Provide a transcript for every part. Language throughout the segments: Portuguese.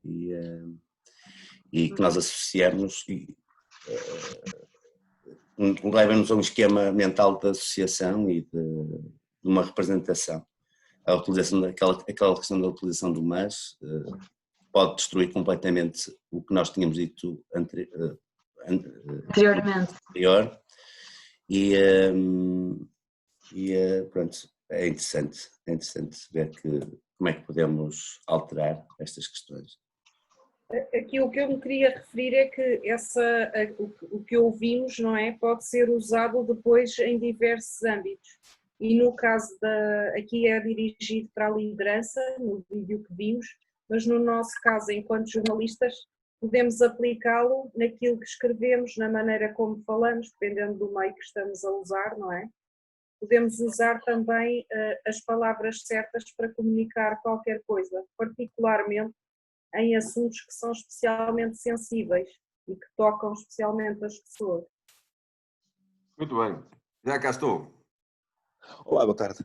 e que nós associamos e leva-nos a um esquema mental de associação e de uma representação. A utilização aquela questão da utilização do mas pode destruir completamente o que nós tínhamos dito anteriormente. Pronto, é interessante ver como é que podemos alterar estas questões. Aqui o que eu me queria referir é que o que ouvimos, não é, pode ser usado depois em diversos âmbitos. E no caso aqui é dirigido para a liderança, no vídeo que vimos, mas no nosso caso, enquanto jornalistas, podemos aplicá-lo naquilo que escrevemos, na maneira como falamos, dependendo do meio que estamos a usar, não é? Podemos usar também as palavras certas para comunicar qualquer coisa, particularmente em assuntos que são especialmente sensíveis e que tocam especialmente as pessoas. Muito bem. Já cá estou. Olá, boa tarde.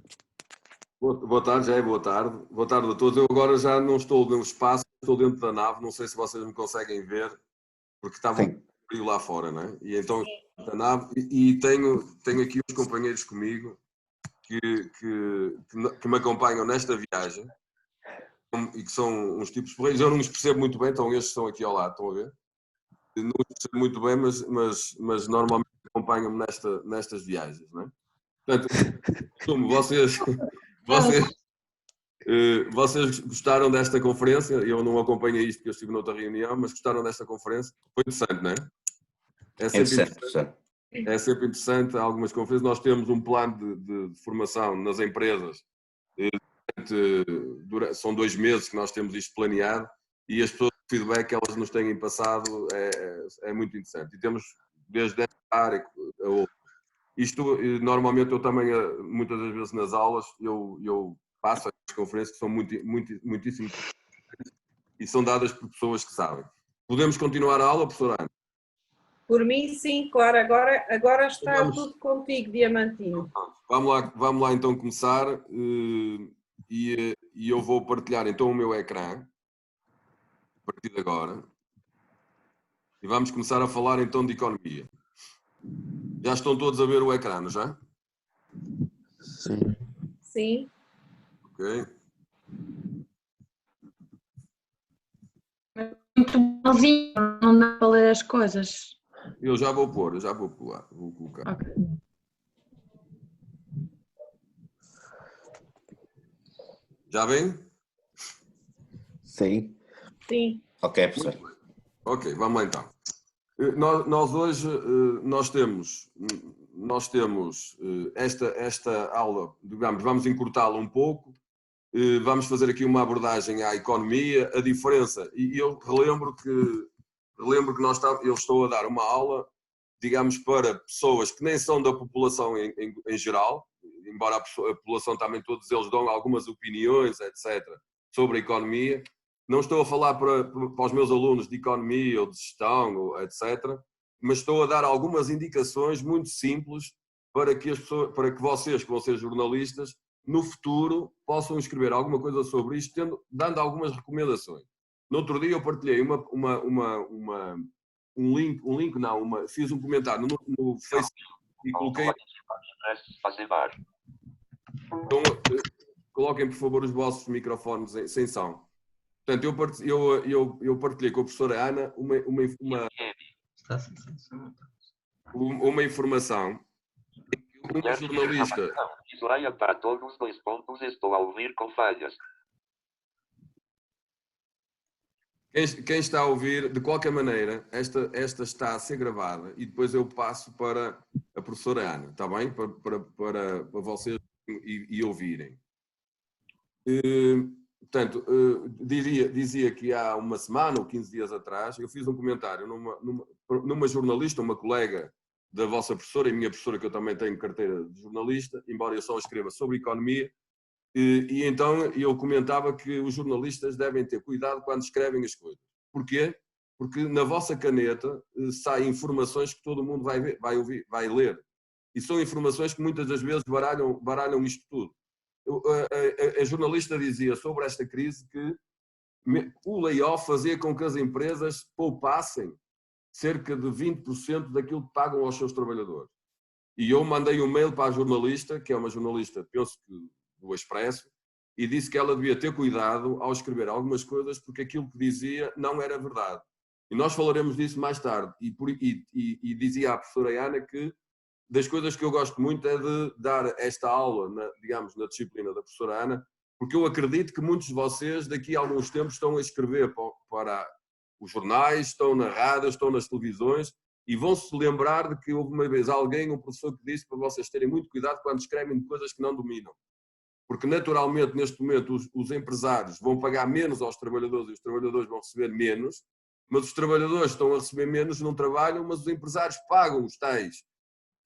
Boa tarde, já é boa tarde. Boa tarde a todos. Eu agora já não estou no espaço, estou dentro da nave, não sei se vocês me conseguem ver, porque estava um frio lá fora, não é? E então, da nave, e tenho aqui uns companheiros comigo que me acompanham nesta viagem, e que são uns tipos porreiros. Eu não os percebo muito bem, então estes estão aqui ao lado, estão a ver? Não os percebo muito bem, mas normalmente acompanham-me nestas viagens, não é? Portanto, vocês gostaram desta conferência? Eu não acompanhei isto porque eu estive noutra reunião, mas gostaram desta conferência? Foi interessante, não é? É sempre interessante algumas conferências. Nós temos um plano de formação nas empresas. São 2 meses que nós temos isto planeado e as pessoas, o feedback que elas nos têm passado é muito interessante. E temos desde esta área a outra. Isto, normalmente, eu também, muitas das vezes nas aulas, eu passo as conferências que são muitíssimo interessantes e são dadas por pessoas que sabem. Podemos continuar a aula, professora Ana? Por mim, sim, claro. Agora está tudo contigo, Diamantino. Vamos lá então começar e eu vou partilhar então o meu ecrã a partir de agora e vamos começar a falar então de economia. Já estão todos a ver o ecrã, não já? Sim. Sim. Ok. Muito malzinho, não dá para ler as coisas. Eu já vou colocar. Okay. Já vem? Sim. Sim. Ok, professor. Ok, vamos lá então. Nós hoje nós temos esta aula, digamos, vamos encurtá-la um pouco, vamos fazer aqui uma abordagem à economia, a diferença, e eu relembro que eu estou a dar uma aula, digamos, para pessoas que nem são da população em geral, embora a população também, todos eles dão algumas opiniões, etc., sobre a economia. Não estou a falar para os meus alunos de economia ou de gestão, etc., mas estou a dar algumas indicações muito simples para que vocês, que vão ser jornalistas, no futuro possam escrever alguma coisa sobre isto, dando algumas recomendações. No outro dia eu partilhei fiz um comentário no Facebook e coloquei... Então, coloquem, por favor, os vossos microfones sem som. Portanto, eu partilhei com a professora Ana uma informação. Uma jornalista... Slaia para todos, 2 pontos, estou a ouvir com falhas. Quem está a ouvir, de qualquer maneira, esta está a ser gravada e depois eu passo para a professora Ana, está bem? Para vocês e ouvirem. Portanto, dizia que há uma semana ou 15 dias atrás, eu fiz um comentário numa jornalista, uma colega da vossa professora e minha professora, que eu também tenho carteira de jornalista, embora eu só escreva sobre economia, e então eu comentava que os jornalistas devem ter cuidado quando escrevem as coisas. Porquê? Porque na vossa caneta saem informações que todo mundo vai ler. E são informações que muitas das vezes baralham isto tudo. A jornalista dizia sobre esta crise que o layoff fazia com que as empresas poupassem cerca de 20% daquilo que pagam aos seus trabalhadores. E eu mandei um mail para a jornalista, que é uma jornalista, penso que do Expresso, e disse que ela devia ter cuidado ao escrever algumas coisas, porque aquilo que dizia não era verdade. E nós falaremos disso mais tarde. E dizia à professora Ana que das coisas que eu gosto muito é de dar esta aula, digamos, na disciplina da professora Ana, porque eu acredito que muitos de vocês daqui a alguns tempos estão a escrever para os jornais, estão na rádio, estão nas televisões e vão se lembrar de que houve uma vez alguém, um professor que disse para vocês terem muito cuidado quando escrevem de coisas que não dominam. Porque naturalmente neste momento os empresários vão pagar menos aos trabalhadores e os trabalhadores vão receber menos, mas os trabalhadores estão a receber menos, não trabalham, mas os empresários pagam os tais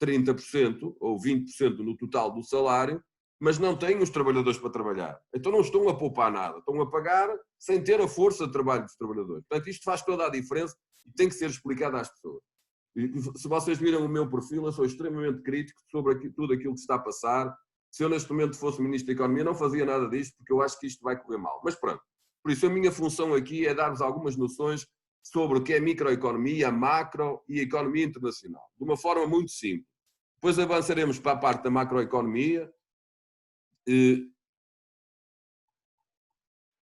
30% ou 20% no total do salário, mas não têm os trabalhadores para trabalhar. Então não estão a poupar nada, estão a pagar sem ter a força de trabalho dos trabalhadores. Portanto, isto faz toda a diferença e tem que ser explicado às pessoas. E, se vocês viram o meu perfil, eu sou extremamente crítico sobre tudo aquilo que está a passar. Se eu neste momento fosse Ministro da Economia, não fazia nada disto, porque eu acho que isto vai correr mal. Mas pronto, por isso a minha função aqui é dar-vos algumas noções sobre o que é microeconomia, macro e economia internacional, de uma forma muito simples. Depois avançaremos para a parte da macroeconomia.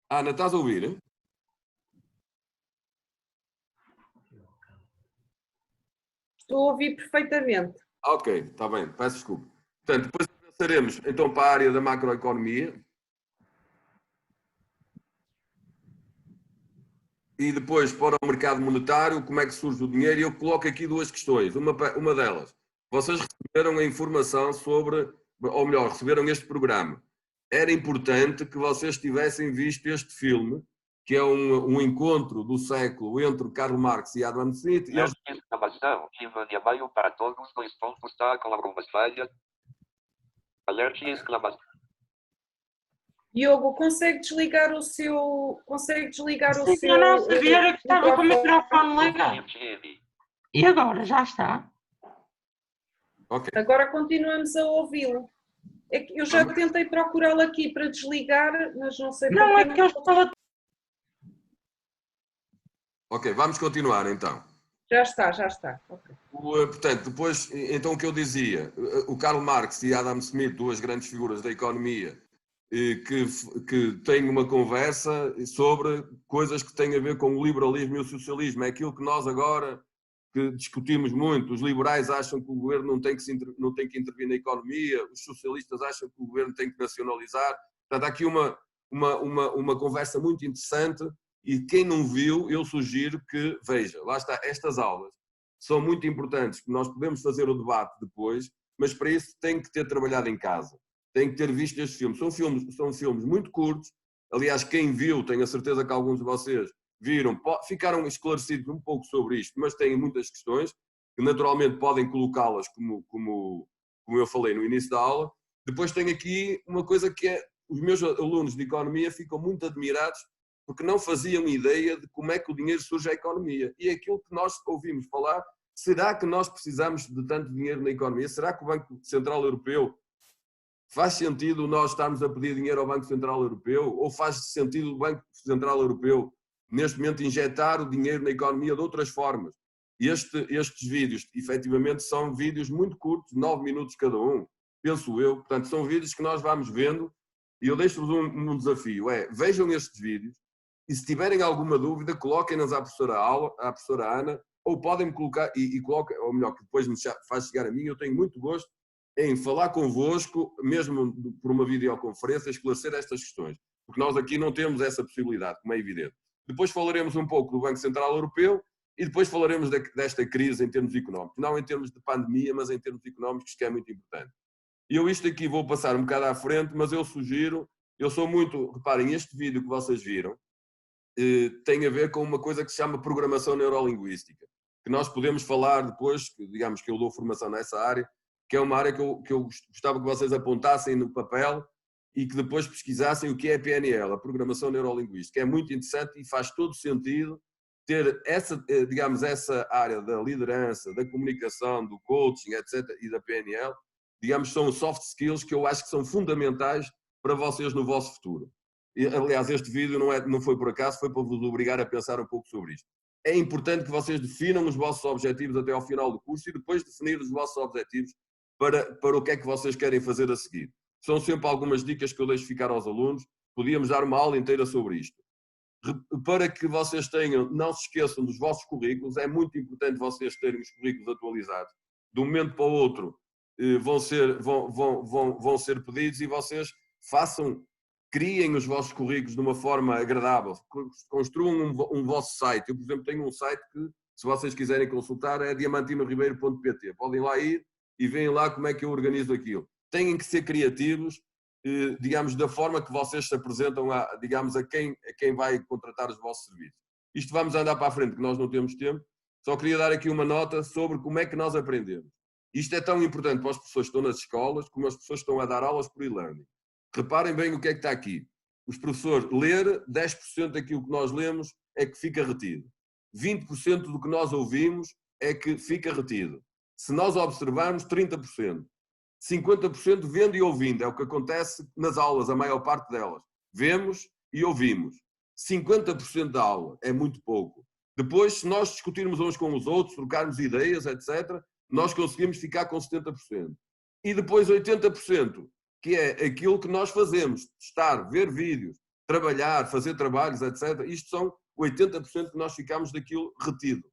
Ana, estás a ouvir? Hein? Estou a ouvir perfeitamente. Ok, está bem, peço desculpa. Portanto, depois avançaremos então para a área da macroeconomia. E depois para o mercado monetário, como é que surge o dinheiro, e eu coloco aqui duas questões. Uma delas, vocês receberam a informação sobre, ou melhor, receberam este programa. Era importante que vocês tivessem visto este filme, que é um encontro do século entre Karl Marx e Adam Smith. E eles... Exclamação, Ivânia Maio para todos, 2 pontos, está com algumas falhas. Alerte e exclamação. Diogo, consegue desligar o seu... Consegue desligar o Sim, seu... eu não sabia que estava com o microfone ligado. FM. E agora? Já está? Ok. Agora continuamos a ouvi-lo. É que eu já tentei procurá-lo aqui para desligar, mas não sei Não, porque é que eu estou a... Ok, vamos continuar então. Já está, já está. Okay. Portanto, depois, então o que eu dizia, o Karl Marx e Adam Smith, duas grandes figuras da economia, que têm uma conversa sobre coisas que têm a ver com o liberalismo e o socialismo. É aquilo que nós agora que discutimos muito. Os liberais acham que o governo não tem que intervir na economia, os socialistas acham que o governo tem que nacionalizar. Portanto, há aqui uma conversa muito interessante e quem não viu, eu sugiro que veja. Lá está, estas aulas são muito importantes, nós podemos fazer o debate depois, mas para isso tem que ter trabalhado em casa. Tem que ter visto estes filmes. São filmes muito curtos. Aliás, quem viu, tenho a certeza que alguns de vocês viram, ficaram esclarecidos um pouco sobre isto, mas têm muitas questões que naturalmente podem colocá-las como eu falei no início da aula. Depois tem aqui uma coisa que é, os meus alunos de economia ficam muito admirados porque não faziam ideia de como é que o dinheiro surge à economia. E é aquilo que nós ouvimos falar, será que nós precisamos de tanto dinheiro na economia? Será que o Banco Central Europeu faz sentido nós estarmos a pedir dinheiro ao Banco Central Europeu? Ou faz sentido o Banco Central Europeu, neste momento, injetar o dinheiro na economia de outras formas? Estes vídeos, efetivamente, são vídeos muito curtos, 9 minutos cada um, penso eu. Portanto, são vídeos que nós vamos vendo e eu deixo-vos um desafio. Vejam estes vídeos e se tiverem alguma dúvida, coloquem-nas à professora Ana, ou podem-me colocar, ou melhor, que depois me faz chegar a mim. Eu tenho muito gosto em falar convosco, mesmo por uma videoconferência, esclarecer estas questões, porque nós aqui não temos essa possibilidade, como é evidente. Depois falaremos um pouco do Banco Central Europeu e depois falaremos desta crise em termos económicos, não em termos de pandemia, mas em termos económicos, que é muito importante. E eu isto aqui vou passar um bocado à frente, mas eu sugiro, eu sou muito, reparem, este vídeo que vocês viram tem a ver com uma coisa que se chama programação neurolinguística, que nós podemos falar depois, digamos que eu dou formação nessa área, que é uma área que eu gostava que vocês apontassem no papel e que depois pesquisassem o que é a PNL, a Programação Neurolinguística. É muito interessante e faz todo sentido ter essa área da liderança, da comunicação, do coaching, etc., e da PNL, digamos, são soft skills que eu acho que são fundamentais para vocês no vosso futuro. Aliás, este vídeo não foi por acaso, foi para vos obrigar a pensar um pouco sobre isto. É importante que vocês definam os vossos objetivos até ao final do curso e depois definir os vossos objetivos para o que é que vocês querem fazer a seguir. São sempre algumas dicas que eu deixo ficar aos alunos. Podíamos dar uma aula inteira sobre isto. Para que vocês tenham, não se esqueçam dos vossos currículos, é muito importante vocês terem os currículos atualizados. De um momento para o outro vão ser pedidos e vocês criem os vossos currículos de uma forma agradável, construam um vosso site. Eu, por exemplo, tenho um site que, se vocês quiserem consultar, é diamantinoribeiro.pt. Podem lá ir e veem lá como é que eu organizo aquilo. Têm que ser criativos, digamos, da forma que vocês se apresentam a quem vai contratar os vossos serviços. Isto vamos andar para a frente, que nós não temos tempo. Só queria dar aqui uma nota sobre como é que nós aprendemos. Isto é tão importante para as pessoas que estão nas escolas, como as pessoas que estão a dar aulas por e-learning. Reparem bem o que é que está aqui. Os professores, ler 10% daquilo que nós lemos é que fica retido. 20% do que nós ouvimos é que fica retido. Se nós observarmos, 30%. 50% vendo e ouvindo, é o que acontece nas aulas, a maior parte delas. Vemos e ouvimos. 50% da aula é muito pouco. Depois, se nós discutirmos uns com os outros, trocarmos ideias, etc., nós conseguimos ficar com 70%. E depois 80%, que é aquilo que nós fazemos, testar, ver vídeos, trabalhar, fazer trabalhos, etc. Isto são 80% que nós ficamos daquilo retido.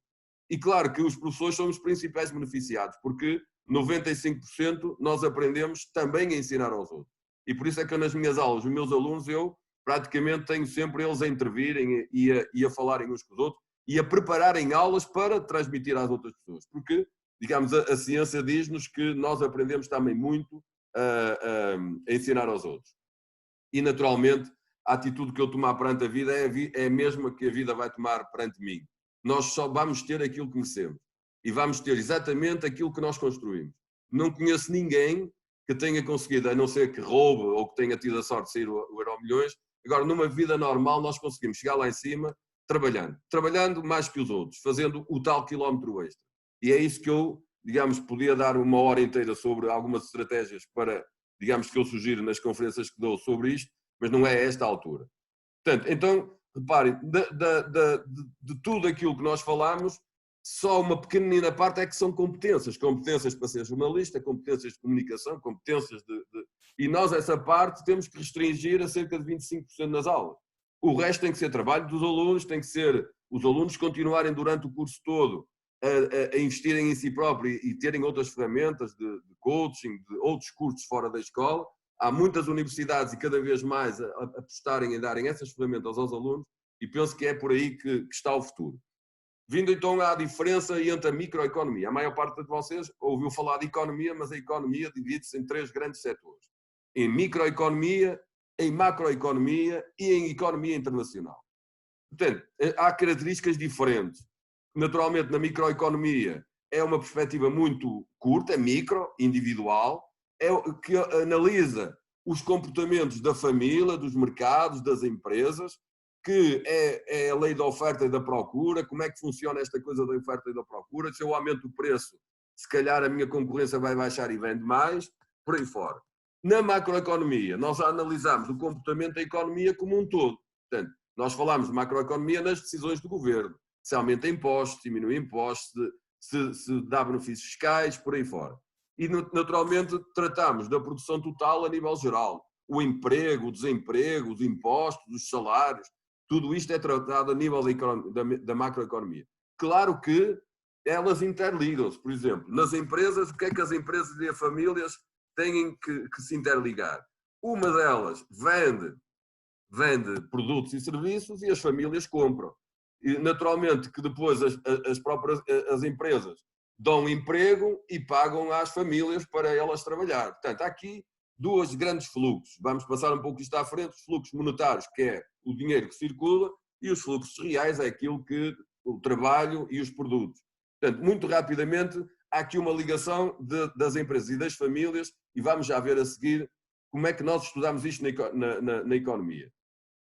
E claro que os professores são os principais beneficiados, porque 95% nós aprendemos também a ensinar aos outros. E por isso é que eu, nas minhas aulas, os meus alunos, eu praticamente tenho sempre eles a intervirem e a falarem uns com os outros e a prepararem aulas para transmitir às outras pessoas. Porque, digamos, a ciência diz-nos que nós aprendemos também muito a ensinar aos outros. E, naturalmente, a atitude que eu tomar perante a vida é a mesma que a vida vai tomar perante mim. Nós só vamos ter aquilo que merecemos. E vamos ter exatamente aquilo que nós construímos. Não conheço ninguém que tenha conseguido, a não ser que roube ou que tenha tido a sorte de sair o Euromilhões. Agora, numa vida normal, nós conseguimos chegar lá em cima trabalhando mais que os outros, fazendo o tal quilómetro extra. E é isso que eu, digamos, podia dar uma hora inteira sobre algumas estratégias para, digamos, que eu sugiro nas conferências que dou sobre isto, mas não é esta a altura. Portanto, então, reparem, de tudo aquilo que nós falamos, só uma pequenina parte é que são competências. Competências para ser jornalista, competências de comunicação, competências E nós, essa parte, temos que restringir a cerca de 25% nas aulas. O resto tem que ser trabalho dos alunos, tem que ser os alunos continuarem durante o curso todo a investirem em si próprios e terem outras ferramentas de coaching, de outros cursos fora da escola. Há muitas universidades e cada vez mais a apostarem em darem essas ferramentas aos alunos e penso que é por aí que está o futuro. Vindo então à diferença entre a microeconomia. A maior parte de vocês ouviu falar de economia, mas a economia divide-se em 3 grandes setores. Em microeconomia, em macroeconomia e em economia internacional. Portanto, há características diferentes. Naturalmente, na microeconomia é uma perspectiva muito curta, micro, individual, que analisa os comportamentos da família, dos mercados, das empresas, que é a lei da oferta e da procura, como é que funciona esta coisa da oferta e da procura, se eu aumento o preço, se calhar a minha concorrência vai baixar e vende mais, por aí fora. Na macroeconomia, nós analisamos o comportamento da economia como um todo. Portanto, nós falamos de macroeconomia nas decisões do governo, se aumenta impostos, se diminui impostos, se dá benefícios fiscais, por aí fora. E, naturalmente, tratamos da produção total a nível geral. O emprego, o desemprego, os impostos, os salários, tudo isto é tratado a nível da macroeconomia. Claro que elas interligam-se. Por exemplo, nas empresas, o que é que as empresas e as famílias têm que se interligar? Uma delas vende produtos e serviços e as famílias compram. E, naturalmente, que depois as empresas dão emprego e pagam às famílias para elas trabalhar. Portanto, há aqui 2 grandes fluxos. Vamos passar um pouco isto à frente. Os fluxos monetários, que é o dinheiro que circula, e os fluxos reais, é aquilo que o trabalho e os produtos. Portanto, muito rapidamente, há aqui uma ligação das empresas e das famílias e vamos já ver a seguir como é que nós estudamos isto na economia.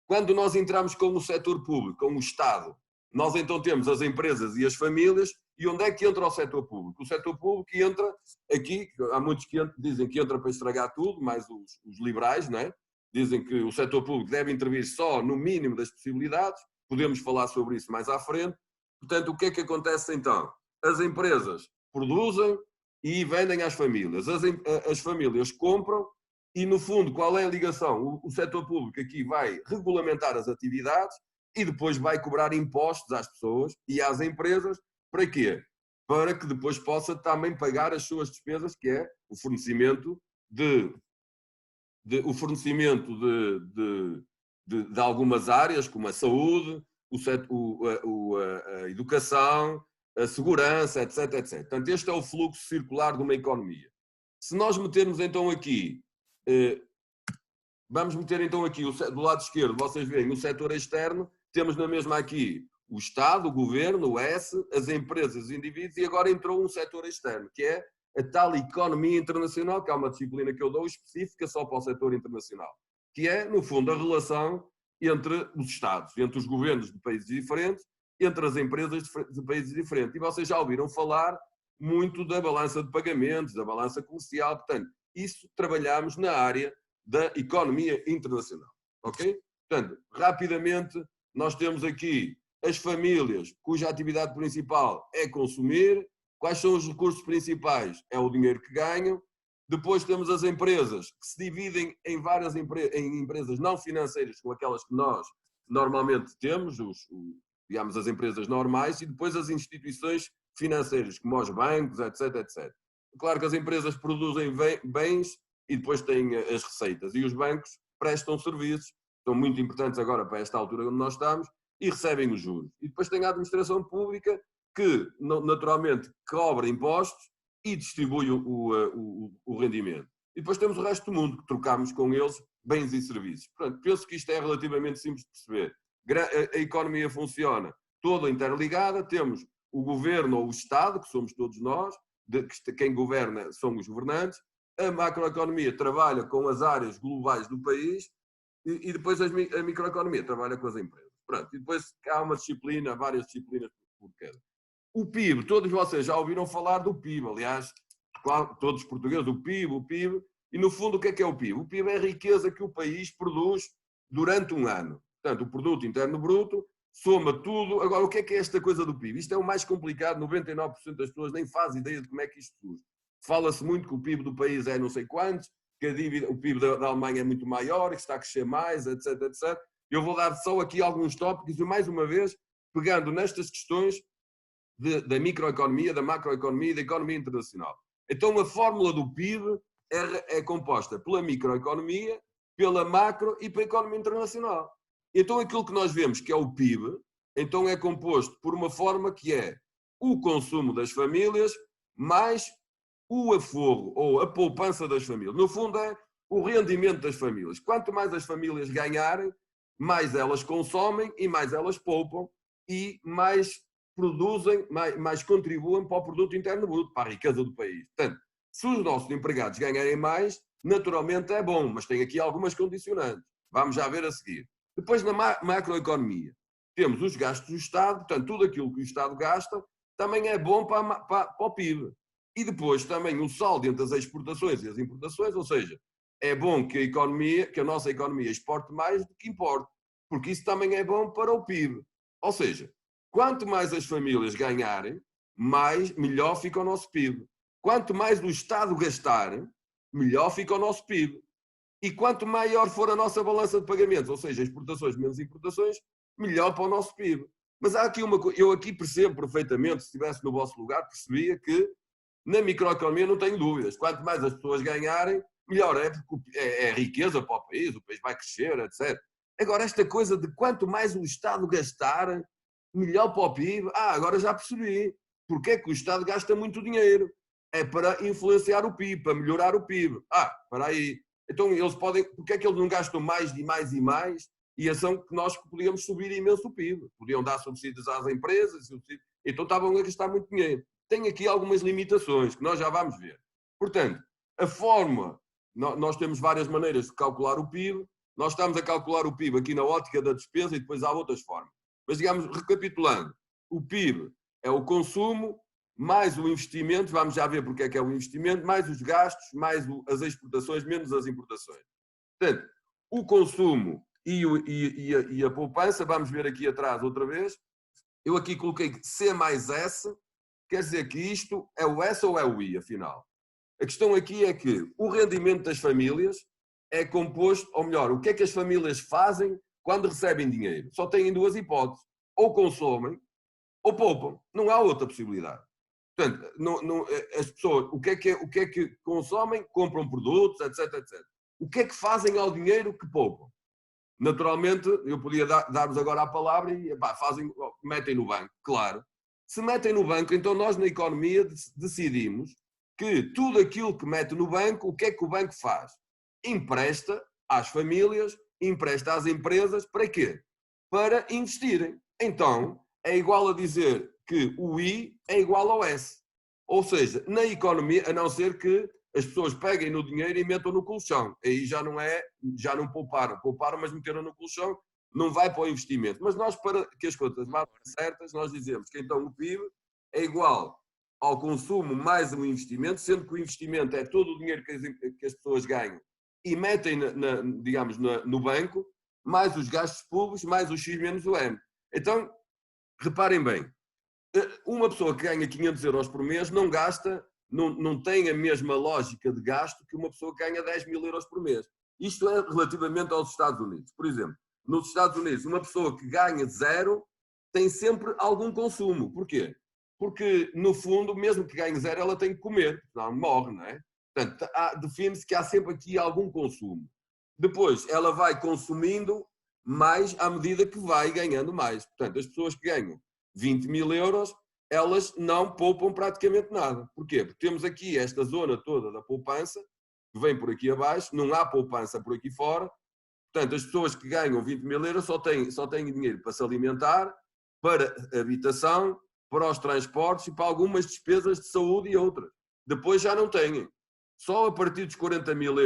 Quando nós entramos com o setor público, com o Estado, nós então temos as empresas e as famílias. E onde é que entra o setor público? O setor público entra aqui, há muitos que dizem que entra para estragar tudo, mais os liberais, não é? dizem que o setor público deve intervir só no mínimo das possibilidades, podemos falar sobre isso mais à frente. Portanto, o que é que acontece então? As empresas produzem e vendem às famílias. As famílias compram e, no fundo, qual é a ligação? O setor público aqui vai regulamentar as atividades e depois vai cobrar impostos às pessoas e às empresas. Para quê? Para que depois possa também pagar as suas despesas, que é o fornecimento de algumas áreas, como a saúde, a educação, a segurança, etc, etc. Portanto, este é o fluxo circular de uma economia. Se nós metermos então aqui, vamos meter então aqui do lado esquerdo, vocês veem o setor externo, temos na mesma aqui o Estado, o Governo, o S, as empresas, os indivíduos, e agora entrou um setor externo, que é a tal economia internacional, que é uma disciplina que eu dou específica só para o setor internacional, que é, no fundo, a relação entre os Estados, entre os governos de países diferentes, entre as empresas de países diferentes. E vocês já ouviram falar muito da balança de pagamentos, da balança comercial, portanto, isso trabalhamos na área da economia internacional, ok? Portanto, rapidamente, nós temos aqui as famílias cuja atividade principal é consumir. Quais são os recursos principais? É o dinheiro que ganham. Depois temos as empresas, que se dividem em várias empresas não financeiras, como aquelas que nós normalmente temos, digamos, as empresas normais, e depois as instituições financeiras, como os bancos, etc, etc. Claro que as empresas produzem bens e depois têm as receitas, e os bancos prestam serviços, são muito importantes agora para esta altura onde nós estamos, e recebem os juros. E depois tem a administração pública, que naturalmente cobra impostos e distribui o rendimento. E depois temos o resto do mundo, que trocamos com eles bens e serviços. Portanto, penso que isto é relativamente simples de perceber. A economia funciona toda interligada, temos o governo ou o Estado, que somos todos nós, quem governa são os governantes, a macroeconomia trabalha com as áreas globais do país e depois a microeconomia trabalha com as empresas. Pronto, e depois há uma disciplina, várias disciplinas por cada. O PIB, todos vocês já ouviram falar do PIB, aliás, todos os portugueses, o PIB, e no fundo o que é o PIB? O PIB é a riqueza que o país produz durante um ano. Portanto, o produto interno bruto soma tudo. Agora, o que é esta coisa do PIB? Isto é o mais complicado, 99% das pessoas nem fazem ideia de como é que isto surge. Fala-se muito que o PIB do país é não sei quantos, que o PIB da Alemanha é muito maior, que está a crescer mais, etc, etc. Eu vou dar só aqui alguns tópicos e, mais uma vez, pegando nestas questões da microeconomia, da macroeconomia e da economia internacional. Então, a fórmula do PIB é composta pela microeconomia, pela macro e pela economia internacional. Então, aquilo que nós vemos que é o PIB, então é composto por uma forma que é o consumo das famílias mais o aforro ou a poupança das famílias. No fundo, é o rendimento das famílias. Quanto mais as famílias ganharem, mais elas consomem e mais elas poupam e mais produzem, mais contribuem para o produto interno bruto, para a riqueza do país. Portanto, se os nossos empregados ganharem mais, naturalmente é bom, mas tem aqui algumas condicionantes. Vamos já ver a seguir. Depois, na macroeconomia, temos os gastos do Estado, portanto, tudo aquilo que o Estado gasta também é bom para o PIB. E depois também o saldo entre as exportações e as importações, ou seja, é bom que a nossa economia exporte mais do que importe, porque isso também é bom para o PIB. Ou seja, quanto mais as famílias ganharem, melhor fica o nosso PIB. Quanto mais o Estado gastar, melhor fica o nosso PIB. E quanto maior for a nossa balança de pagamentos, ou seja, exportações menos importações, melhor para o nosso PIB. Mas há aqui uma coisa, eu aqui percebo perfeitamente, se estivesse no vosso lugar, percebia que na microeconomia não tenho dúvidas. Quanto mais as pessoas ganharem, melhor é, porque é riqueza para o país vai crescer, etc. Agora, esta coisa de quanto mais o Estado gastar, melhor para o PIB, agora já percebi. Porque é que o Estado gasta muito dinheiro? É para influenciar o PIB, para melhorar o PIB. Espera aí. Então, eles podem... Porque é que eles não gastam mais e mais e mais? E ação que nós podíamos subir imenso o PIB. Podiam dar subsídios às empresas, então estavam a gastar muito dinheiro. Tem aqui algumas limitações que nós já vamos ver. Portanto, a forma... Nós temos várias maneiras de calcular o PIB. Nós estamos a calcular o PIB aqui na ótica da despesa e depois há outras formas. Mas, digamos, recapitulando, o PIB é o consumo, mais o investimento, vamos já ver porque é que é o investimento, mais os gastos, mais as exportações, menos as importações. Portanto, o consumo e a poupança, vamos ver aqui atrás outra vez, eu aqui coloquei C mais S, quer dizer que isto é o S ou é o I, afinal? A questão aqui é que o rendimento das famílias é composto, ou melhor, o que é que as famílias fazem quando recebem dinheiro? Só têm duas hipóteses, ou consomem ou poupam, não há outra possibilidade. Portanto, as pessoas, o que é que consomem? Compram produtos, etc, etc. O que é que fazem ao dinheiro que poupam? Naturalmente, eu podia dar-vos agora a palavra e metem no banco, claro. Se metem no banco, então nós na economia decidimos que tudo aquilo que mete no banco, o que é que o banco faz? Empresta às famílias, empresta às empresas, para quê? Para investirem. Então, é igual a dizer que o I é igual ao S. Ou seja, na economia, a não ser que as pessoas peguem no dinheiro e metam no colchão. Aí já não pouparam. Pouparam, mas meteram no colchão, não vai para o investimento. Mas nós, para que as contas marquem certas, nós dizemos que então o PIB é igual ao consumo mais um investimento, sendo que o investimento é todo o dinheiro que as pessoas ganham e metem, digamos, no banco, mais os gastos públicos, mais o X menos o M. Então, reparem bem, uma pessoa que ganha 500 euros por mês não gasta, não tem a mesma lógica de gasto que uma pessoa que ganha 10 mil euros por mês. Isto é relativamente aos Estados Unidos. Por exemplo, nos Estados Unidos, uma pessoa que ganha zero tem sempre algum consumo. Porquê? Porque, no fundo, mesmo que ganhe zero, ela tem que comer, senão morre, não é? Portanto, define-se que há sempre aqui algum consumo. Depois, ela vai consumindo mais à medida que vai ganhando mais. Portanto, as pessoas que ganham 20 mil euros, elas não poupam praticamente nada. Porquê? Porque temos aqui esta zona toda da poupança, que vem por aqui abaixo, não há poupança por aqui fora. Portanto, as pessoas que ganham 20 mil euros só têm dinheiro para se alimentar, para habitação, para os transportes e para algumas despesas de saúde e outras. Depois já não têm. Só a partir dos 40 mil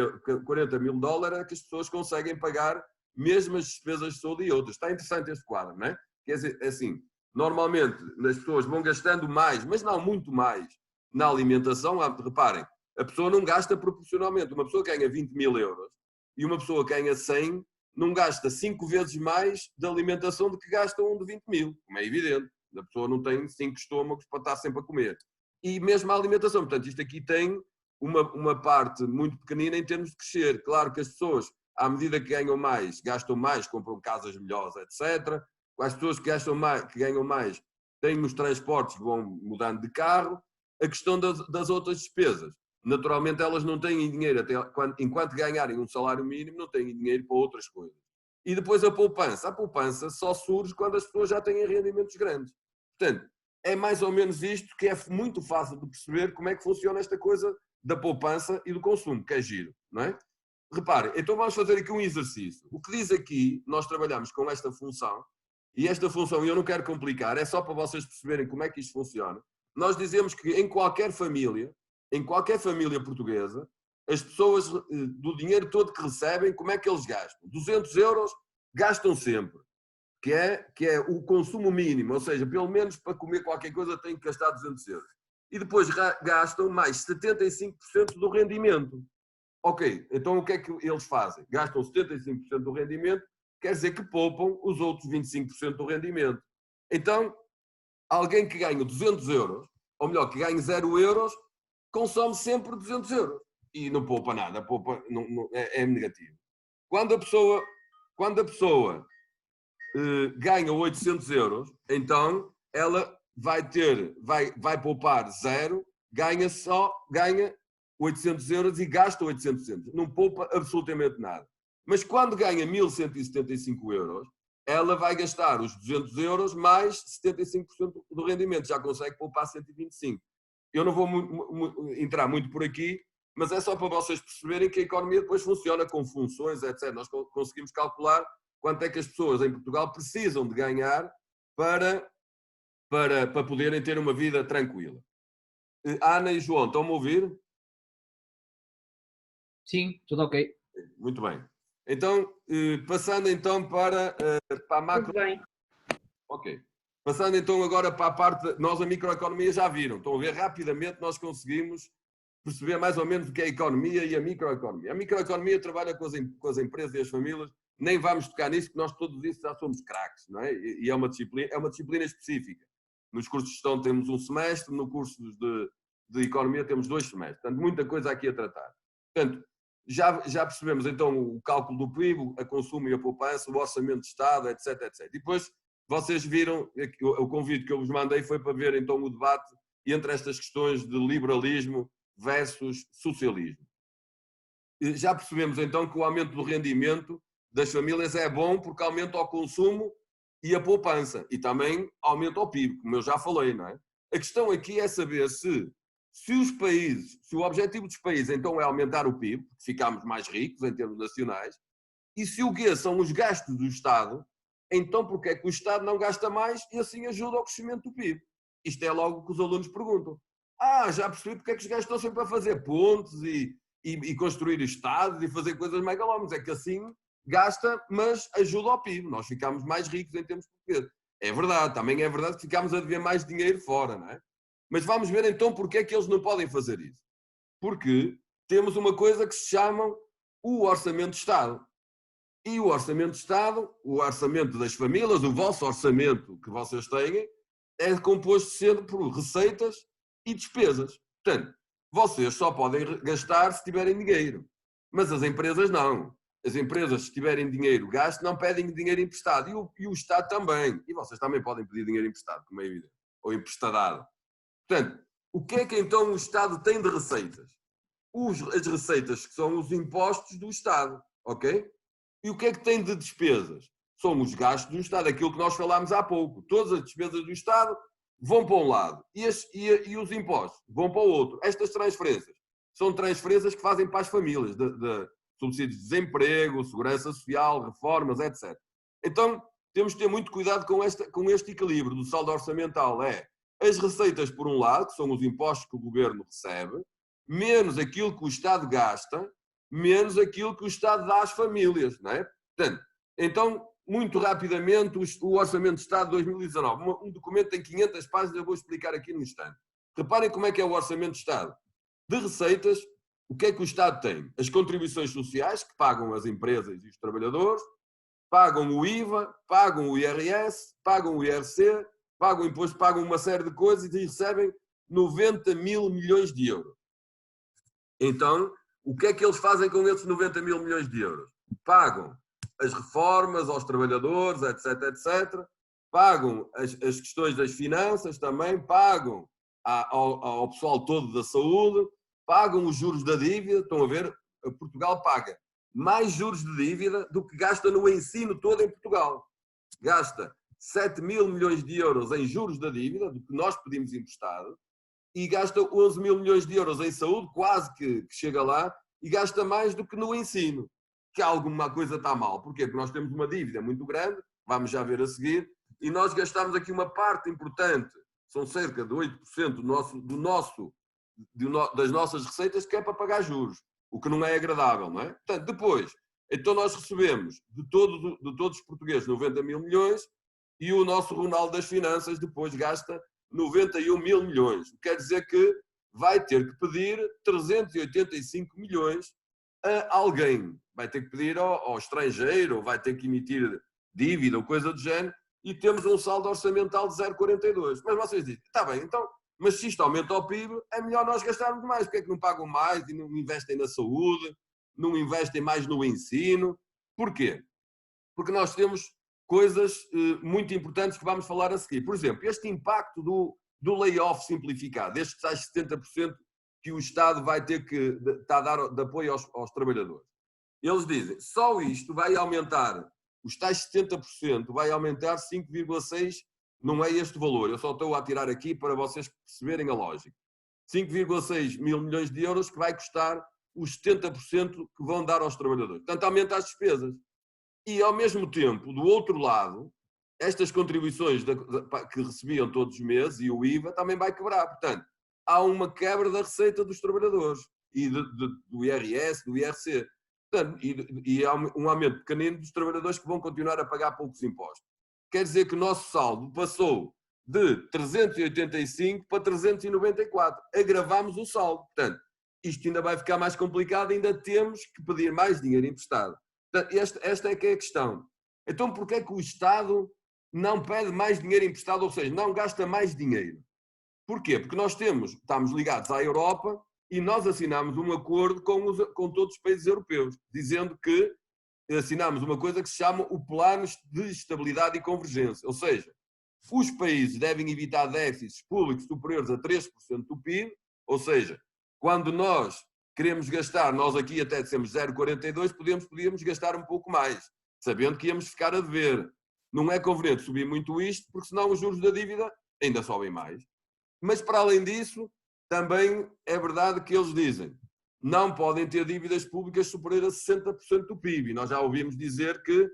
dólares é que as pessoas conseguem pagar mesmo as despesas de saúde e outras. Está interessante este quadro, não é? Quer dizer, assim, normalmente as pessoas vão gastando mais, mas não muito mais, na alimentação. Reparem, a pessoa não gasta proporcionalmente. Uma pessoa que ganha 20 mil euros e uma pessoa que ganha 100 não gasta 5 vezes mais de alimentação do que gasta um de 20 mil, como é evidente. A pessoa não tem 5 estômagos para estar sempre a comer. E mesmo a alimentação. Portanto, isto aqui tem uma parte muito pequenina em termos de crescer. Claro que as pessoas, à medida que ganham mais, gastam mais, compram casas melhores, etc. As pessoas que ganham mais têm os transportes, vão mudando de carro. A questão das outras despesas. Naturalmente, elas não têm dinheiro, enquanto ganharem um salário mínimo, não têm dinheiro para outras coisas. E depois a poupança. A poupança só surge quando as pessoas já têm rendimentos grandes. Portanto, é mais ou menos isto que é muito fácil de perceber como é que funciona esta coisa da poupança e do consumo, que é giro, não é? Reparem, então vamos fazer aqui um exercício. O que diz aqui, nós trabalhamos com esta função, e esta função, eu não quero complicar, é só para vocês perceberem como é que isto funciona. Nós dizemos que em qualquer família portuguesa, as pessoas do dinheiro todo que recebem, como é que eles gastam? 200 euros gastam sempre, que é o consumo mínimo, ou seja, pelo menos para comer qualquer coisa têm que gastar 200 euros. E depois gastam mais 75% do rendimento. Ok, então o que é que eles fazem? Gastam 75% do rendimento, quer dizer que poupam os outros 25% do rendimento. Então, alguém que ganha 200 euros, ou melhor, que ganha 0 euros, consome sempre 200 euros. E não poupa nada, é negativo. Quando a pessoa ganha 800 euros, então ela vai poupar 0, ganha 800 euros e gasta 800 euros. Não poupa absolutamente nada. Mas quando ganha 1.175 euros, ela vai gastar os 200 euros mais 75% do rendimento. Já consegue poupar 125. Eu não vou entrar muito por aqui, mas é só para vocês perceberem que a economia depois funciona com funções, etc. Nós conseguimos calcular quanto é que as pessoas em Portugal precisam de ganhar para poderem ter uma vida tranquila. Ana e João, estão-me a ouvir? Sim, tudo ok. Muito bem. Então, passando então para a macro... Tudo bem. Ok. Passando então agora para a parte... Nós a microeconomia já viram. Estão a ver rapidamente, nós conseguimos perceber mais ou menos o que é a economia e a microeconomia. A microeconomia trabalha com as empresas e as famílias, nem vamos tocar nisso, que nós todos isso já somos craques, não é? E é uma disciplina específica. Nos cursos de gestão temos um semestre, no curso de economia temos 2 semestres. Portanto, muita coisa aqui a tratar. Portanto, já percebemos então o cálculo do PIB, a consumo e a poupança, o orçamento de Estado, etc, etc. E depois vocês viram, o convite que eu vos mandei foi para ver então o debate entre estas questões de liberalismo versus socialismo. Já percebemos então que o aumento do rendimento das famílias é bom porque aumenta o consumo e a poupança e também aumenta o PIB, como eu já falei, não é? A questão aqui é saber se o objetivo dos países então é aumentar o PIB, porque ficamos mais ricos em termos nacionais, e se o que são os gastos do Estado, então porque é que o Estado não gasta mais e assim ajuda ao crescimento do PIB? Isto é logo o que os alunos perguntam. Já percebi porque é que os gajos estão sempre a fazer pontes e construir estados e fazer coisas megalómanas. É que assim gasta, mas ajuda ao PIB. Nós ficamos mais ricos em termos portugueses. É verdade, também é verdade que ficamos a dever mais dinheiro fora, não é? Mas vamos ver então porque é que eles não podem fazer isso. Porque temos uma coisa que se chama o Orçamento de Estado. E o Orçamento de Estado, o orçamento das famílias, o vosso orçamento que vocês têm, é composto sempre por receitas e despesas. Portanto, vocês só podem gastar se tiverem dinheiro. Mas as empresas não. As empresas, se tiverem dinheiro gasto, não pedem dinheiro emprestado. E o Estado também. E vocês também podem pedir dinheiro emprestado, como é evidente. Ou emprestadado. Portanto, o que é que então o Estado tem de receitas? As receitas que são os impostos do Estado. Ok? E o que é que tem de despesas? São os gastos do Estado, aquilo que nós falámos há pouco. Todas as despesas do Estado vão para um lado e os impostos vão para o outro. Estas transferências são transferências que fazem para as famílias, de subsídios de desemprego, segurança social, reformas, etc. Então, temos de ter muito cuidado com este equilíbrio do saldo orçamental. É as receitas, por um lado, que são os impostos que o governo recebe, menos aquilo que o Estado gasta, menos aquilo que o Estado dá às famílias, não é? Portanto, então, muito rapidamente, o Orçamento de Estado de 2019, um documento tem 500 páginas, eu vou explicar aqui no instante. Reparem como é que é o Orçamento de Estado. De receitas, o que é que o Estado tem? As contribuições sociais, que pagam as empresas e os trabalhadores, pagam o IVA, pagam o IRS, pagam o IRC, pagam o imposto, pagam uma série de coisas e recebem 90 mil milhões de euros. Então, o que é que eles fazem com esses 90 mil milhões de euros? Pagam as reformas aos trabalhadores, etc, etc. Pagam as questões das finanças também, pagam ao pessoal todo da saúde, pagam os juros da dívida. Estão a ver? Portugal paga mais juros de dívida do que gasta no ensino todo em Portugal. Gasta 7 mil milhões de euros em juros da dívida, do que nós pedimos emprestado, e gasta 11 mil milhões de euros em saúde, quase que chega lá, e gasta mais do que no ensino. Que alguma coisa está mal. Porquê? Porque nós temos uma dívida muito grande, vamos já ver a seguir, e nós gastamos aqui uma parte importante, são cerca de 8% das nossas receitas, que é para pagar juros, o que não é agradável, não é? Portanto, depois, então nós recebemos de todos os portugueses 90 mil milhões e o nosso Ronaldo das Finanças depois gasta 91 mil milhões. Quer dizer que vai ter que pedir 385 milhões a alguém. Vai ter que pedir ao estrangeiro, ou vai ter que emitir dívida ou coisa do género, e temos um saldo orçamental de 0,42. Mas vocês dizem, está bem, então, mas se isto aumenta o PIB, é melhor nós gastarmos mais. Porque é que não pagam mais e não investem na saúde, não investem mais no ensino? Porquê? Porque nós temos coisas muito importantes que vamos falar a seguir. Por exemplo, este impacto do layoff simplificado, estes tais 70% que o Estado vai ter que a dar de apoio aos trabalhadores. Eles dizem, só isto vai aumentar, os tais 70% vai aumentar 5,6%, não é este valor, eu só estou a tirar aqui para vocês perceberem a lógica. 5,6 mil milhões de euros que vai custar os 70% que vão dar aos trabalhadores. Portanto, aumenta as despesas. E, ao mesmo tempo, do outro lado, estas contribuições que recebiam todos os meses e o IVA também vai quebrar. Portanto, há uma quebra da receita dos trabalhadores e do IRS, do IRC. Portanto, e há um aumento pequenino dos trabalhadores que vão continuar a pagar poucos impostos. Quer dizer que o nosso saldo passou de 385 para 394. Agravámos o saldo. Portanto, isto ainda vai ficar mais complicado, ainda temos que pedir mais dinheiro emprestado. Portanto, esta é que é a questão. Então, porquê é que o Estado não pede mais dinheiro emprestado, ou seja, não gasta mais dinheiro? Porquê? Porque nós estamos ligados à Europa e nós assinamos um acordo com todos os países europeus, dizendo que assinamos uma coisa que se chama o Plano de Estabilidade e Convergência, ou seja, os países devem evitar déficits públicos superiores a 3% do PIB, ou seja, quando nós queremos gastar, nós aqui até dissemos 0,42, podíamos gastar um pouco mais, sabendo que íamos ficar a dever. Não é conveniente subir muito isto, porque senão os juros da dívida ainda sobem mais. Mas, para além disso, também é verdade que eles dizem não podem ter dívidas públicas superiores a 60% do PIB. E nós já ouvimos dizer que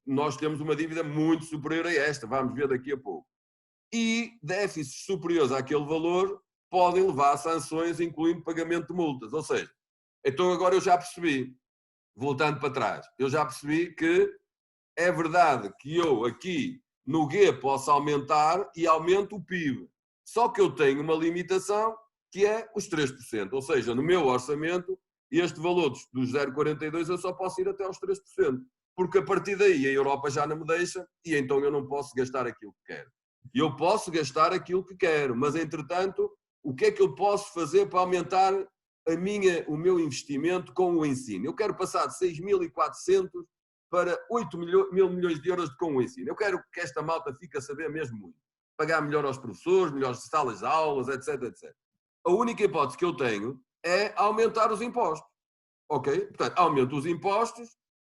nós temos uma dívida muito superior a esta, vamos ver daqui a pouco. E déficits superiores àquele valor podem levar a sanções, incluindo pagamento de multas. Ou seja, então agora eu já percebi, voltando para trás, eu já percebi que é verdade que eu aqui no G posso aumentar e aumento o PIB. Só que eu tenho uma limitação que é os 3%. Ou seja, no meu orçamento, este valor dos 0,42 eu só posso ir até aos 3%. Porque a partir daí a Europa já não me deixa e então eu não posso gastar aquilo que quero. Eu posso gastar aquilo que quero, mas entretanto, o que é que eu posso fazer para aumentar o meu investimento com o ensino? Eu quero passar de 6.400 para 8 mil milhões de euros com o ensino. Eu quero que esta malta fique a saber mesmo muito. Pagar melhor aos professores, melhores salas de aulas, etc, etc. A única hipótese que eu tenho é aumentar os impostos. Ok? Portanto, aumento os impostos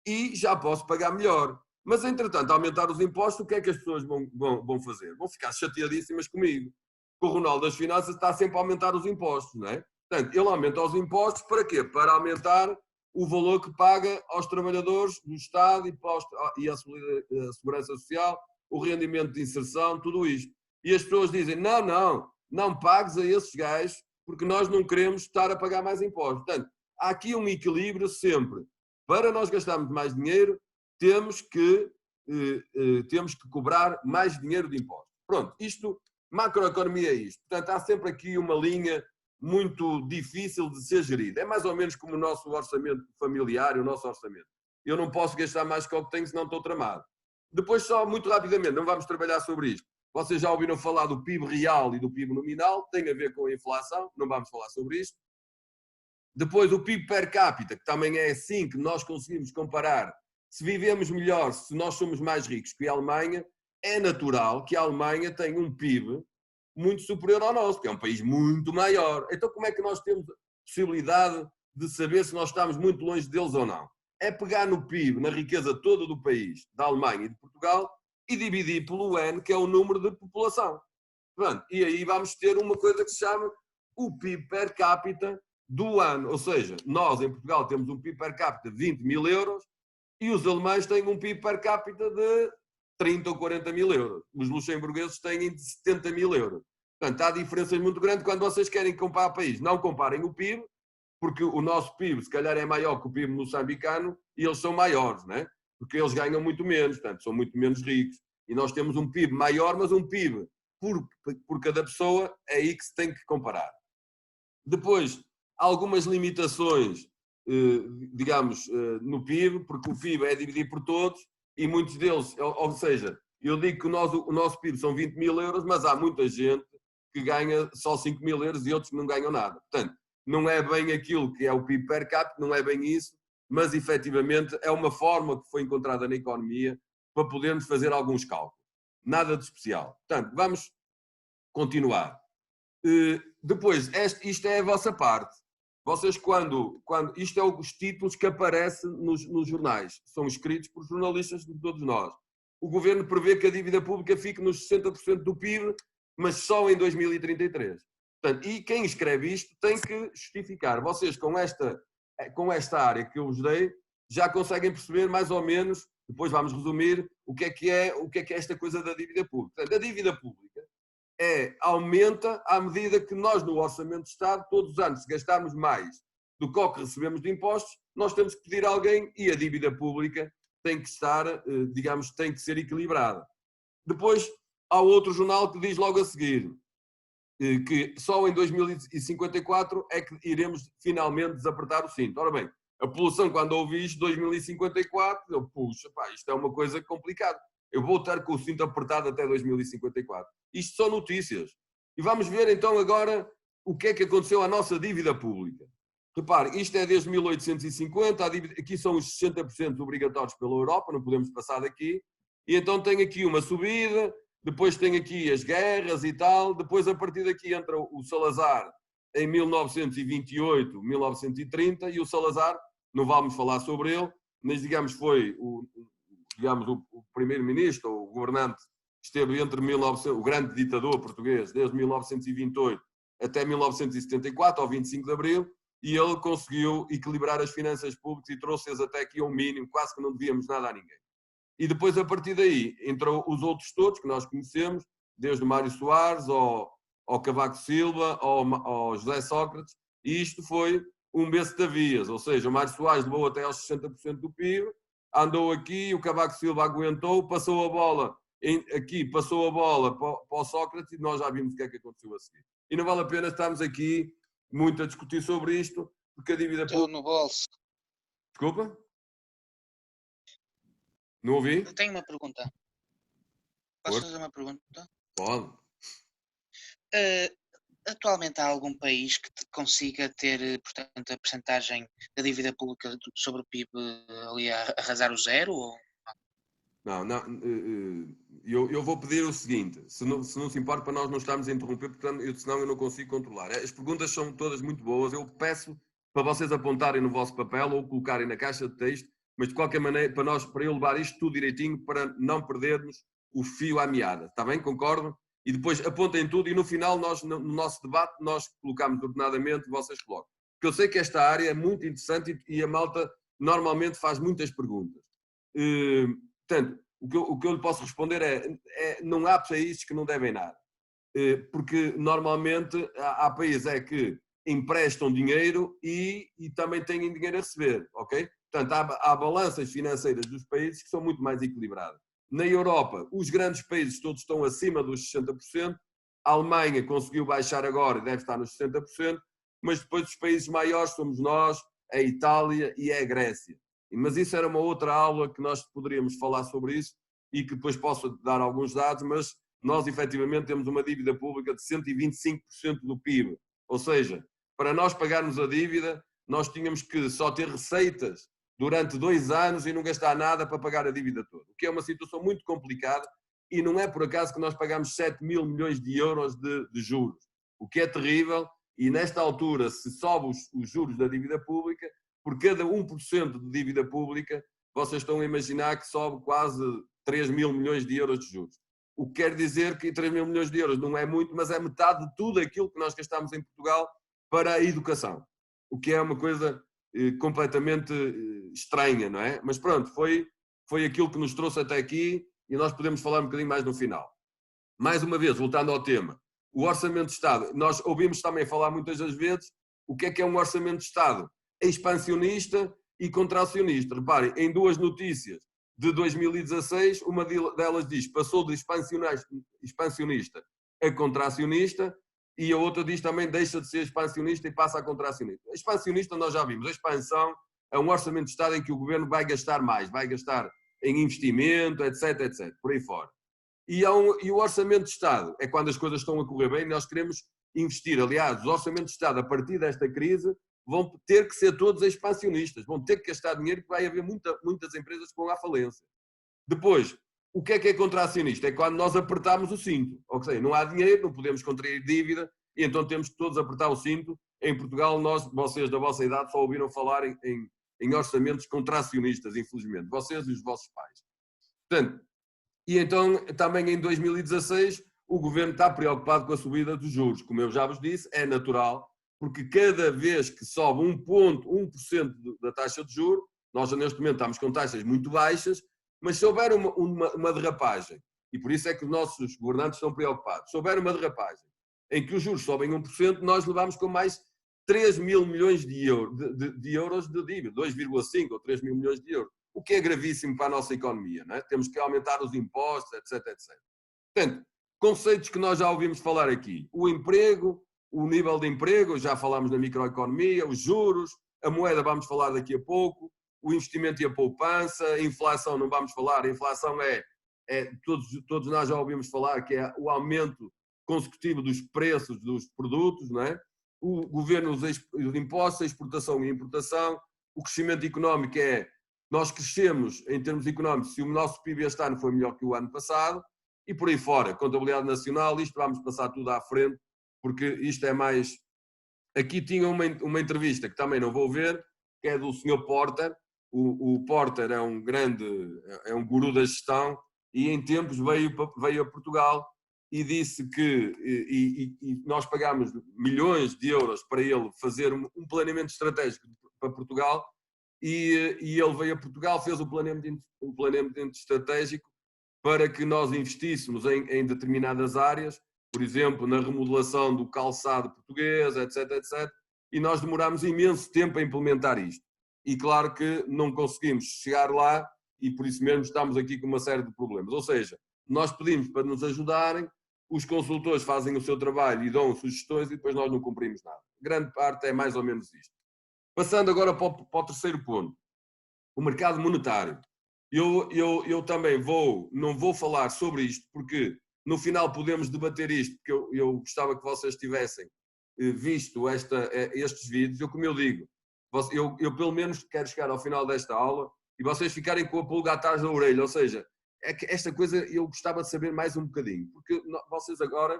e já posso pagar melhor. Mas, entretanto, aumentar os impostos, o que é que as pessoas vão fazer? Vão ficar chateadíssimas comigo. O Ronaldo das Finanças está sempre a aumentar os impostos, não é? Portanto, ele aumenta os impostos para quê? Para aumentar o valor que paga aos trabalhadores do Estado e à Segurança Social, o rendimento de inserção, tudo isto. E as pessoas dizem, não pagues a esses gajos, porque nós não queremos estar a pagar mais impostos. Portanto, há aqui um equilíbrio sempre. Para nós gastarmos mais dinheiro, temos que cobrar mais dinheiro de impostos. Pronto, macroeconomia é isto. Portanto, há sempre aqui uma linha muito difícil de ser gerida. É mais ou menos como o nosso orçamento familiar e o nosso orçamento. Eu não posso gastar mais que o que tenho, senão estou tramado. Depois, só muito rapidamente, não vamos trabalhar sobre isto. Vocês já ouviram falar do PIB real e do PIB nominal, tem a ver com a inflação, não vamos falar sobre isto. Depois o PIB per capita, que também é assim que nós conseguimos comparar se vivemos melhor, se nós somos mais ricos que a Alemanha, é natural que a Alemanha tenha um PIB muito superior ao nosso, porque é um país muito maior. Então como é que nós temos a possibilidade de saber se nós estamos muito longe deles ou não? É pegar no PIB, na riqueza toda do país, da Alemanha e de Portugal, e dividir pelo N, que é o número de população. Pronto, e aí vamos ter uma coisa que se chama o PIB per capita do ano. Ou seja, nós em Portugal temos um PIB per capita de 20 mil euros e os alemães têm um PIB per capita de 30 ou 40 mil euros. Os luxemburgueses têm de 70 mil euros. Portanto, há diferenças muito grandes quando vocês querem comparar país. Não comparem o PIB, porque o nosso PIB se calhar é maior que o PIB moçambicano e eles são maiores, não é? Porque eles ganham muito menos, portanto, são muito menos ricos. E nós temos um PIB maior, mas um PIB por cada pessoa, é aí que se tem que comparar. Depois, algumas limitações, digamos, no PIB, porque o PIB é dividido por todos e muitos deles, ou seja, eu digo que o nosso PIB são 20 mil euros, mas há muita gente que ganha só 5 mil euros e outros que não ganham nada. Portanto, não é bem aquilo que é o PIB per capita, não é bem isso, mas efetivamente é uma forma que foi encontrada na economia para podermos fazer alguns cálculos. Nada de especial. Portanto, vamos continuar. Depois, isto é a vossa parte. Vocês, isto é os títulos que aparecem nos jornais, são escritos por jornalistas de todos nós. O governo prevê que a dívida pública fique nos 60% do PIB, mas só em 2033. Portanto, e quem escreve isto tem que justificar. Vocês, com esta área que eu vos dei, já conseguem perceber mais ou menos, depois vamos resumir, o que é esta coisa da dívida pública. Portanto, a dívida pública aumenta à medida que nós, no Orçamento de Estado, todos os anos, se gastarmos mais do que o que recebemos de impostos, nós temos que pedir a alguém e a dívida pública tem que estar, digamos, tem que ser equilibrada. Depois, há outro jornal que diz logo a seguir, que só em 2054 é que iremos finalmente desapertar o cinto. Ora bem, a população, quando ouvi isto, 2054, eu, puxa, pá, isto é uma coisa complicada. Eu vou estar com o cinto apertado até 2054. Isto são notícias. E vamos ver então agora o que é que aconteceu à nossa dívida pública. Repare, isto é desde 1850, a dívida, aqui são os 60% obrigatórios pela Europa, não podemos passar daqui. E então tem aqui uma subida, depois tem aqui as guerras e tal, depois a partir daqui entra o Salazar em 1928, 1930, e o Salazar, não vamos falar sobre ele, mas digamos foi o primeiro-ministro, o governante, esteve entre o grande ditador português, desde 1928 até 1974, ao 25 de Abril, e ele conseguiu equilibrar as finanças públicas e trouxe-as até aqui ao mínimo, quase que não devíamos nada a ninguém. E depois, a partir daí, entrou os outros todos que nós conhecemos, desde o Mário Soares, ao Cavaco Silva, ao José Sócrates, e isto foi um besta-vias, ou seja, o Mário Soares levou até aos 60% do PIB, andou aqui, o Cavaco Silva aguentou, passou a bola para o Sócrates e nós já vimos o que é que aconteceu a seguir. E não vale a pena estarmos aqui muito a discutir sobre isto, porque a dívida pública... Estou no bolso. Desculpa? Não ouvi? Eu tenho uma pergunta. Posso fazer uma pergunta? Pode. Atualmente há algum país que consiga ter, portanto, a percentagem da dívida pública sobre o PIB ali a arrasar o zero? Ou... Não, eu vou pedir o seguinte, se não se importa, para nós não estarmos a interromper, porque senão eu não consigo controlar. As perguntas são todas muito boas, eu peço para vocês apontarem no vosso papel ou colocarem na caixa de texto, mas de qualquer maneira, para eu levar isto tudo direitinho, para não perdermos o fio à meada, está bem? Concordam? E depois apontem tudo e no final, no nosso debate, nós colocamos ordenadamente, vocês colocam. Porque eu sei que esta área é muito interessante e a malta normalmente faz muitas perguntas. Portanto, o que eu lhe posso responder é não há países que não devem nada. Porque normalmente há países que emprestam dinheiro e também têm dinheiro a receber, ok? Portanto, há balanças financeiras dos países que são muito mais equilibradas. Na Europa, os grandes países todos estão acima dos 60%, a Alemanha conseguiu baixar agora e deve estar nos 60%, mas depois os países maiores somos nós, a Itália e a Grécia. Mas isso era uma outra aula que nós poderíamos falar sobre isso e que depois posso dar alguns dados, mas nós efetivamente temos uma dívida pública de 125% do PIB. Ou seja, para nós pagarmos a dívida, nós tínhamos que só ter receitas durante 2 anos e não gastar nada para pagar a dívida toda. O que é uma situação muito complicada e não é por acaso que nós pagamos 7 mil milhões de euros de juros. O que é terrível e nesta altura, se sobe os juros da dívida pública, por cada 1% de dívida pública, vocês estão a imaginar que sobe quase 3 mil milhões de euros de juros. O que quer dizer que 3 mil milhões de euros não é muito, mas é metade de tudo aquilo que nós gastamos em Portugal para a educação. O que é uma coisa completamente estranha, não é? Mas pronto, foi aquilo que nos trouxe até aqui e nós podemos falar um bocadinho mais no final. Mais uma vez, voltando ao tema, o Orçamento de Estado, nós ouvimos também falar muitas das vezes o que é um Orçamento de Estado? Expansionista e contracionista. Reparem, em 2 notícias de 2016, uma delas diz passou de expansionista a contracionista e a outra diz também deixa de ser expansionista e passa a contracionista. A expansionista nós já vimos, a expansão é um orçamento de Estado em que o governo vai gastar mais, vai gastar em investimento, etc, etc, por aí fora. E o orçamento de Estado é quando as coisas estão a correr bem, nós queremos investir. Aliás, os orçamentos de Estado, a partir desta crise, vão ter que ser todos expansionistas, vão ter que gastar dinheiro porque vai haver muitas empresas que vão à falência. Depois, o que é contracionista? É quando nós apertamos o cinto. Ou seja, não há dinheiro, não podemos contrair dívida e então temos que todos apertar o cinto. Em Portugal, vocês da vossa idade só ouviram falar em orçamentos contracionistas, infelizmente. Vocês e os vossos pais. Portanto, e então, também em 2016, o governo está preocupado com a subida dos juros. Como eu já vos disse, é natural, porque cada vez que sobe 1% da taxa de juros, nós neste momento estamos com taxas muito baixas, mas se houver uma derrapagem, e por isso é que os nossos governantes estão preocupados, se houver uma derrapagem em que os juros sobem 1%, nós levamos com mais 3 mil milhões de euros de dívida, 2,5 ou 3 mil milhões de euros, o que é gravíssimo para a nossa economia, não é? Temos que aumentar os impostos, etc, etc. Portanto, conceitos que nós já ouvimos falar aqui. O emprego, o nível de emprego, já falámos na microeconomia, os juros, a moeda vamos falar daqui a pouco, o investimento e a poupança, a inflação não vamos falar, a inflação todos nós já ouvimos falar que é o aumento consecutivo dos preços dos produtos, não é? O governo, os impostos, a exportação e a importação, o crescimento económico nós crescemos em termos económicos se o nosso PIB este ano foi melhor que o ano passado e por aí fora, contabilidade nacional, isto vamos passar tudo à frente, porque isto é mais... Aqui tinha uma entrevista que também não vou ver, que é do Sr. Porter. O Porter é um guru da gestão e em tempos veio a Portugal e disse que e nós pagámos milhões de euros para ele fazer um planeamento estratégico para Portugal e ele veio a Portugal, fez o planeamento estratégico para que nós investíssemos em determinadas áreas, por exemplo, na remodelação do calçado português, etc, etc, e nós demorámos imenso tempo a implementar isto. E claro que não conseguimos chegar lá e por isso mesmo estamos aqui com uma série de problemas. Ou seja, nós pedimos para nos ajudarem, os consultores fazem o seu trabalho e dão sugestões e depois nós não cumprimos nada. Grande parte é mais ou menos isto. Passando agora para o terceiro ponto, o mercado monetário. Eu também não vou falar sobre isto porque no final podemos debater isto, porque eu gostava que vocês tivessem visto estes vídeos. Como eu digo, eu pelo menos quero chegar ao final desta aula e vocês ficarem com a pulga atrás da orelha, ou seja, é que esta coisa eu gostava de saber mais um bocadinho, porque vocês agora,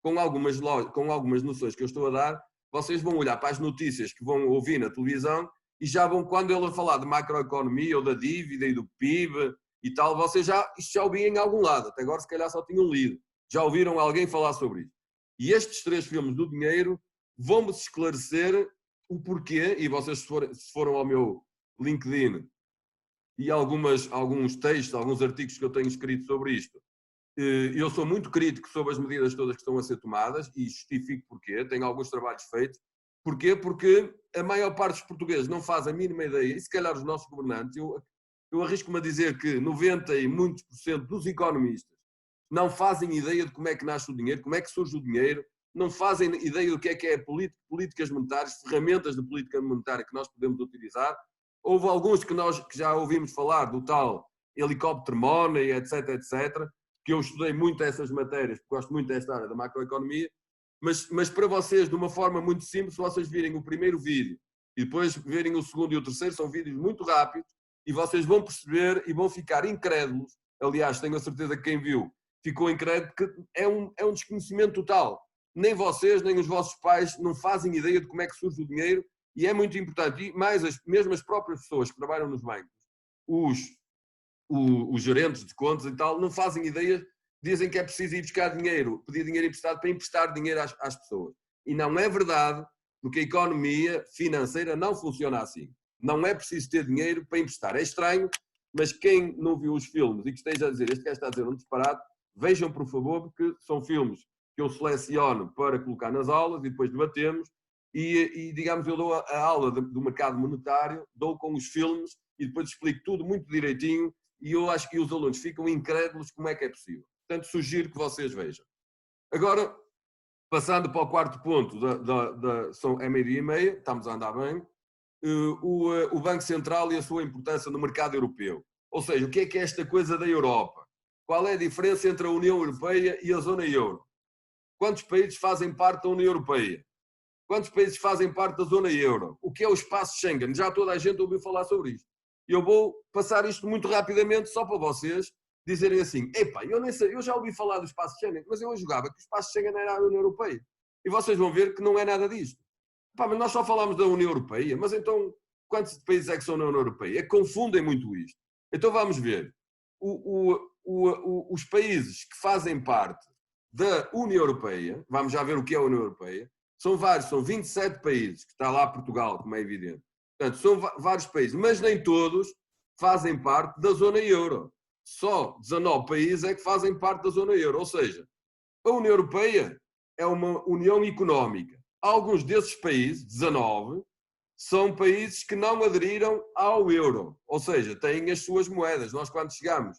com algumas noções que eu estou a dar, vocês vão olhar para as notícias que vão ouvir na televisão e já vão, quando ele falar de macroeconomia ou da dívida e do PIB e tal, vocês isto já ouviram em algum lado, até agora se calhar só tinham lido, já ouviram alguém falar sobre isso. E estes 3 filmes do dinheiro vão-me esclarecer o porquê, e vocês se foram ao meu LinkedIn e alguns textos, alguns artigos que eu tenho escrito sobre isto, eu sou muito crítico sobre as medidas todas que estão a ser tomadas e justifico porquê, tenho alguns trabalhos feitos. Porquê? Porque a maior parte dos portugueses não faz a mínima ideia, e se calhar os nossos governantes, eu arrisco-me a dizer que 90% e muitos por cento dos economistas não fazem ideia de como é que nasce o dinheiro, como é que surge o dinheiro, não fazem ideia do que é políticas monetárias, ferramentas de política monetária que nós podemos utilizar. Houve alguns que já ouvimos falar do tal helicóptero money, etc, etc, que eu estudei muito essas matérias, porque gosto muito desta área da macroeconomia, mas para vocês, de uma forma muito simples, se vocês virem o primeiro vídeo e depois verem o segundo e o terceiro, são vídeos muito rápidos e vocês vão perceber e vão ficar incrédulos. Aliás, tenho a certeza que quem viu ficou incrédulo, porque é um desconhecimento total. Nem vocês, nem os vossos pais não fazem ideia de como é que surge o dinheiro e é muito importante. E mais, mesmo as próprias pessoas que trabalham nos bancos, os gerentes de contas e tal, não fazem ideia, dizem que é preciso ir buscar dinheiro, pedir dinheiro emprestado para emprestar dinheiro às pessoas. E não é verdade, porque a economia financeira não funciona assim. Não é preciso ter dinheiro para emprestar. É estranho, mas quem não viu os filmes e que esteja a dizer, este gajo está a dizer um disparate, vejam por favor, porque são filmes que eu seleciono para colocar nas aulas e depois debatemos e digamos, eu dou a aula do mercado monetário, dou com os filmes e depois explico tudo muito direitinho e eu acho que os alunos ficam incrédulos como é que é possível. Portanto, sugiro que vocês vejam. Agora, passando para o quarto ponto, é meio-dia e meia, estamos a andar bem, o Banco Central e a sua importância no mercado europeu. Ou seja, o que é esta coisa da Europa? Qual é a diferença entre a União Europeia e a zona euro? Quantos países fazem parte da União Europeia? Quantos países fazem parte da zona euro? O que é o espaço Schengen? Já toda a gente ouviu falar sobre isto. Eu vou passar isto muito rapidamente só para vocês dizerem assim, epá, eu nem sei, eu já ouvi falar do espaço Schengen, mas eu julgava que o espaço Schengen era a União Europeia. E vocês vão ver que não é nada disto. Epá, mas nós só falamos da União Europeia, mas então quantos países é que são na União Europeia? É que confundem muito isto. Então vamos ver. Os países que fazem parte da União Europeia, vamos já ver o que é a União Europeia, são vários, são 27 países, que está lá Portugal, como é evidente. Portanto, são vários países, mas nem todos fazem parte da zona euro. Só 19 países é que fazem parte da zona euro. Ou seja, a União Europeia é uma união económica. Alguns desses países, 19, são países que não aderiram ao euro. Ou seja, têm as suas moedas. Nós, quando chegamos,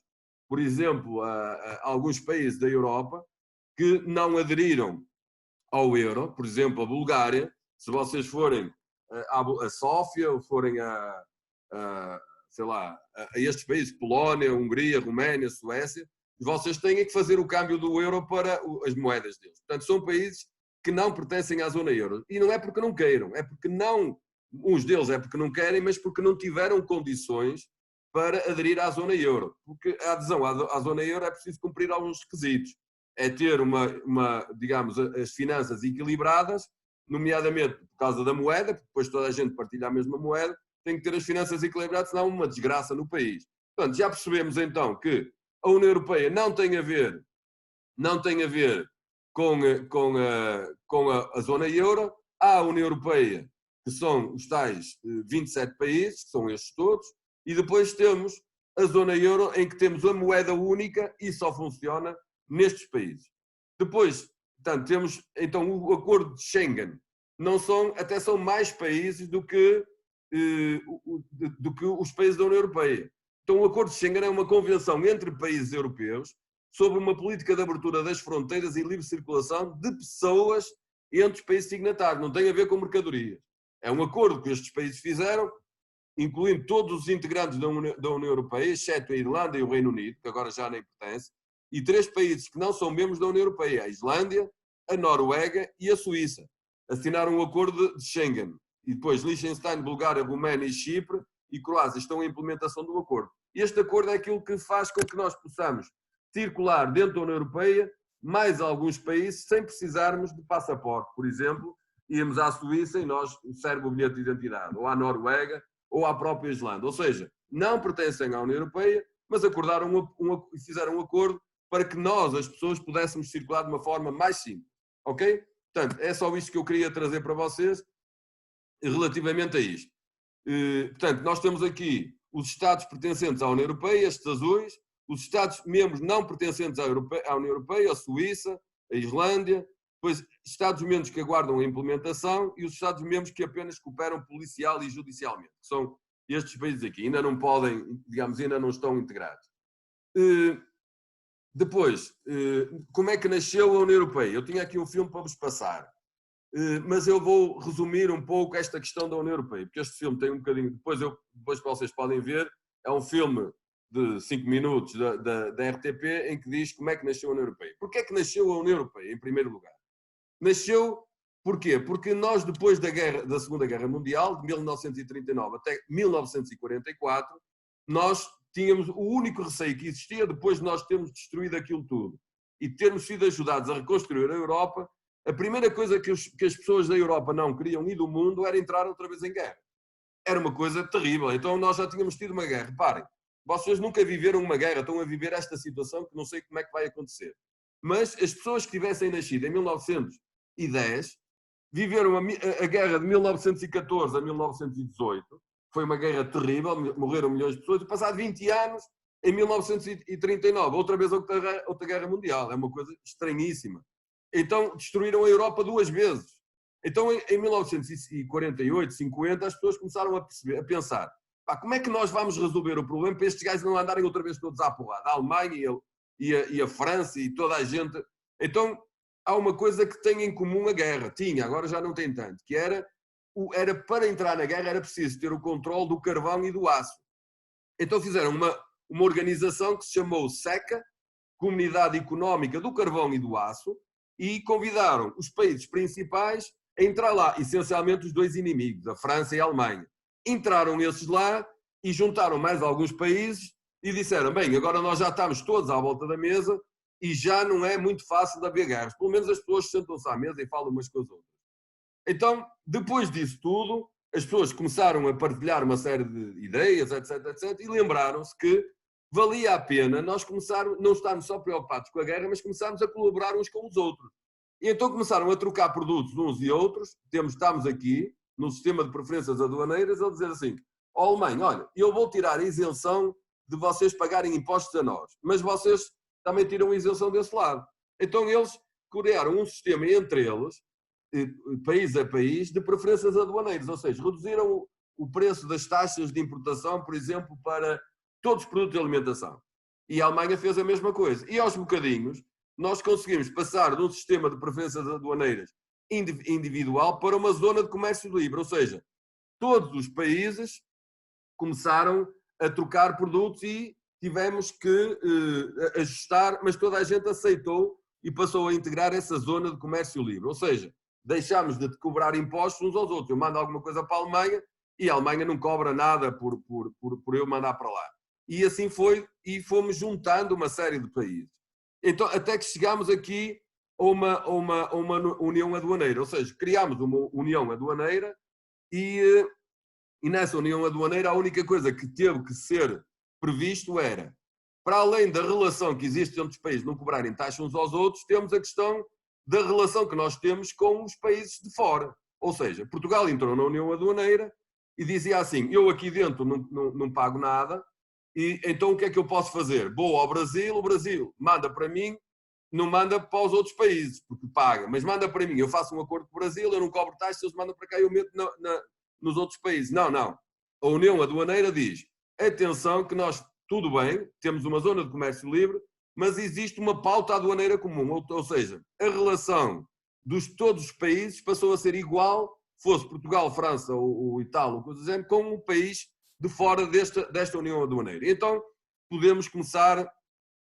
por exemplo, a alguns países da Europa, que não aderiram ao euro, por exemplo, a Bulgária. Se vocês forem a Sófia ou forem sei lá, a estes países, Polónia, Hungria, Roménia, Suécia, vocês têm que fazer o câmbio do euro para as moedas deles. Portanto, são países que não pertencem à zona euro. E não é porque não queiram, é porque não, uns deles é porque não querem, mas porque não tiveram condições para aderir à zona euro. Porque a adesão à zona euro é preciso cumprir alguns requisitos. É ter digamos, as finanças equilibradas, nomeadamente por causa da moeda, porque depois toda a gente partilha a mesma moeda, tem que ter as finanças equilibradas, senão uma desgraça no país. Portanto, já percebemos então que a União Europeia não tem a ver com a zona euro. Há a União Europeia, que são os tais 27 países, que são estes todos, e depois temos a zona euro, em que temos a moeda única e só funciona nestes países. Depois, portanto, temos então o acordo de Schengen. Até são mais países do que os países da União Europeia. Então o acordo de Schengen é uma convenção entre países europeus sobre uma política de abertura das fronteiras e livre circulação de pessoas entre os países signatários. Não tem a ver com mercadorias. É um acordo que estes países fizeram, incluindo todos os integrantes da União Europeia, exceto a Irlanda e o Reino Unido, que agora já nem pertence, e 3 países que não são membros da União Europeia, a Islândia, a Noruega e a Suíça. Assinaram o acordo de Schengen. E depois Liechtenstein, Bulgária, Roménia e Chipre e Croácia estão em implementação do acordo. Este acordo é aquilo que faz com que nós possamos circular dentro da União Europeia mais alguns países sem precisarmos de passaporte. Por exemplo, íamos à Suíça e nós serve o bilhete de identidade, ou à Noruega, ou à própria Islândia. Ou seja, não pertencem à União Europeia, mas acordaram e fizeram um acordo para que nós, as pessoas, pudéssemos circular de uma forma mais simples. Ok? Portanto, é só isto que eu queria trazer para vocês relativamente a isto. Portanto, nós temos aqui os Estados pertencentes à União Europeia, estes azuis, os Estados-membros não pertencentes à União Europeia, a Suíça, a Islândia, depois Estados-membros que aguardam a implementação e os Estados-membros que apenas cooperam policial e judicialmente, que são estes países aqui. Ainda não podem, digamos, ainda não estão integrados. Depois, como é que nasceu a União Europeia? Eu tinha aqui um filme para vos passar. Mas eu vou resumir um pouco esta questão da União Europeia, porque este filme tem um bocadinho... Depois vocês podem ver, é um filme de 5 minutos da RTP em que diz como é que nasceu a União Europeia. Porquê é que nasceu a União Europeia, em primeiro lugar? Nasceu, porquê? Porque nós, depois da Segunda Guerra Mundial, de 1939 até 1944, nós tínhamos o único receio que existia, depois de nós termos destruído aquilo tudo e termos sido ajudados a reconstruir a Europa. A primeira coisa que as pessoas da Europa não queriam e do mundo era entrar outra vez em guerra. Era uma coisa terrível. Então nós já tínhamos tido uma guerra. Reparem, vocês nunca viveram uma guerra, estão a viver esta situação que não sei como é que vai acontecer. Mas as pessoas que tivessem nascido em 1910 viveram a guerra de 1914 a 1918. Foi uma guerra terrível, morreram milhões de pessoas. E passado 20 anos, em 1939, outra vez outra guerra mundial. É uma coisa estranhíssima. Então destruíram a Europa 2 vezes. Então em 1948, 50, as pessoas começaram a pensar, como é que nós vamos resolver o problema para estes gajos não andarem outra vez todos à porrada? A Alemanha e a França e toda a gente. Então há uma coisa que tem em comum a guerra. Agora já não tem tanto, que era para entrar na guerra era preciso ter o controle do carvão e do aço. Então fizeram uma organização que se chamou SECA, Comunidade Económica do Carvão e do Aço, e convidaram os países principais a entrar lá, essencialmente os 2 inimigos, a França e a Alemanha. Entraram esses lá e juntaram mais alguns países e disseram, bem, agora nós já estamos todos à volta da mesa e já não é muito fácil de haver guerras. Pelo menos as pessoas sentam-se à mesa e falam umas com as outras. Então, depois disso tudo, as pessoas começaram a partilhar uma série de ideias, etc, etc, e lembraram-se que valia a pena nós não estarmos só preocupados com a guerra, mas começarmos a colaborar uns com os outros. E então começaram a trocar produtos uns e outros. Estamos aqui, no sistema de preferências aduaneiras, a dizer assim, Alemanha, olha, eu vou tirar a isenção de vocês pagarem impostos a nós, mas vocês também tiram a isenção desse lado. Então eles criaram um sistema entre eles, país a país, de preferências aduaneiras, ou seja, reduziram o preço das taxas de importação, por exemplo, para todos os produtos de alimentação. E a Alemanha fez a mesma coisa. E aos bocadinhos, nós conseguimos passar de um sistema de preferências aduaneiras individual para uma zona de comércio livre, ou seja, todos os países começaram a trocar produtos e tivemos que ajustar, mas toda a gente aceitou e passou a integrar essa zona de comércio livre, ou seja, deixámos de cobrar impostos uns aos outros. Eu mando alguma coisa para a Alemanha e a Alemanha não cobra nada por eu mandar para lá. E assim foi, e fomos juntando uma série de países. Então, até que chegámos aqui a uma união aduaneira, ou seja, criámos uma união aduaneira e nessa união aduaneira a única coisa que teve que ser previsto era, para além da relação que existe entre os países não cobrarem taxa uns aos outros, temos a questão da relação que nós temos com os países de fora. Ou seja, Portugal entrou na união aduaneira e dizia assim, eu aqui dentro não pago nada, e então o que é que eu posso fazer? Vou ao Brasil, o Brasil manda para mim, não manda para os outros países, porque paga, mas manda para mim, eu faço um acordo com o Brasil, eu não cobro taxas, eles mandam para cá e eu meto nos outros países. Não. A União Aduaneira diz, atenção que nós, tudo bem, temos uma zona de comércio livre, mas existe uma pauta aduaneira comum, ou seja, a relação de todos os países passou a ser igual, fosse Portugal, França ou Itália, com um país de fora desta União Aduaneira. Então, podemos começar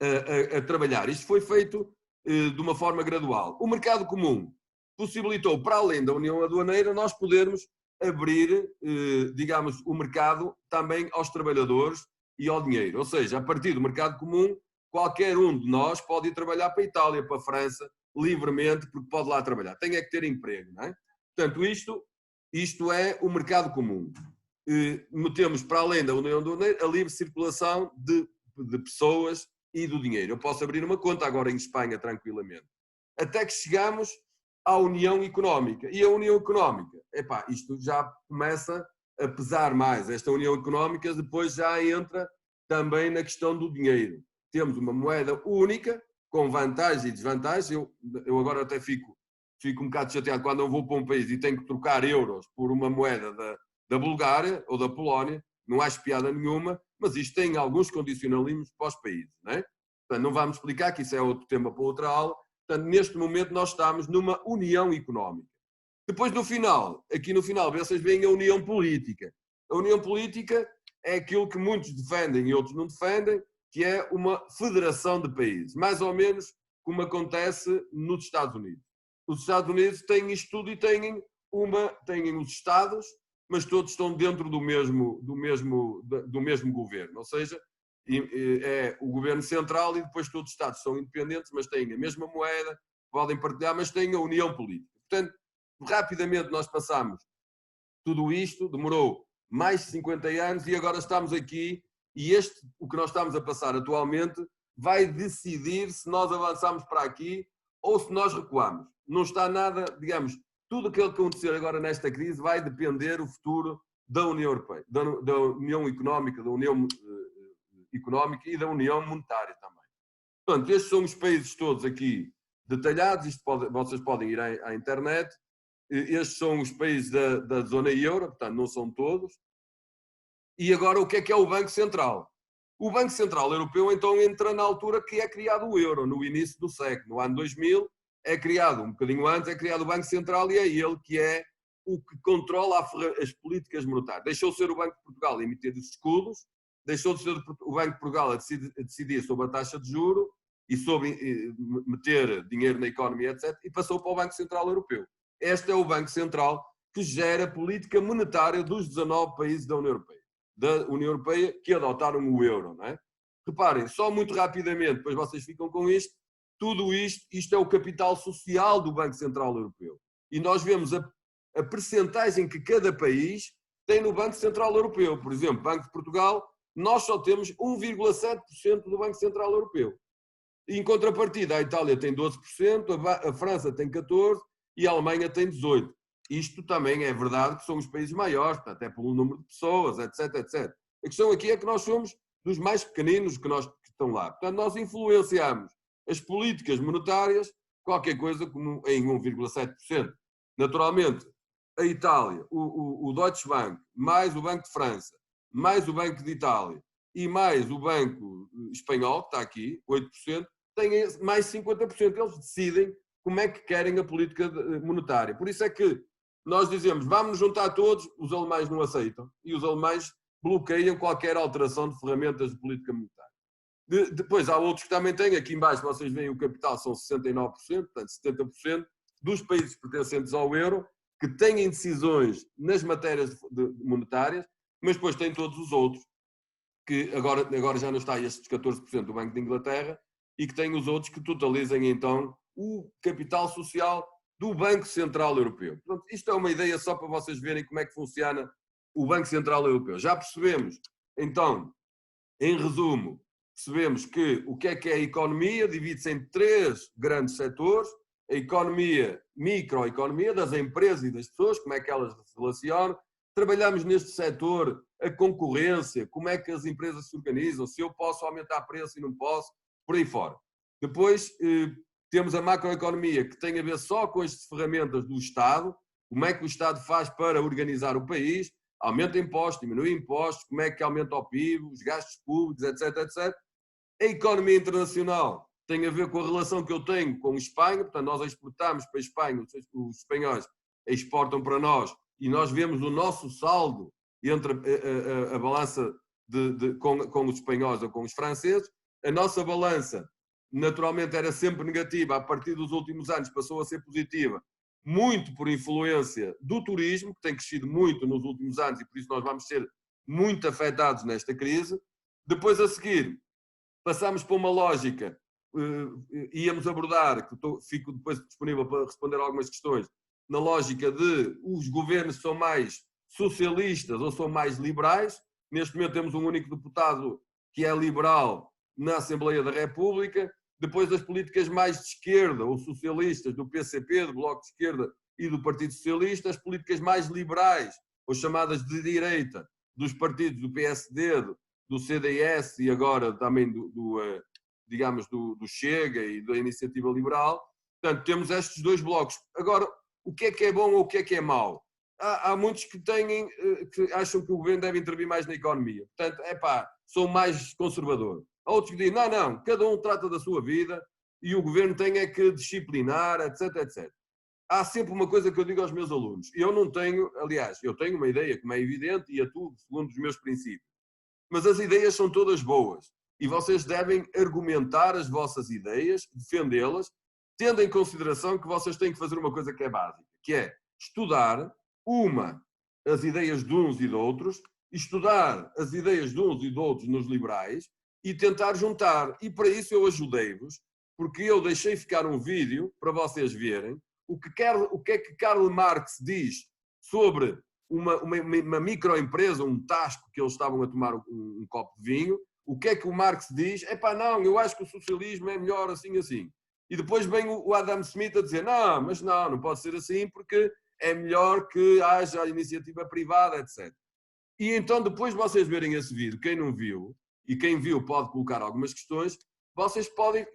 a trabalhar. Isto foi feito de uma forma gradual. O mercado comum possibilitou, para além da União Aduaneira, nós podermos abrir, digamos, o mercado também aos trabalhadores e ao dinheiro. Ou seja, a partir do mercado comum, qualquer um de nós pode ir trabalhar para a Itália, para a França, livremente, porque pode lá trabalhar. Tem é que ter emprego, não é? Portanto, isto é o mercado comum. Metemos, para além da União Aduaneira, a livre circulação de pessoas e do dinheiro. Eu posso abrir uma conta agora em Espanha, tranquilamente. Até que chegamos à União Económica. E a União Económica, isto já começa a pesar mais. Esta União Económica depois já entra também na questão do dinheiro. Temos uma moeda única, com vantagens e desvantagens. Eu agora até fico um bocado chateado quando eu vou para um país e tenho que trocar euros por uma moeda da Bulgária ou da Polónia. Não acho piada nenhuma, mas isto tem alguns condicionalismos para os países, não é? Portanto, não vamos explicar, que isso é outro tema para outra aula. Portanto, neste momento nós estamos numa união económica. Depois, aqui no final, vocês veem a união política. A união política é aquilo que muitos defendem e outros não defendem, que é uma federação de países, mais ou menos como acontece nos Estados Unidos. Os Estados Unidos têm isto tudo e têm os Estados, mas todos estão dentro do mesmo governo, ou seja, é o governo central e depois todos os Estados são independentes, mas têm a mesma moeda, podem partilhar, mas têm a união política. Portanto, rapidamente nós passamos tudo isto, demorou mais de 50 anos e agora estamos aqui e o que nós estamos a passar atualmente vai decidir se nós avançamos para aqui ou se nós recuamos. Não está nada, digamos, tudo aquilo que acontecer agora nesta crise vai depender do futuro da União Europeia, da União Económica, da União Económica e da União Monetária também. Portanto, estes são os países todos aqui detalhados, vocês podem ir à internet. Estes são os países da zona euro, portanto não são todos. E agora o que é o Banco Central? O Banco Central Europeu então entra na altura que é criado o euro, no início do século, no ano 2000, é criado, um bocadinho antes, é criado o Banco Central e é ele que é o que controla as políticas monetárias. Deixou de ser o Banco de Portugal a emitir os escudos, deixou de ser o Banco de Portugal a decidir sobre a taxa de juro e sobre meter dinheiro na economia, etc., e passou para o Banco Central Europeu. Este é o Banco Central que gera a política monetária dos 19 países da União Europeia que adotaram o euro, não é? Reparem, só muito rapidamente, depois vocês ficam com isto, tudo isto é o capital social do Banco Central Europeu. E nós vemos a percentagem que cada país tem no Banco Central Europeu. Por exemplo, Banco de Portugal, nós só temos 1,7% do Banco Central Europeu. Em contrapartida, a Itália tem 12%, a França tem 14% e a Alemanha tem 18%. Isto também é verdade que são os países maiores, até pelo número de pessoas, etc, etc. A questão aqui é que nós somos dos mais pequeninos que estão lá. Portanto, nós influenciamos as políticas monetárias qualquer coisa como em 1,7%. Naturalmente, a Itália, o Deutsche Bank, mais o Banco de França, mais o Banco de Itália e mais o Banco Espanhol, que está aqui, 8%, têm mais 50%. Eles decidem como é que querem a política monetária. Por isso é que nós dizemos, vamos nos juntar todos, os alemães não aceitam, e os alemães bloqueiam qualquer alteração de ferramentas de política monetária. Depois há outros que também têm, aqui embaixo vocês veem o capital, são 69%, portanto 70% dos países pertencentes ao euro, que têm decisões nas matérias monetárias, mas depois tem todos os outros, que agora já não está estes 14% do Banco de Inglaterra, e que tem os outros que totalizem então o capital social do Banco Central Europeu. Portanto, isto é uma ideia só para vocês verem como é que funciona o Banco Central Europeu. Já percebemos, então, em resumo, percebemos que o que é a economia, divide-se em 3 grandes setores: a economia, microeconomia, das empresas e das pessoas, como é que elas se relacionam. Trabalhamos neste setor a concorrência, como é que as empresas se organizam, se eu posso aumentar preço e não posso, por aí fora. Depois temos a macroeconomia, que tem a ver só com as ferramentas do Estado, como é que o Estado faz para organizar o país, aumenta impostos, diminui impostos, como é que aumenta o PIB, os gastos públicos, etc, etc. A economia internacional tem a ver com a relação que eu tenho com a Espanha, portanto nós exportamos para a Espanha, os espanhóis exportam para nós, e nós vemos o nosso saldo entre a balança com os espanhóis ou com os franceses. A nossa balança, naturalmente, era sempre negativa, a partir dos últimos anos passou a ser positiva, muito por influência do turismo, que tem crescido muito nos últimos anos, e por isso nós vamos ser muito afetados nesta crise. Depois, a seguir, passamos para uma lógica, íamos abordar, que fico depois disponível para responder algumas questões, na lógica de os governos são mais socialistas ou são mais liberais. Neste momento temos um único deputado que é liberal na Assembleia da República. Depois as políticas mais de esquerda ou socialistas do PCP, do Bloco de Esquerda e do Partido Socialista, as políticas mais liberais ou chamadas de direita dos partidos do PSD, do CDS e agora também digamos, do Chega e da Iniciativa Liberal. Portanto, temos estes 2 blocos. Agora, o que é bom ou o que é mau? Há muitos que acham que o governo deve intervir mais na economia. Portanto, sou mais conservador. Há outros que dizem, não, cada um trata da sua vida e o governo tem é que disciplinar, etc, etc. Há sempre uma coisa que eu digo aos meus alunos. Eu não tenho, aliás, eu tenho uma ideia, como é evidente, e atuo segundo os meus princípios. Mas as ideias são todas boas. E vocês devem argumentar as vossas ideias, defendê-las, tendo em consideração que vocês têm que fazer uma coisa que é básica, que é estudar as ideias de uns e de outros, estudar as ideias de uns e de outros nos liberais e tentar juntar. E para isso eu ajudei-vos, porque eu deixei ficar um vídeo para vocês verem o que é que Karl Marx diz sobre uma microempresa, um tasco que eles estavam a tomar um copo de vinho. O que é que o Marx diz? Não, eu acho que o socialismo é melhor assim, assim. E depois vem o Adam Smith a dizer, não pode ser assim porque é melhor que haja a iniciativa privada, etc. E então depois de vocês verem esse vídeo, quem não viu, e quem viu pode colocar algumas questões, vocês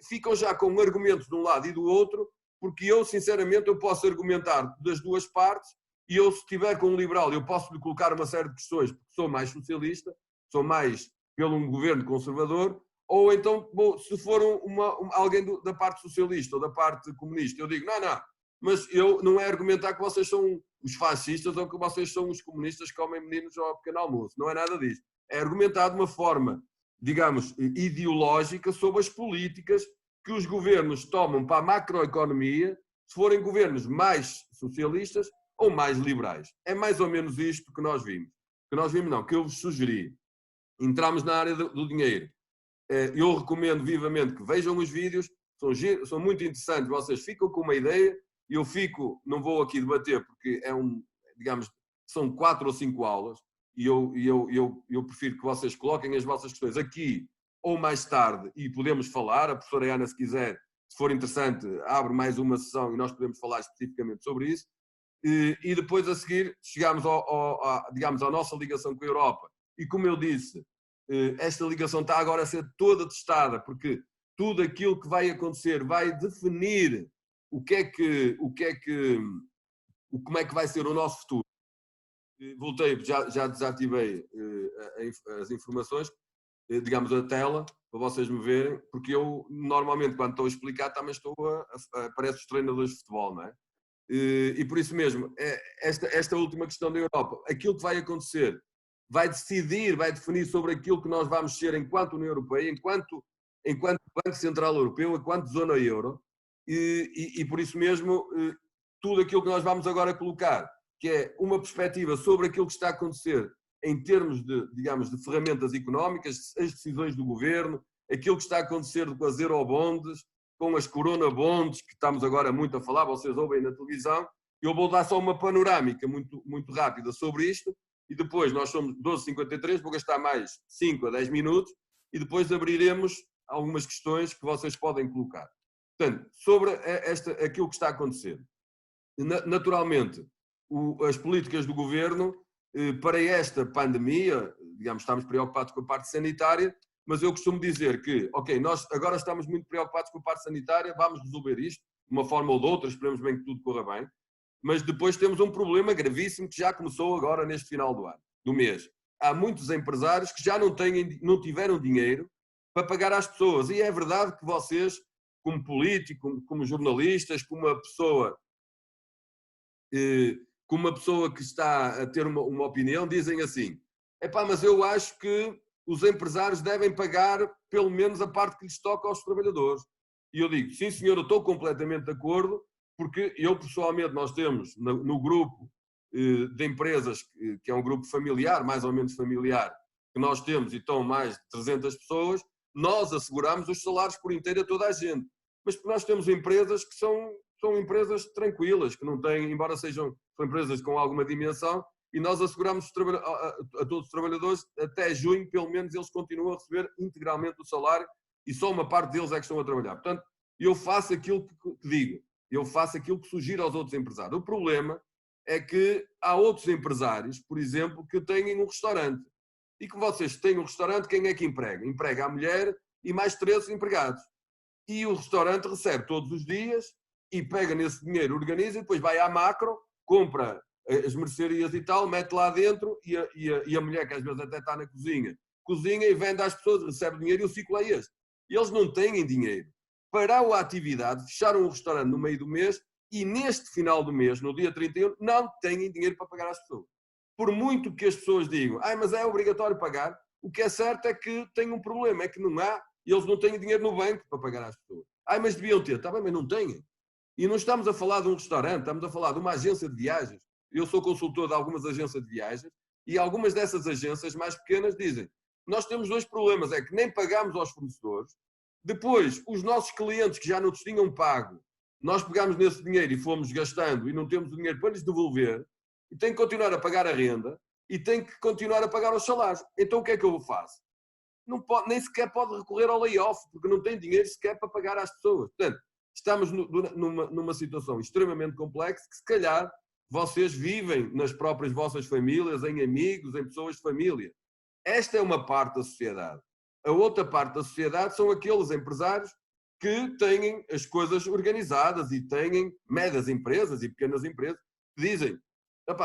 ficam já com argumentos de um lado e do outro, porque eu, sinceramente, eu posso argumentar das duas partes, e eu, se estiver com um liberal, eu posso lhe colocar uma série de questões, porque sou mais socialista, sou mais pelo um governo conservador, ou então, se for alguém da parte socialista ou da parte comunista, eu digo, não, mas eu não é argumentar que vocês são os fascistas ou que vocês são os comunistas que comem meninos ao pequeno almoço. Não é nada disso. É argumentar de uma forma, digamos, ideológica sobre as políticas que os governos tomam para a macroeconomia, se forem governos mais socialistas ou mais liberais. É mais ou menos isto que nós vimos. Que eu vos sugeri. Entramos na área do dinheiro. Eu recomendo vivamente que vejam os vídeos, são muito interessantes, vocês ficam com uma ideia, eu não vou aqui debater porque digamos, são 4 ou 5 aulas, e eu prefiro que vocês coloquem as vossas questões aqui ou mais tarde e podemos falar. A professora Ana, se quiser, se for interessante, abre mais uma sessão e nós podemos falar especificamente sobre isso. E depois a seguir chegamos digamos, à nossa ligação com a Europa. E como eu disse, esta ligação está agora a ser toda testada, porque tudo aquilo que vai acontecer vai definir como é que vai ser o nosso futuro. Voltei, já desativei as informações, digamos, a tela, para vocês me verem, porque eu normalmente quando estou a explicar também aparece os treinadores de futebol, não é? E por isso mesmo, esta última questão da Europa, aquilo que vai acontecer, vai definir sobre aquilo que nós vamos ser enquanto União Europeia, enquanto Banco Central Europeu, enquanto Zona Euro, e por isso mesmo, tudo aquilo que nós vamos agora colocar, que é uma perspectiva sobre aquilo que está a acontecer em termos de, digamos, de ferramentas económicas, as decisões do governo, aquilo que está a acontecer com as eurobonds, com as corona bonds, que estamos agora muito a falar, vocês ouvem na televisão. Eu vou dar só uma panorâmica muito, muito rápida sobre isto, e depois nós somos 12h53, vou gastar mais 5 a 10 minutos, e depois abriremos algumas questões que vocês podem colocar. Portanto, sobre aquilo que está a acontecer. Naturalmente, as políticas do governo para esta pandemia, digamos, estamos preocupados com a parte sanitária, mas eu costumo dizer que, ok, nós agora estamos muito preocupados com a parte sanitária, vamos resolver isto, de uma forma ou de outra, esperemos bem que tudo corra bem, mas depois temos um problema gravíssimo que já começou agora neste final do mês. Há muitos empresários que já não tiveram dinheiro para pagar às pessoas, e é verdade que vocês, como político, como jornalistas, como uma pessoa que está a ter uma opinião, dizem assim, mas eu acho que os empresários devem pagar pelo menos a parte que lhes toca aos trabalhadores. E eu digo, sim senhor, eu estou completamente de acordo, porque eu pessoalmente, nós temos no grupo de empresas, que é um grupo familiar, mais ou menos familiar, que nós temos e estão mais de 300 pessoas, nós asseguramos os salários por inteiro a toda a gente. Mas porque nós temos empresas que são empresas tranquilas, que não têm, embora são empresas com alguma dimensão, e nós asseguramos a todos os trabalhadores, até junho, pelo menos, eles continuam a receber integralmente o salário, e só uma parte deles é que estão a trabalhar. Portanto, eu faço aquilo que digo, eu faço aquilo que sugiro aos outros empresários. O problema é que há outros empresários, por exemplo, que têm um restaurante. E que vocês têm um restaurante, quem é que emprega? Emprega a mulher e mais 13 empregados. E o restaurante recebe todos os dias e pega nesse dinheiro, organiza, e depois vai à macro, compra as mercearias e tal, mete lá dentro e a mulher, que às vezes até está na cozinha, cozinha e vende às pessoas, recebe dinheiro, e o ciclo é este. E eles não têm dinheiro. Pararam a atividade, fecharam o restaurante no meio do mês e neste final do mês, no dia 31, não têm dinheiro para pagar às pessoas. Por muito que as pessoas digam, mas é obrigatório pagar, o que é certo é que tem um problema, é que não há, e eles não têm dinheiro no banco para pagar às pessoas. Mas deviam ter, está bem, mas não têm. E não estamos a falar de um restaurante, estamos a falar de uma agência de viagens. Eu sou consultor de algumas agências de viagens e algumas dessas agências mais pequenas dizem, nós temos dois problemas, é que nem pagamos aos fornecedores, depois os nossos clientes que já não nos tinham pago, nós pegamos nesse dinheiro e fomos gastando e não temos o dinheiro para lhes devolver, e tem que continuar a pagar a renda e tem que continuar a pagar os salários. Então o que é que eu faço? Não pode, nem sequer pode recorrer ao layoff, porque não tem dinheiro sequer para pagar às pessoas. Portanto, estamos numa situação extremamente complexa que se calhar vocês vivem nas próprias vossas famílias, em amigos, em pessoas de família. Esta é uma parte da sociedade. A outra parte da sociedade são aqueles empresários que têm as coisas organizadas e têm médias empresas e pequenas empresas que dizem,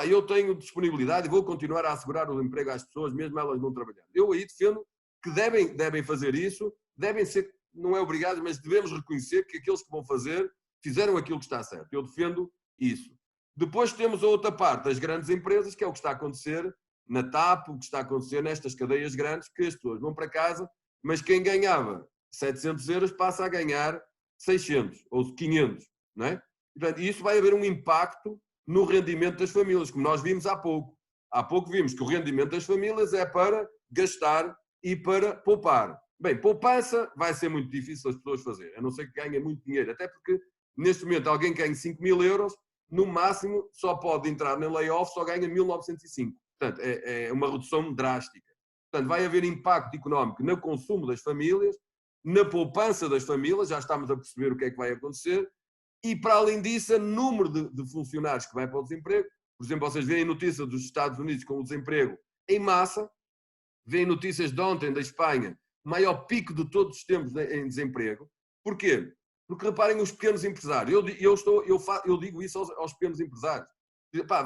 eu tenho disponibilidade e vou continuar a assegurar o emprego às pessoas, mesmo elas não trabalhando. Eu aí defendo que devem fazer isso, devem ser, não é obrigado, mas devemos reconhecer que aqueles que vão fazer, fizeram aquilo que está certo. Eu defendo isso. Depois temos a outra parte, as grandes empresas, que é o que está a acontecer na TAP, o que está a acontecer nestas cadeias grandes, que as pessoas vão para casa, mas quem ganhava 700 euros passa a ganhar 600 ou 500, não é? Portanto, isso vai haver um impacto no rendimento das famílias, como nós vimos há pouco. Há pouco vimos que o rendimento das famílias é para gastar e para poupar. Bem, poupança vai ser muito difícil as pessoas fazerem, a não ser que ganhem muito dinheiro, até porque neste momento alguém que ganha 5.000 euros, no máximo só pode entrar na layoff, só ganha 1.905. Portanto, é uma redução drástica. Portanto, vai haver impacto económico no consumo das famílias, na poupança das famílias, já estamos a perceber o que é que vai acontecer, e para além disso, o número de funcionários que vai para o desemprego. Por exemplo, vocês veem notícias dos Estados Unidos com o desemprego em massa, veem notícias de ontem da Espanha, o maior pico de todos os tempos em desemprego. Porquê? Porque reparem os pequenos empresários. Eu digo isso aos pequenos empresários.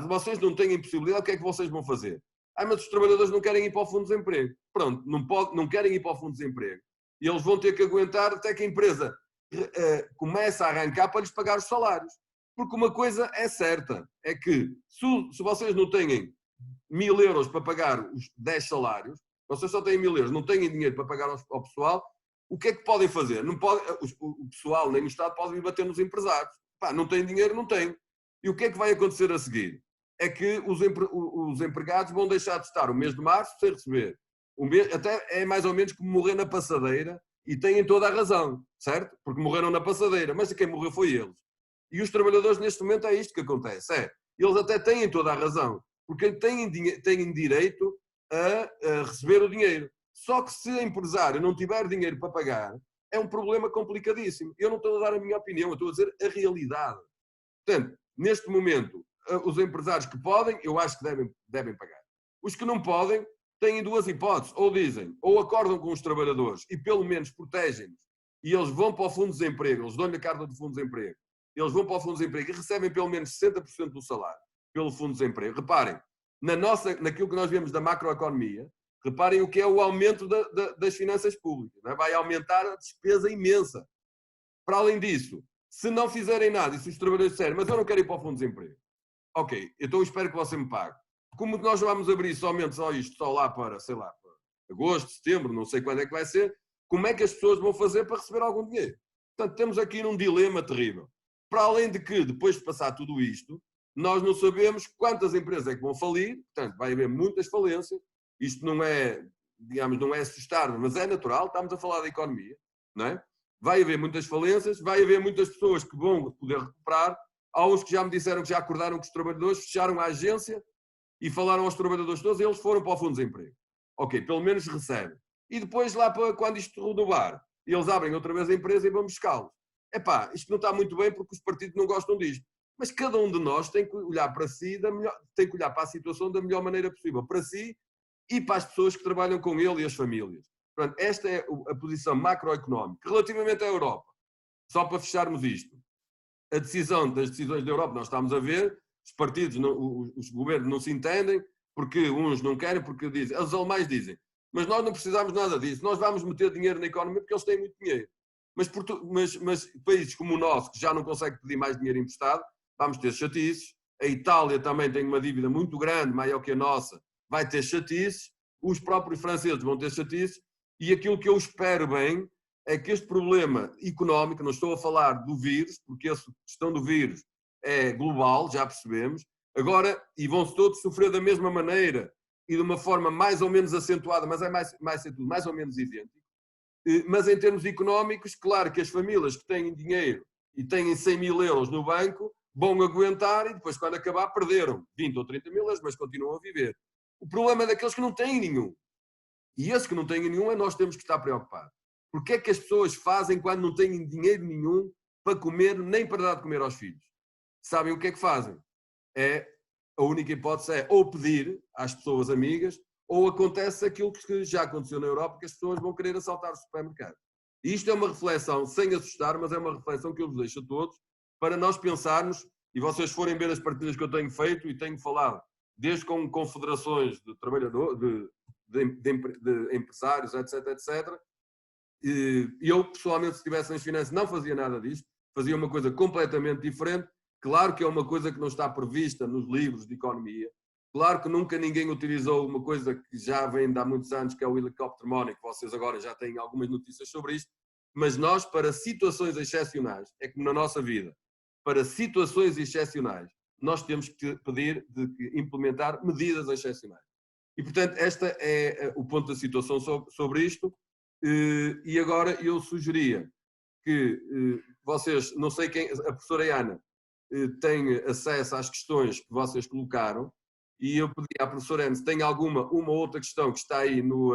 Vocês não têm possibilidade, o que é que vocês vão fazer? Mas os trabalhadores não querem ir para o fundo de desemprego. Pronto, não querem ir para o fundo de desemprego. E eles vão ter que aguentar até que a empresa começa a arrancar para lhes pagar os salários. Porque uma coisa é certa, é que se vocês não têm 1000 euros para pagar os 10 salários, vocês só têm 1000 euros, não têm dinheiro para pagar ao pessoal, o que é que podem fazer? Não pode, o pessoal nem o Estado pode vir bater nos empresários. Pá, não tem dinheiro, não tem. E o que é que vai acontecer a seguir? É que os empregados vão deixar de estar o mês de março sem receber. Até é mais ou menos como morrer na passadeira, e têm toda a razão, certo? Porque morreram na passadeira, mas quem morreu foi eles. E os trabalhadores neste momento é isto que acontece. Eles até têm toda a razão, porque têm direito a receber o dinheiro. Só que se a empresário não tiver dinheiro para pagar, é um problema complicadíssimo. Eu não estou a dar a minha opinião, eu estou a dizer a realidade. Portanto, neste momento, os empresários que podem, eu acho que devem pagar. Os que não podem, têm duas hipóteses. Ou dizem, ou acordam com os trabalhadores e pelo menos protegem-nos, e eles vão para o Fundo de Desemprego, eles dão-lhe a carta do Fundo de Desemprego, eles vão para o Fundo de Desemprego e recebem pelo menos 60% do salário pelo Fundo de Desemprego. Reparem, naquilo que nós vemos da macroeconomia, reparem o que é o aumento das finanças públicas. Não é? Vai aumentar a despesa imensa. Para além disso, se não fizerem nada e se os trabalhadores disserem, mas eu não quero ir para o Fundo de Desemprego. Ok, então espero que você me pague. Como nós vamos abrir somente só lá para, sei lá, para agosto, setembro, não sei quando é que vai ser, como é que as pessoas vão fazer para receber algum dinheiro? Portanto, temos aqui num dilema terrível. Para além de que, depois de passar tudo isto, nós não sabemos quantas empresas é que vão falir, portanto, vai haver muitas falências. Isto não é, digamos, não é assustar, mas é natural, estamos a falar da economia, não é? Vai haver muitas falências, vai haver muitas pessoas que vão poder recuperar. Há uns que já me disseram que já acordaram com os trabalhadores, fecharam a agência e falaram aos trabalhadores todos e eles foram para o Fundo de Desemprego. Ok, pelo menos recebem. E depois, lá para quando isto rodovar, eles abrem outra vez a empresa e vão buscá-los. Epá, isto não está muito bem porque os partidos não gostam disto. Mas cada um de nós tem que olhar para si, tem que olhar para a situação da melhor maneira possível. Para si e para as pessoas que trabalham com ele e as famílias. Portanto, esta é a posição macroeconómica. Relativamente à Europa, só para fecharmos isto, das decisões da Europa, nós estamos a ver, os partidos, os governos não se entendem, porque uns não querem, porque dizem, os alemães dizem, mas nós não precisamos nada disso, nós vamos meter dinheiro na economia porque eles têm muito dinheiro. Mas países como o nosso, que já não conseguem pedir mais dinheiro emprestado, vamos ter chatices. A Itália também tem uma dívida muito grande, maior que a nossa, vai ter chatices. Os próprios franceses vão ter chatices. E aquilo que eu espero bem é que este problema económico, não estou a falar do vírus, porque a questão do vírus é global, já percebemos, agora, e vão-se todos sofrer da mesma maneira e de uma forma mais ou menos acentuada, mas é mais ou menos idêntico. Mas em termos económicos, claro que as famílias que têm dinheiro e têm 100 mil euros no banco vão aguentar e depois, quando acabar, perderam 20 ou 30 mil euros, mas continuam a viver. O problema é daqueles que não têm nenhum. E esses que não têm nenhum, nós temos que estar preocupados. Porque é que as pessoas fazem quando não têm dinheiro nenhum para comer, nem para dar de comer aos filhos? Sabem o que é que fazem? A única hipótese é ou pedir às pessoas amigas, ou acontece aquilo que já aconteceu na Europa, que as pessoas vão querer assaltar o supermercado. E isto é uma reflexão, sem assustar, mas é uma reflexão que eu vos deixo a todos, para nós pensarmos, e vocês forem ver as partilhas que eu tenho feito, e tenho falado, desde com confederações de trabalhadores, de empresários, etc, etc. E eu, pessoalmente, se estivesse nas finanças, não fazia nada disto, fazia uma coisa completamente diferente. Claro que é uma coisa que não está prevista nos livros de economia. Claro que nunca ninguém utilizou uma coisa que já vem de há muitos anos, que é o helicóptero money, que vocês agora já têm algumas notícias sobre isto, mas nós, para situações excepcionais, é como na nossa vida, para situações excepcionais, nós temos que pedir de implementar medidas excepcionais. E, portanto, este é o ponto da situação sobre isto. E agora eu sugeria que vocês, não sei quem, a professora Ana tem acesso às questões que vocês colocaram, e eu pedi à professora Ana se tem uma outra questão que está aí no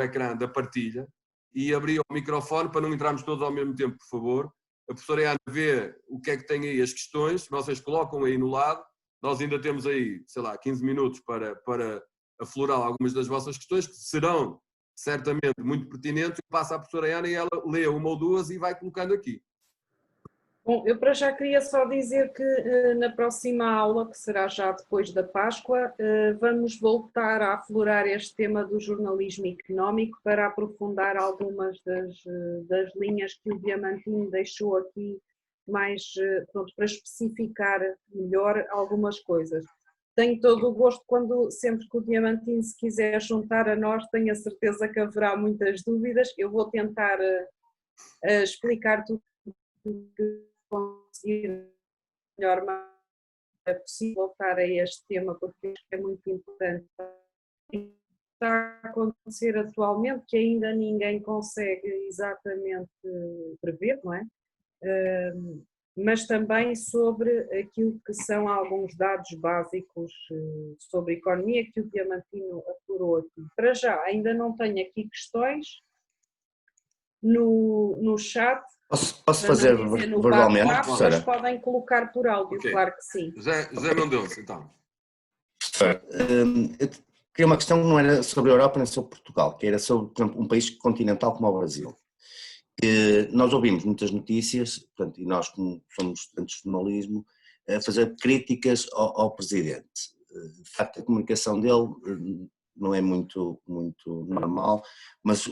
ecrã da partilha, e abrir o microfone para não entrarmos todos ao mesmo tempo, por favor. A professora Ana vê o que é que tem aí as questões, vocês colocam aí no lado, nós ainda temos aí, sei lá, 15 minutos para aflorar algumas das vossas questões, que serão certamente muito pertinentes. Passa à professora Ana e ela lê uma ou duas e vai colocando aqui. Bom, eu para já queria só dizer que na próxima aula, que será já depois da Páscoa, vamos voltar a aflorar este tema do jornalismo económico para aprofundar algumas das linhas que o Diamantino deixou aqui mais, pronto, para especificar melhor algumas coisas. Tenho todo o gosto sempre que o Diamantino se quiser juntar a nós, tenho a certeza que haverá muitas dúvidas. Eu vou tentar explicar tudo que conseguir melhor é possível voltar a este tema, porque acho que é muito importante. Está a acontecer atualmente, que ainda ninguém consegue exatamente prever, não é? Mas também sobre aquilo que são alguns dados básicos sobre economia que o Diamantino apurou aqui. Para já, ainda não tenho aqui questões no chat. Posso fazer verbalmente, professora? Mas podem colocar por áudio, okay. Claro que sim. José Mendonça, então. Eu queria uma questão que não era sobre a Europa nem sobre Portugal, que era sobre, por exemplo, um país continental como o Brasil. Nós ouvimos muitas notícias, portanto, e nós, como somos estudantes de jornalismo, a fazer críticas ao presidente. De facto, a comunicação dele não é muito normal, mas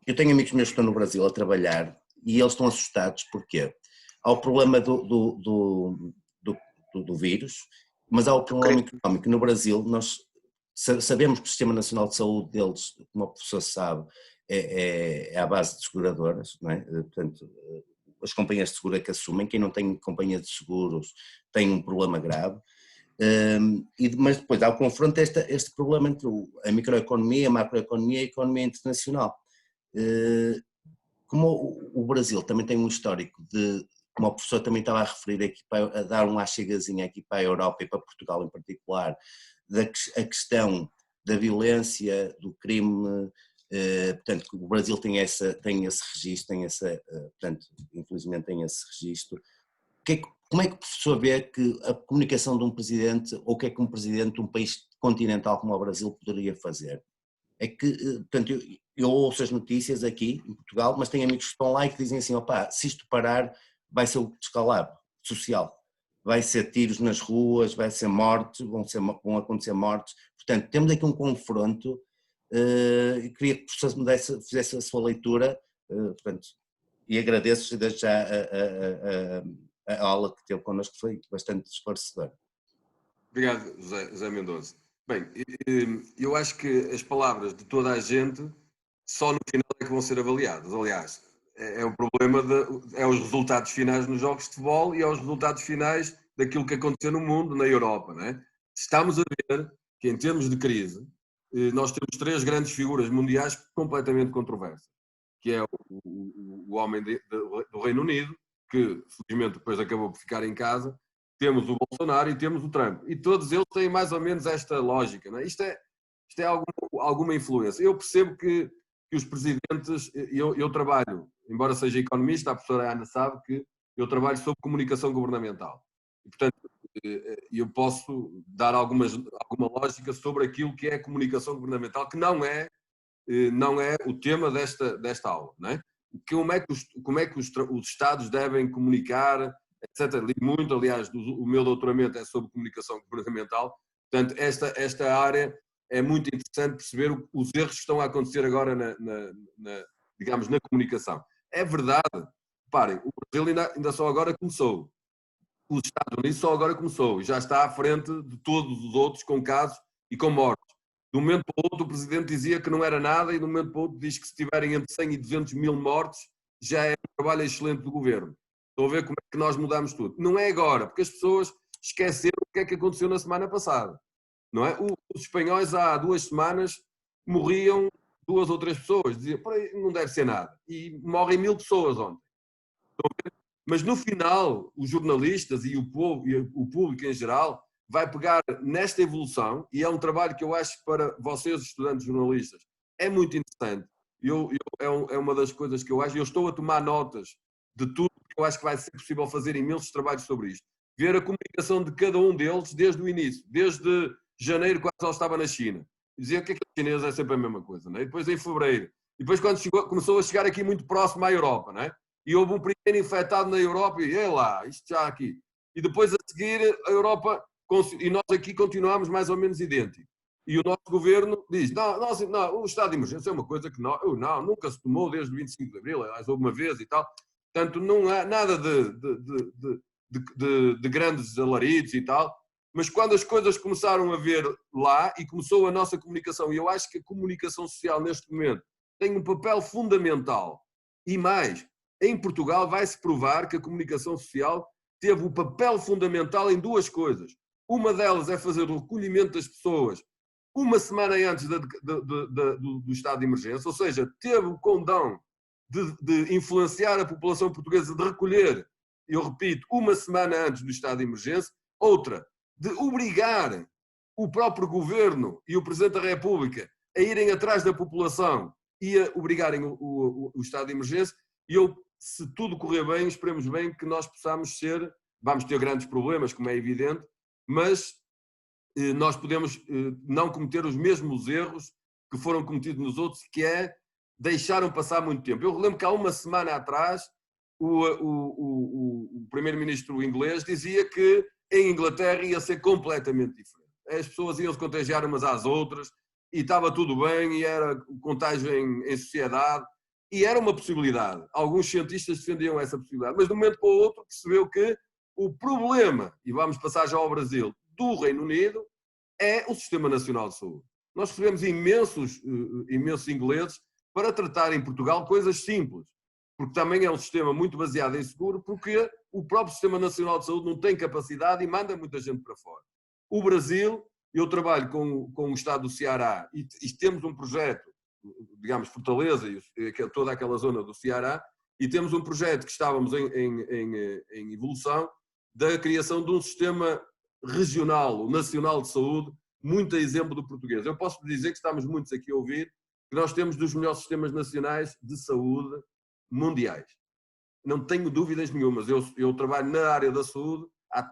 eu tenho amigos meus que estão no Brasil a trabalhar e eles estão assustados porque há o problema do vírus, mas há o problema económico. No Brasil, nós sabemos que o Sistema Nacional de Saúde deles, como a professora sabe, é à base de seguradoras, não é? Portanto, as companhias de seguro que assumem, quem não tem companhia de seguros tem um problema grave, mas depois há o confronto este problema entre a microeconomia, a macroeconomia e a economia internacional. Como o Brasil também tem um histórico de, como a professora também estava a referir aqui, a dar uma chegazinha aqui para a Europa e para Portugal em particular, a questão da violência, do crime. Portanto, o Brasil tem esse registro, portanto, infelizmente tem esse registro. Como é que o professor vê que a comunicação de um presidente, ou o que é que um presidente de um país continental como o Brasil poderia fazer? É que, portanto, eu ouço as notícias aqui em Portugal, mas tenho amigos que estão lá e que dizem assim, opá, se isto parar vai ser o descalabro social, vai ser tiros nas ruas, vai ser mortes, vão acontecer mortes, portanto, temos aqui um confronto. Queria que o professor fizesse a sua leitura, portanto, e agradeço desde já a aula que teve connosco, que foi bastante esclarecedora. Obrigado, José Mendonça. Bem, eu acho que as palavras de toda a gente só no final é que vão ser avaliadas. Aliás, é o problema, é os resultados finais nos jogos de futebol e é os resultados finais daquilo que aconteceu no mundo, na Europa, não é? Estamos a ver que em termos de crise, nós temos três grandes figuras mundiais completamente controversas, que é o homem do Reino Unido, que felizmente depois acabou por ficar em casa, temos o Bolsonaro e temos o Trump. E todos eles têm mais ou menos esta lógica, não é? Isto é alguma influência. Eu percebo que os presidentes, eu trabalho, embora seja economista, a professora Ana sabe que eu trabalho sobre comunicação governamental. E, portanto, eu posso dar alguma lógica sobre aquilo que é a comunicação governamental, que não é o tema desta aula, não é? Como é que os Estados devem comunicar, etc. Li muito, aliás, o meu doutoramento é sobre comunicação governamental, portanto, esta área é muito interessante perceber os erros que estão a acontecer agora digamos, na comunicação. É verdade, reparem, o Brasil ainda só agora começou. Os Estados Unidos só agora começou e já está à frente de todos os outros com casos e com mortes. De um momento para o outro o Presidente dizia que não era nada e de um momento para o outro diz que se tiverem entre 100 e 200 mil mortes já é um trabalho excelente do Governo. Estão a ver como é que nós mudamos tudo. Não é agora, porque as pessoas esqueceram o que é que aconteceu na semana passada. Não é? Os espanhóis há 2 semanas morriam 2 ou 3 pessoas. Diziam, não deve ser nada. E morrem 1000 pessoas ontem. Estão a ver? Mas no final, os jornalistas e o público em geral vai pegar nesta evolução, e é um trabalho que eu acho que para vocês, estudantes jornalistas, é muito interessante. É uma das coisas que eu acho, eu estou a tomar notas de tudo que eu acho que vai ser possível fazer imensos trabalhos sobre isto. Ver a comunicação de cada um deles desde o início, desde janeiro, quando ele estava na China. E dizer que aquele chinês é sempre a mesma coisa, não é? E depois em fevereiro. E depois quando começou a chegar aqui muito próximo à Europa, não é? e houve um primeiro infectado na Europa e lá, isto já aqui. E depois a seguir a Europa, e nós aqui continuamos mais ou menos idênticos. E o nosso governo diz, não, o estado de emergência é uma coisa que nunca se tomou desde o 25 de Abril, aliás, houve uma vez e tal. Portanto, não há nada de grandes alaridos e tal. Mas quando as coisas começaram a ver lá e começou a nossa comunicação, e eu acho que a comunicação social neste momento tem um papel fundamental. E mais, em Portugal vai-se provar que a comunicação social teve um papel fundamental em duas coisas. Uma delas é fazer o recolhimento das pessoas uma semana antes do estado de emergência, ou seja, teve o condão de influenciar a população portuguesa de recolher, eu repito, uma semana antes do estado de emergência. Outra, de obrigar o próprio governo e o Presidente da República a irem atrás da população e a obrigarem o estado de emergência. E se tudo correr bem, esperemos bem que nós possamos vamos ter grandes problemas, como é evidente, mas nós podemos não cometer os mesmos erros que foram cometidos nos outros, que é deixaram passar muito tempo. Eu lembro que há uma semana atrás o primeiro-ministro inglês dizia que em Inglaterra ia ser completamente diferente. As pessoas iam se contagiar umas às outras e estava tudo bem e era contágio em sociedade e era uma possibilidade. Alguns cientistas defendiam essa possibilidade, mas de um momento para o outro percebeu que o problema, e vamos passar já ao Brasil, do Reino Unido é o Sistema Nacional de Saúde. Nós recebemos imensos ingleses para tratar em Portugal coisas simples, porque também é um sistema muito baseado em seguro, porque o próprio Sistema Nacional de Saúde não tem capacidade e manda muita gente para fora. O Brasil, eu trabalho com o Estado do Ceará e temos um projeto, digamos, Fortaleza e toda aquela zona do Ceará, e temos um projeto que estávamos em evolução da criação de um sistema regional, nacional de saúde, muito a exemplo do português. Eu posso dizer que estamos muitos aqui a ouvir que nós temos dos melhores sistemas nacionais de saúde mundiais. Não tenho dúvidas nenhumas. Eu trabalho na área da saúde há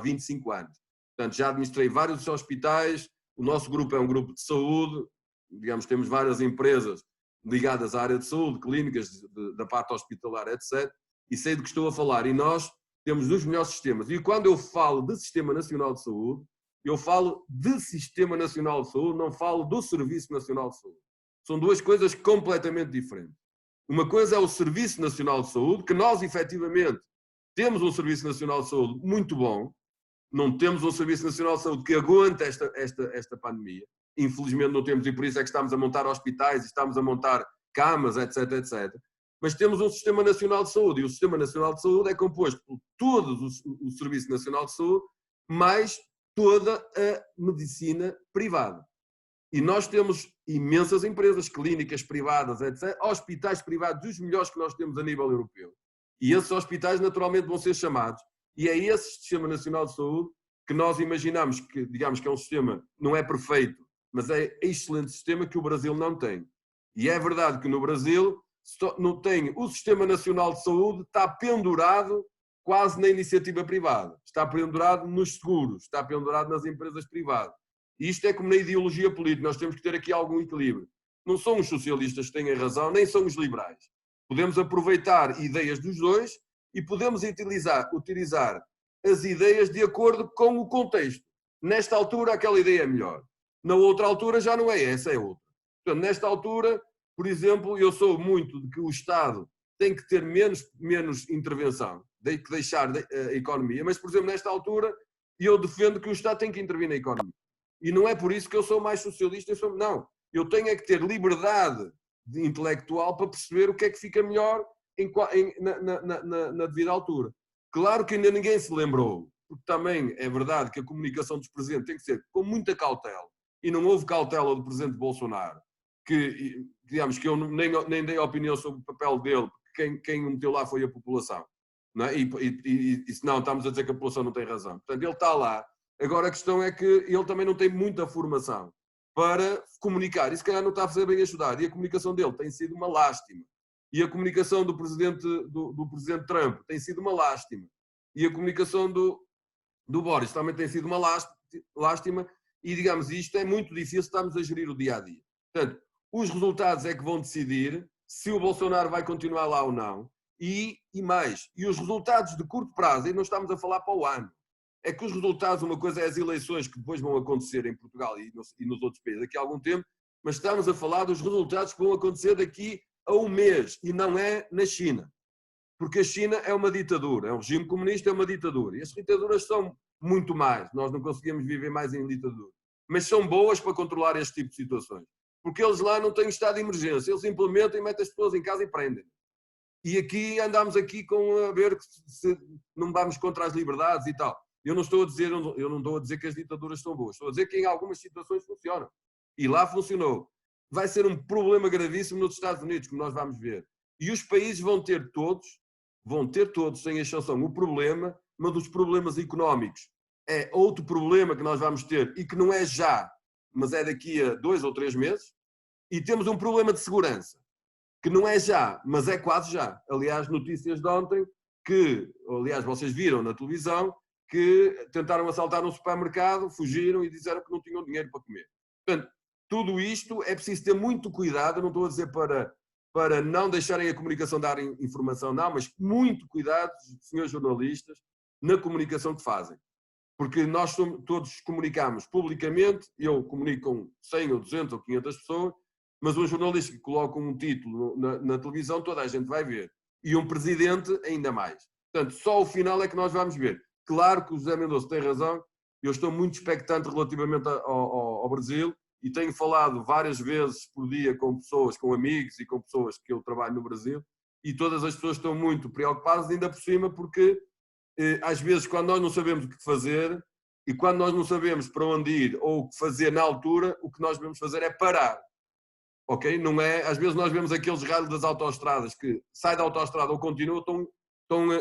25 anos. Portanto, já administrei vários hospitais, o nosso grupo é um grupo de saúde, digamos, temos várias empresas ligadas à área de saúde, clínicas da parte hospitalar, etc. E sei do que estou a falar. E nós temos os melhores sistemas. E quando eu falo de Sistema Nacional de Saúde, eu falo de Sistema Nacional de Saúde, não falo do Serviço Nacional de Saúde. São duas coisas completamente diferentes. Uma coisa é o Serviço Nacional de Saúde, que nós, efetivamente, temos um Serviço Nacional de Saúde muito bom, não temos um Serviço Nacional de Saúde que aguente esta pandemia. Infelizmente não temos, e por isso é que estamos a montar hospitais, estamos a montar camas, etc, etc. Mas temos um Sistema Nacional de Saúde, e o Sistema Nacional de Saúde é composto por todo o Serviço Nacional de Saúde, mais toda a medicina privada. E nós temos imensas empresas, clínicas privadas, etc., hospitais privados, dos melhores que nós temos a nível europeu. E esses hospitais naturalmente vão ser chamados, e é esse Sistema Nacional de Saúde que nós imaginamos que, digamos que é um sistema, não é perfeito, mas é excelente sistema que o Brasil não tem. E é verdade que no Brasil não tem o Sistema Nacional de Saúde, está pendurado quase na iniciativa privada, está pendurado nos seguros, está pendurado nas empresas privadas. E isto é como na ideologia política, nós temos que ter aqui algum equilíbrio. Não são os socialistas que têm a razão, nem são os liberais. Podemos aproveitar ideias dos dois e podemos utilizar as ideias de acordo com o contexto. Nesta altura, aquela ideia é melhor. Na outra altura, já não é essa, é outra. Portanto, nesta altura, por exemplo, eu sou muito de que o Estado tem que ter menos intervenção, tem que deixar a economia, mas, por exemplo, nesta altura, eu defendo que o Estado tem que intervir na economia. E não é por isso que eu sou mais socialista, não. Eu tenho é que ter liberdade intelectual para perceber o que é que fica melhor na devida altura. Claro que ainda ninguém se lembrou, porque também é verdade que a comunicação dos presidentes tem que ser com muita cautela, e não houve cautela do presidente Bolsonaro, que, digamos, que eu nem dei opinião sobre o papel dele, porque quem o meteu lá foi a população. Não é? E senão estamos a dizer que a população não tem razão. Portanto, ele está lá. Agora a questão é que ele também não tem muita formação para comunicar, e se calhar não está a fazer bem ajudar, e a comunicação dele tem sido uma lástima, e a comunicação do presidente Trump tem sido uma lástima, e a comunicação do Boris também tem sido uma lástima, e digamos, isto é muito difícil, estamos a gerir o dia-a-dia. Portanto, os resultados é que vão decidir se o Bolsonaro vai continuar lá ou não, e mais. E os resultados de curto prazo, e não estamos a falar para o ano, é que os resultados, uma coisa é as eleições que depois vão acontecer em Portugal e nos outros países daqui a algum tempo, mas estamos a falar dos resultados que vão acontecer daqui a um mês, e não é na China. Porque a China é uma ditadura, é um regime comunista, é uma ditadura. E as ditaduras são muito mais, nós não conseguimos viver mais em ditadura. Mas são boas para controlar este tipo de situações. Porque eles lá não têm estado de emergência, eles implementam e metem as pessoas em casa e prendem. E aqui andamos aqui com a ver se não vamos contra as liberdades e tal. Eu não estou a dizer que as ditaduras são boas, estou a dizer que em algumas situações funcionam. E lá funcionou. Vai ser um problema gravíssimo nos Estados Unidos, como nós vamos ver. E os países vão ter todos, sem exceção, o problema, mas os problemas económicos é outro problema que nós vamos ter e que não é já, mas é daqui a 2 ou 3 meses. E temos um problema de segurança, que não é já, mas é quase já. Aliás, notícias de ontem, que, aliás, vocês viram na televisão, que tentaram assaltar um supermercado, fugiram e disseram que não tinham dinheiro para comer. Portanto, tudo isto é preciso ter muito cuidado, não estou a dizer para não deixarem a comunicação dar informação, não, mas muito cuidado, senhores jornalistas, na comunicação que fazem. Porque nós todos comunicamos publicamente, eu comunico com 100 ou 200 ou 500 pessoas, mas um jornalista que coloca um título na televisão, toda a gente vai ver. E um presidente, ainda mais. Portanto, só o final é que nós vamos ver. Claro que o José Mendonça tem razão, eu estou muito expectante relativamente ao Brasil e tenho falado várias vezes por dia com pessoas, com amigos e com pessoas que eu trabalho no Brasil, e todas as pessoas estão muito preocupadas, ainda por cima, porque às vezes quando nós não sabemos o que fazer e quando nós não sabemos para onde ir ou o que fazer na altura, o que nós devemos fazer é parar. Ok? Não é, às vezes nós vemos aqueles ralhos das autoestradas que saem da autoestrada ou continuam,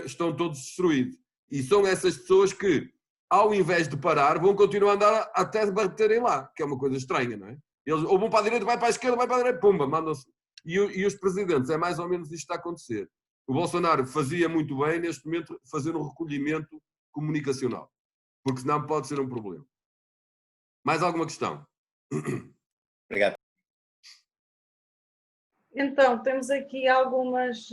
estão todos destruídos. E são essas pessoas que, ao invés de parar, vão continuar a andar até baterem lá, que é uma coisa estranha, não é? Eles ou vão para a direita, vai para a esquerda, vai para a direita, pumba, mandam-se. E os presidentes, é mais ou menos isto que está a acontecer. O Bolsonaro fazia muito bem, neste momento, fazer um recolhimento comunicacional, porque senão pode ser um problema. Mais alguma questão? Obrigado. Então, temos aqui algumas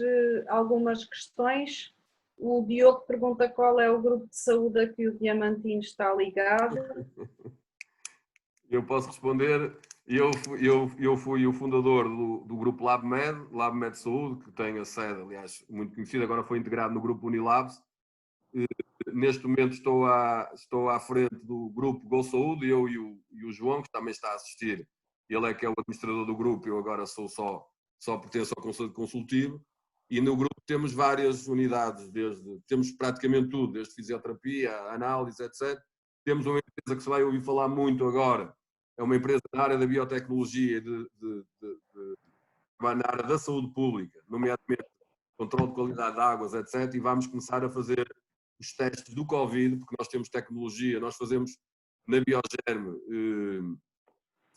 questões. O Diogo pergunta qual é o grupo de saúde a que o Diamantino está ligado. Eu posso responder. Eu fui o fundador do grupo LabMed Saúde, que tem a sede, aliás, muito conhecida, agora foi integrado no grupo Unilabs. Neste momento estou à frente do grupo Go Saúde, eu e o João, que também está a assistir. Ele é que é o administrador do grupo, eu agora sou só pertenço ao Conselho Consultivo. E no grupo temos várias unidades, temos praticamente tudo, desde fisioterapia, análise, etc. Temos uma empresa que se vai ouvir falar muito agora, é uma empresa na área da biotecnologia, na área da saúde pública, nomeadamente controle de qualidade de águas, etc. E vamos começar a fazer os testes do Covid, porque nós temos tecnologia, nós fazemos na Biogerme,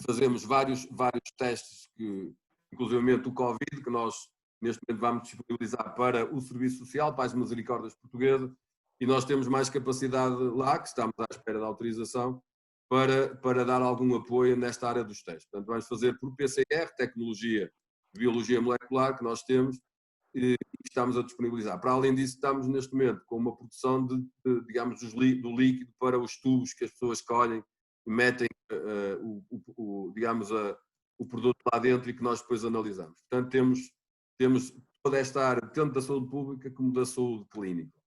fazemos vários testes, inclusivamente o Covid, que nós neste momento vamos disponibilizar para o Serviço Social, para as Misericórdias Portuguesas, e nós temos mais capacidade lá, que estamos à espera da autorização, para dar algum apoio nesta área dos testes. Portanto, vamos fazer por PCR, tecnologia de biologia molecular que nós temos e estamos a disponibilizar. Para além disso, estamos neste momento com uma produção digamos, do líquido para os tubos que as pessoas escolhem e metem o produto lá dentro e que nós depois analisamos. Portanto, temos toda esta área, tanto da saúde pública como da saúde clínica.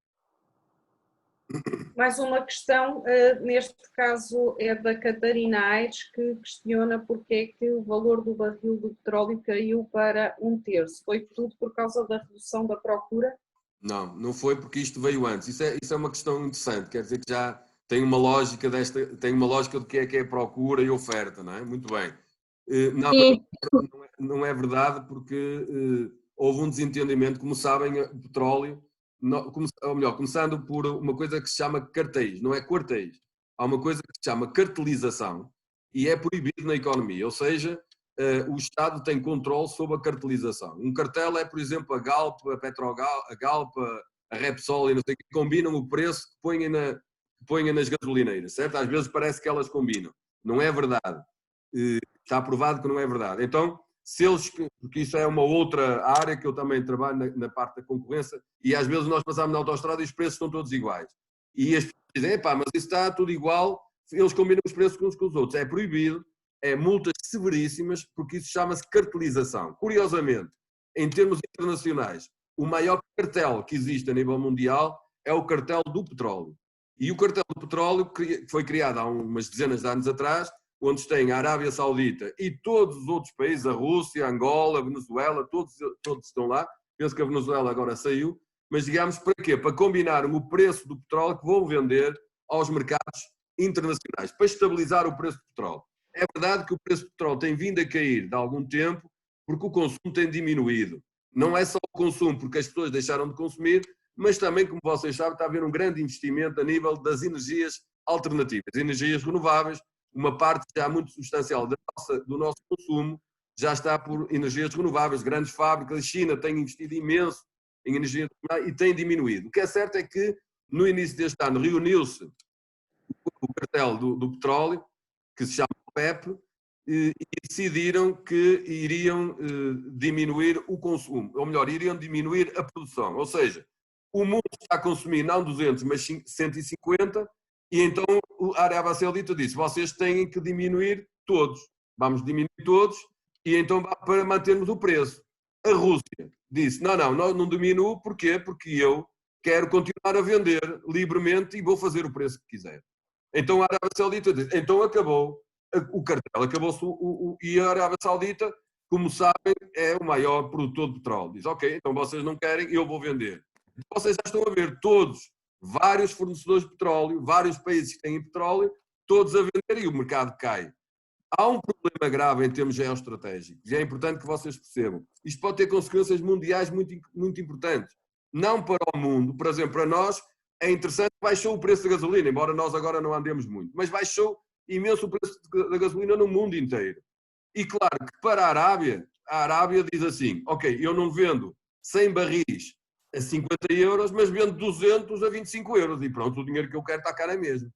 Mais uma questão, neste caso é da Catarina Aires, que questiona porque é que o valor do barril do petróleo caiu para 1/3. Foi tudo por causa da redução da procura? Não foi porque isto veio antes. Isso é uma questão interessante, quer dizer que já tem uma lógica do que é procura e oferta, não é? Muito bem. Não é verdade porque houve um desentendimento, como sabem, o petróleo, começando por uma coisa que se chama cartéis, não é quartéis. Há uma coisa que se chama cartelização e é proibido na economia, ou seja, o Estado tem controle sobre a cartelização. Um cartel é, por exemplo, a Galp, a Petrogal, a Galp, a Repsol e não sei o que, combinam o preço que põem nas gasolineiras, certo? Às vezes parece que elas combinam. Não é verdade. Está provado que não é verdade. Então, se eles, porque isso é uma outra área que eu também trabalho na parte da concorrência, e às vezes nós passamos na autoestrada e os preços estão todos iguais. E as pessoas dizem, epá, mas isso está tudo igual, eles combinam os preços uns com os outros. É proibido, é multas severíssimas, porque isso chama-se cartelização. Curiosamente, em termos internacionais, o maior cartel que existe a nível mundial é o cartel do petróleo. E o cartel do petróleo foi criado há umas dezenas de anos atrás, onde tem a Arábia Saudita e todos os outros países, a Rússia, Angola, Venezuela, todos estão lá. Penso que a Venezuela agora saiu, mas digamos para quê? Para combinarem o preço do petróleo que vão vender aos mercados internacionais, para estabilizar o preço do petróleo. É verdade que o preço do petróleo tem vindo a cair de algum tempo, porque o consumo tem diminuído. Não é só o consumo porque as pessoas deixaram de consumir, mas também, como vocês sabem, está a haver um grande investimento a nível das energias alternativas, energias renováveis. Uma parte já muito substancial do nosso consumo já está por energias renováveis. Grandes fábricas, a China tem investido imenso em energias renováveis e tem diminuído. O que é certo é que no início deste ano reuniu-se o cartel do petróleo, que se chama OPEP, e decidiram que iriam diminuir o consumo, ou melhor, iriam diminuir a produção. Ou seja, o mundo está a consumir não 200, mas 150, e então a Arábia Saudita disse, vocês têm que diminuir todos, vamos diminuir todos, e então para mantermos o preço. A Rússia disse, não, não diminuo, porquê? Porque eu quero continuar a vender livremente e vou fazer o preço que quiser. Então a Arábia Saudita disse, então acabou o cartel, acabou-se e a Arábia Saudita, como sabem, é o maior produtor de petróleo. Diz, ok, então vocês não querem, eu vou vender. Vocês já estão a ver todos, vários fornecedores de petróleo, vários países que têm petróleo, todos a vender e o mercado cai. Há um problema grave em termos geoestratégicos e é importante que vocês percebam. Isto pode ter consequências mundiais muito, muito importantes. Não para o mundo, por exemplo, para nós é interessante, baixou o preço da gasolina, embora nós agora não andemos muito, mas baixou imenso o preço da gasolina no mundo inteiro. E claro que para a Arábia diz assim, ok, eu não vendo 100 barris a 50 euros, mas vendo 200 a 25 euros e pronto, o dinheiro que eu quero está cá na mesma.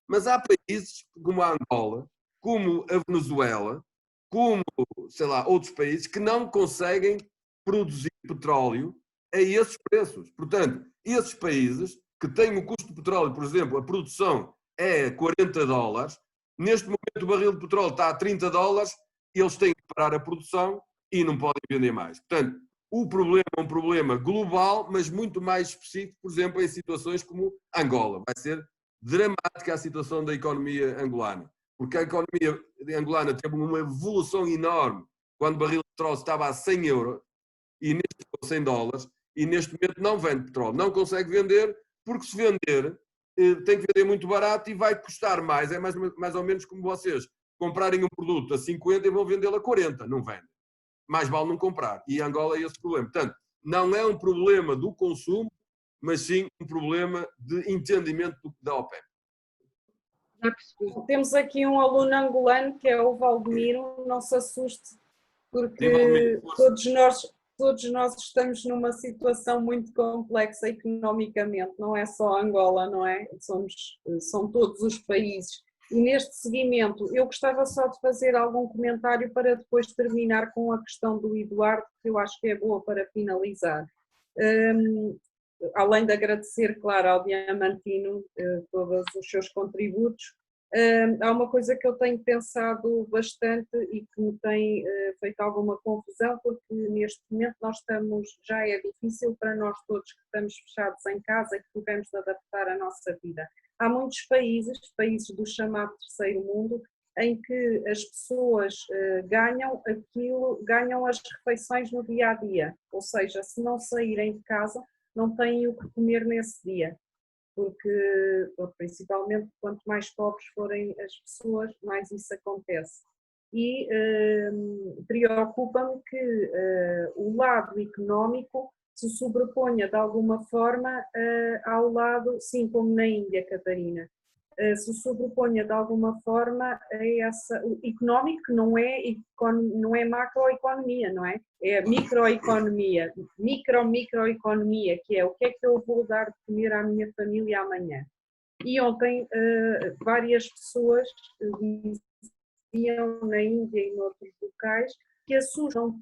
Mas há países como a Angola, como a Venezuela, como, sei lá, outros países que não conseguem produzir petróleo a esses preços. Portanto, esses países que têm o custo de petróleo, por exemplo, a produção é $40, neste momento o barril de petróleo está a $30, eles têm que parar a produção e não podem vender mais. Portanto, o problema é um problema global, mas muito mais específico, por exemplo, em situações como Angola. Vai ser dramática a situação da economia angolana, porque a economia angolana teve uma evolução enorme quando o barril de petróleo estava a 100 euros e neste $100, e neste momento não vende petróleo, não consegue vender, porque se vender tem que vender muito barato e vai custar mais. É mais ou menos como vocês comprarem um produto a 50 e vão vendê-lo a 40, não vende. Mais vale não comprar. E Angola é esse problema. Portanto, não é um problema do consumo, mas sim um problema de entendimento da OPEP. Já percebi. Temos aqui um aluno angolano que é o Valdemiro, não se assuste, porque todos nós estamos numa situação muito complexa economicamente, não é só Angola, não é? São todos os países. E neste seguimento, eu gostava só de fazer algum comentário para depois terminar com a questão do Eduardo, que eu acho que é boa para finalizar. Além de agradecer, claro, ao Diamantino todos os seus contributos, há uma coisa que eu tenho pensado bastante e que me tem feito alguma confusão, porque neste momento já é difícil para nós todos que estamos fechados em casa e que tivemos de adaptar a nossa vida. Há muitos países do chamado terceiro mundo, em que as pessoas ganham as refeições no dia a dia, ou seja, se não saírem de casa, não têm o que comer nesse dia, porque principalmente quanto mais pobres forem as pessoas, mais isso acontece. E preocupa-me que o lado económico se sobreponha de alguma forma ao lado, sim, como na Índia, Catarina, se sobreponha de alguma forma a o económico, que não é macroeconomia, não é? É microeconomia, microeconomia, que é o que é que eu vou dar de comer à minha família amanhã. E ontem várias pessoas diziam na Índia e noutros locais que assustam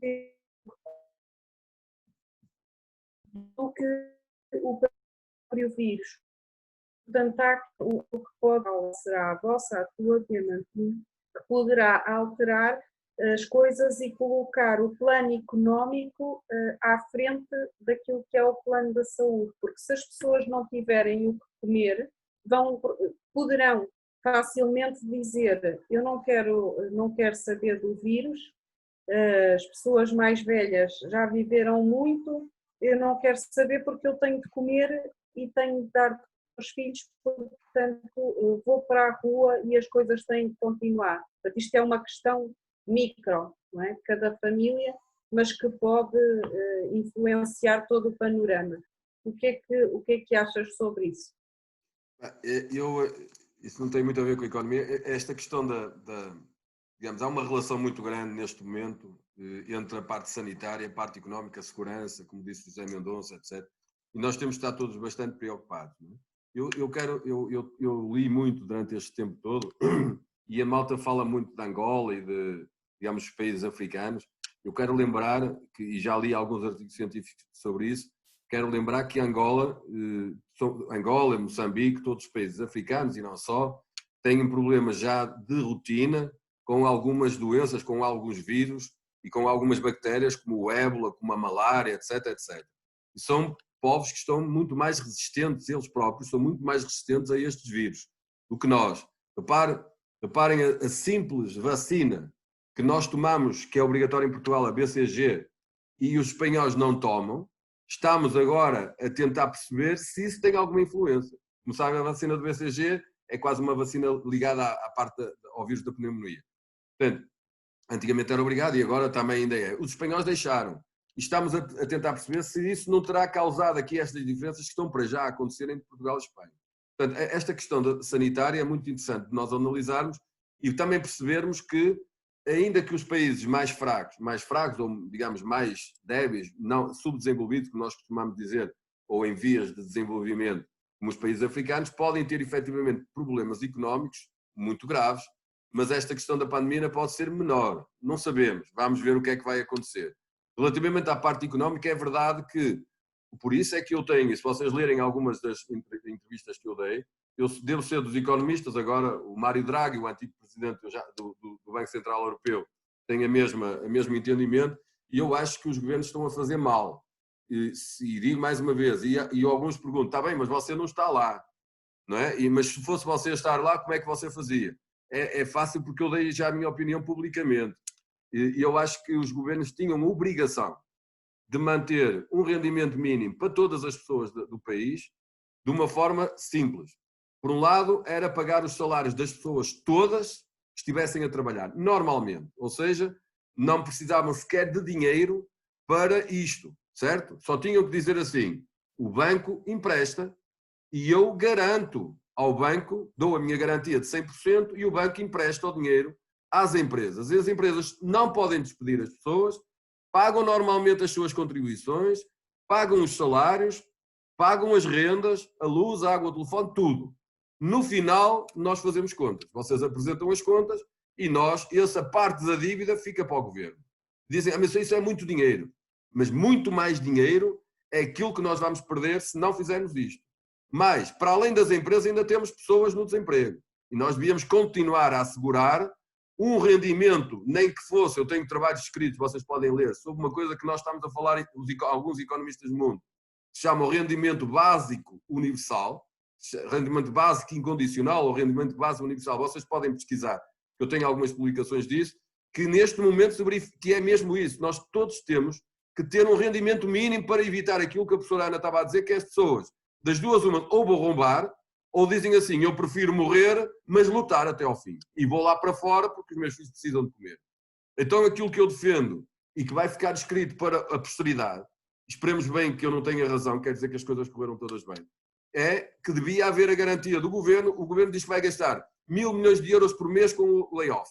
do que o próprio vírus. Portanto, o que pode será a vossa tua tema, que poderá alterar as coisas e colocar o plano económico à frente daquilo que é o plano da saúde, porque se as pessoas não tiverem o que comer, poderão facilmente dizer: eu não quero saber do vírus, as pessoas mais velhas já viveram muito, eu não quero saber porque eu tenho de comer e tenho de dar aos filhos, portanto vou para a rua e as coisas têm de continuar. Portanto, isto é uma questão micro, não é? Cada família, mas que pode influenciar todo o panorama. O que é que achas sobre isso? Isso não tem muito a ver com a economia. Esta questão digamos, há uma relação muito grande neste momento entre a parte sanitária, a parte económica, a segurança, como disse José Mendonça, etc. E nós temos de estar todos bastante preocupados. Não é? Eu li muito durante este tempo todo e a malta fala muito de Angola e de, digamos, os países africanos. Eu quero lembrar, e já li alguns artigos científicos sobre isso, quero lembrar que Angola, Moçambique, todos os países africanos e não só, têm problemas já de rotina com algumas doenças, com alguns vírus e com algumas bactérias como o ébola, como a malária, etc, etc. E são povos que estão muito mais resistentes, eles próprios são muito mais resistentes a estes vírus do que nós. Reparem a simples vacina que nós tomamos, que é obrigatória em Portugal, a BCG, e os espanhóis não tomam. Estamos agora a tentar perceber se isso tem alguma influência. Como sabem, a vacina do BCG é quase uma vacina ligada à parte ao vírus da pneumonia. Portanto, antigamente era obrigado e agora também ainda é. Os espanhóis deixaram. E estamos a tentar perceber se isso não terá causado aqui estas diferenças que estão para já a acontecer entre Portugal e Espanha. Portanto, esta questão sanitária é muito interessante de nós analisarmos e também percebermos que, ainda que os países mais fracos ou, digamos, mais débeis, não subdesenvolvidos, como nós costumamos dizer, ou em vias de desenvolvimento, como os países africanos, podem ter efetivamente problemas económicos muito graves, mas esta questão da pandemia pode ser menor. Não sabemos. Vamos ver o que é que vai acontecer. Relativamente à parte económica, é verdade que, por isso é que eu tenho, e se vocês lerem algumas das entrevistas que eu dei, eu devo ser dos economistas, agora o Mário Draghi, o antigo presidente do Banco Central Europeu, tem o mesmo entendimento, e eu acho que os governos estão a fazer mal. E digo mais uma vez, e alguns perguntam, está bem, mas você não está lá, não é? Mas se fosse você estar lá, como é que você fazia? É fácil porque eu dei já a minha opinião publicamente. E eu acho que os governos tinham a obrigação de manter um rendimento mínimo para todas as pessoas do país de uma forma simples. Por um lado, era pagar os salários das pessoas todas que estivessem a trabalhar, normalmente. Ou seja, não precisavam sequer de dinheiro para isto, certo? Só tinham que dizer assim, o banco empresta e eu garanto ao banco, dou a minha garantia de 100% e o banco empresta o dinheiro às empresas. E as empresas não podem despedir as pessoas, pagam normalmente as suas contribuições, pagam os salários, pagam as rendas, a luz, a água, o telefone, tudo. No final, nós fazemos contas. Vocês apresentam as contas e essa parte da dívida fica para o governo. Dizem, mas isso é muito dinheiro. Mas muito mais dinheiro é aquilo que nós vamos perder se não fizermos isto. Mas, para além das empresas, ainda temos pessoas no desemprego. E nós devíamos continuar a assegurar um rendimento, nem que fosse, eu tenho trabalhos escritos, vocês podem ler, sobre uma coisa que nós estamos a falar, alguns economistas do mundo, que se chama o rendimento básico universal, rendimento básico incondicional ou rendimento básico universal. Vocês podem pesquisar, eu tenho algumas publicações disso, que neste momento que é mesmo isso. Nós todos temos que ter um rendimento mínimo para evitar aquilo que a professora Ana estava a dizer, que as pessoas, das duas uma, ou vão roubar, ou dizem assim, eu prefiro morrer, mas lutar até ao fim. E vou lá para fora porque os meus filhos precisam de comer. Então aquilo que eu defendo e que vai ficar escrito para a posteridade, esperemos bem que eu não tenha razão, quer dizer que as coisas correram todas bem, é que devia haver a garantia do governo. O governo diz que vai gastar 1.000 milhões de euros por mês com o layoff.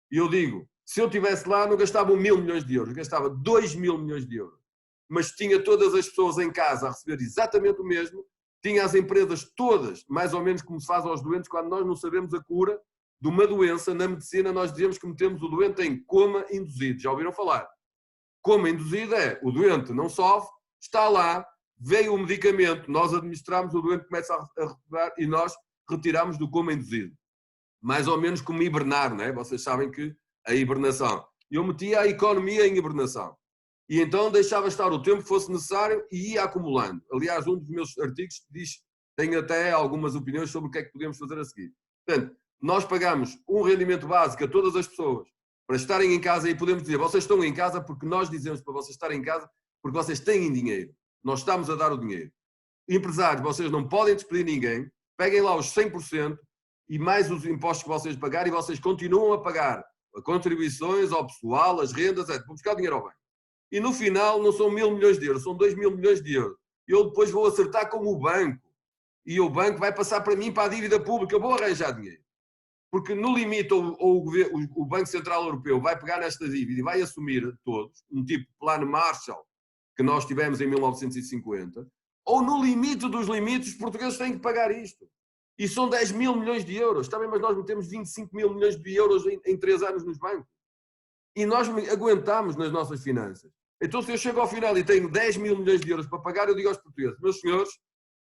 E eu digo, se eu estivesse lá não gastava 1.000 milhões de euros, gastava 2.000 milhões de euros. Mas tinha todas as pessoas em casa a receber exatamente o mesmo, tinha as empresas todas, mais ou menos como se faz aos doentes, quando nós não sabemos a cura de uma doença, na medicina nós dizemos que metemos o doente em coma induzido. Já ouviram falar? Coma induzido é o doente não sofre, está lá, veio o medicamento, nós administramos, o doente começa a recuperar e nós retiramos do coma induzido. Mais ou menos como hibernar, não é? Vocês sabem que a hibernação. Eu metia a economia em hibernação. E então deixava estar o tempo que fosse necessário e ia acumulando. Aliás, um dos meus artigos diz, tem até algumas opiniões sobre o que é que podemos fazer a seguir. Portanto, nós pagamos um rendimento básico a todas as pessoas para estarem em casa e podemos dizer, vocês estão em casa porque nós dizemos para vocês estarem em casa porque vocês têm dinheiro. Nós estamos a dar o dinheiro. Empresários, vocês não podem despedir ninguém, peguem lá os 100% e mais os impostos que vocês pagarem e vocês continuam a pagar contribuições ao pessoal, as rendas, para buscar dinheiro ao banco. E no final não são 1.000 milhões de euros, são 2.000 milhões de euros. Eu depois vou acertar com o banco. E o banco vai passar para mim para a dívida pública. Eu vou arranjar dinheiro. Porque no limite o Banco Central Europeu vai pegar nesta dívida e vai assumir todos, um tipo de plano Marshall que nós tivemos em 1950, ou no limite dos limites os portugueses têm que pagar isto. E são 10.000 milhões de euros. Também, mas nós metemos 25.000 milhões de euros em 3 anos nos bancos. E nós aguentamos nas nossas finanças. Então, se eu chego ao final e tenho 10.000 milhões de euros para pagar, eu digo aos portugueses, meus senhores,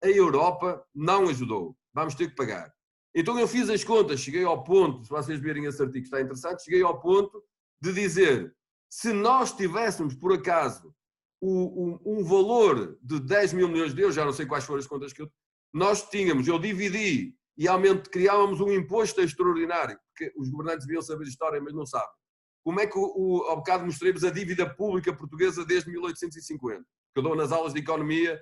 a Europa não ajudou. Vamos ter que pagar. Então, eu fiz as contas, cheguei ao ponto, se vocês verem esse artigo está interessante, cheguei ao ponto de dizer, se nós tivéssemos, por acaso, um valor de 10.000 milhões de euros, já não sei quais foram as contas que nós tínhamos, eu dividi e criávamos um imposto extraordinário, porque os governantes deviam saber de história, mas não sabem. Como é que ao bocado mostrei-vos a dívida pública portuguesa desde 1850, que eu dou nas aulas de economia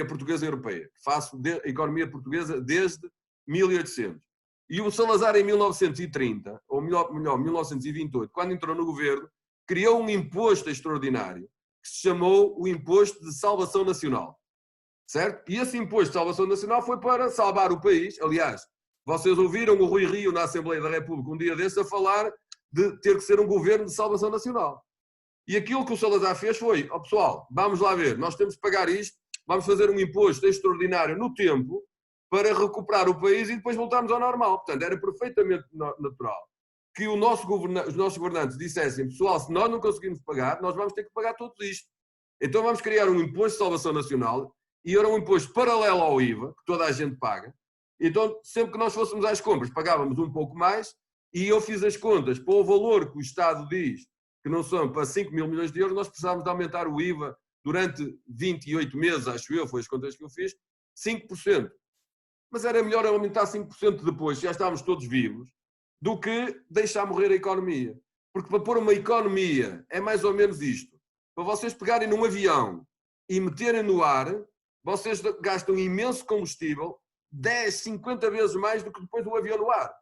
portuguesa e europeia, que faço economia portuguesa desde 1800. E o Salazar em 1930, ou melhor, 1928, quando entrou no governo, criou um imposto extraordinário, que se chamou o Imposto de Salvação Nacional. Certo? E esse Imposto de Salvação Nacional foi para salvar o país. Aliás, vocês ouviram o Rui Rio na Assembleia da República um dia desses a falar de ter que ser um governo de salvação nacional. E aquilo que o Salazar fez foi, pessoal, vamos lá ver, nós temos que pagar isto, vamos fazer um imposto extraordinário no tempo para recuperar o país e depois voltarmos ao normal. Portanto, era perfeitamente natural que os nossos governantes dissessem, pessoal, se nós não conseguimos pagar, nós vamos ter que pagar tudo isto. Então vamos criar um imposto de salvação nacional e era um imposto paralelo ao IVA, que toda a gente paga. Então, sempre que nós fôssemos às compras, pagávamos um pouco mais e eu fiz as contas para o valor que o Estado diz que não são para 5.000 milhões de euros, nós precisávamos de aumentar o IVA durante 28 meses, acho eu, foi as contas que eu fiz, 5%. Mas era melhor aumentar 5% depois, já estávamos todos vivos, do que deixar morrer a economia. Porque para pôr uma economia é mais ou menos isto. Para vocês pegarem num avião e meterem no ar, vocês gastam imenso combustível, 10, 50 vezes mais do que depois do avião no ar.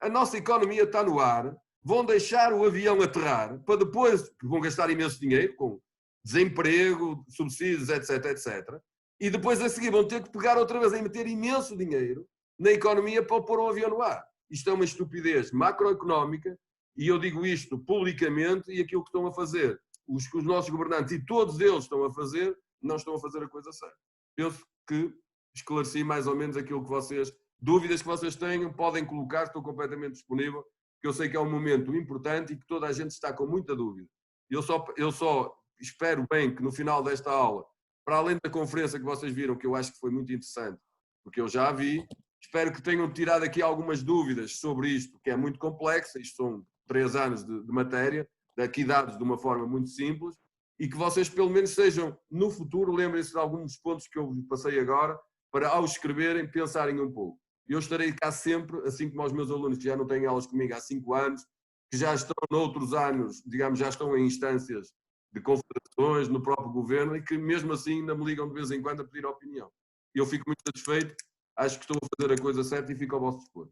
A nossa economia está no ar, vão deixar o avião aterrar, para depois, vão gastar imenso dinheiro, com desemprego, subsídios, etc, etc. E depois a seguir vão ter que pegar outra vez e meter imenso dinheiro na economia para pôr o avião no ar. Isto é uma estupidez macroeconómica e eu digo isto publicamente e aquilo que estão a fazer os nossos governantes e todos eles estão a fazer, não estão a fazer a coisa certa. Penso que esclareci mais ou menos aquilo que vocês, dúvidas que vocês tenham, podem colocar, estou completamente disponível, que eu sei que é um momento importante e que toda a gente está com muita dúvida. Eu só espero bem que no final desta aula, para além da conferência que vocês viram, que eu acho que foi muito interessante, porque eu já a vi, espero que tenham tirado aqui algumas dúvidas sobre isto, que é muito complexo, isto são 3 anos de matéria, daqui dados de uma forma muito simples, e que vocês pelo menos sejam, no futuro, lembrem-se de alguns pontos que eu passei agora, para ao escreverem, pensarem um pouco. Eu estarei cá sempre, assim como os meus alunos que já não têm aulas comigo há 5 anos, que já estão noutros anos, digamos, já estão em instâncias de confederações, no próprio governo, e que mesmo assim ainda me ligam de vez em quando a pedir opinião. Eu fico muito satisfeito, acho que estou a fazer a coisa certa e fico ao vosso dispor.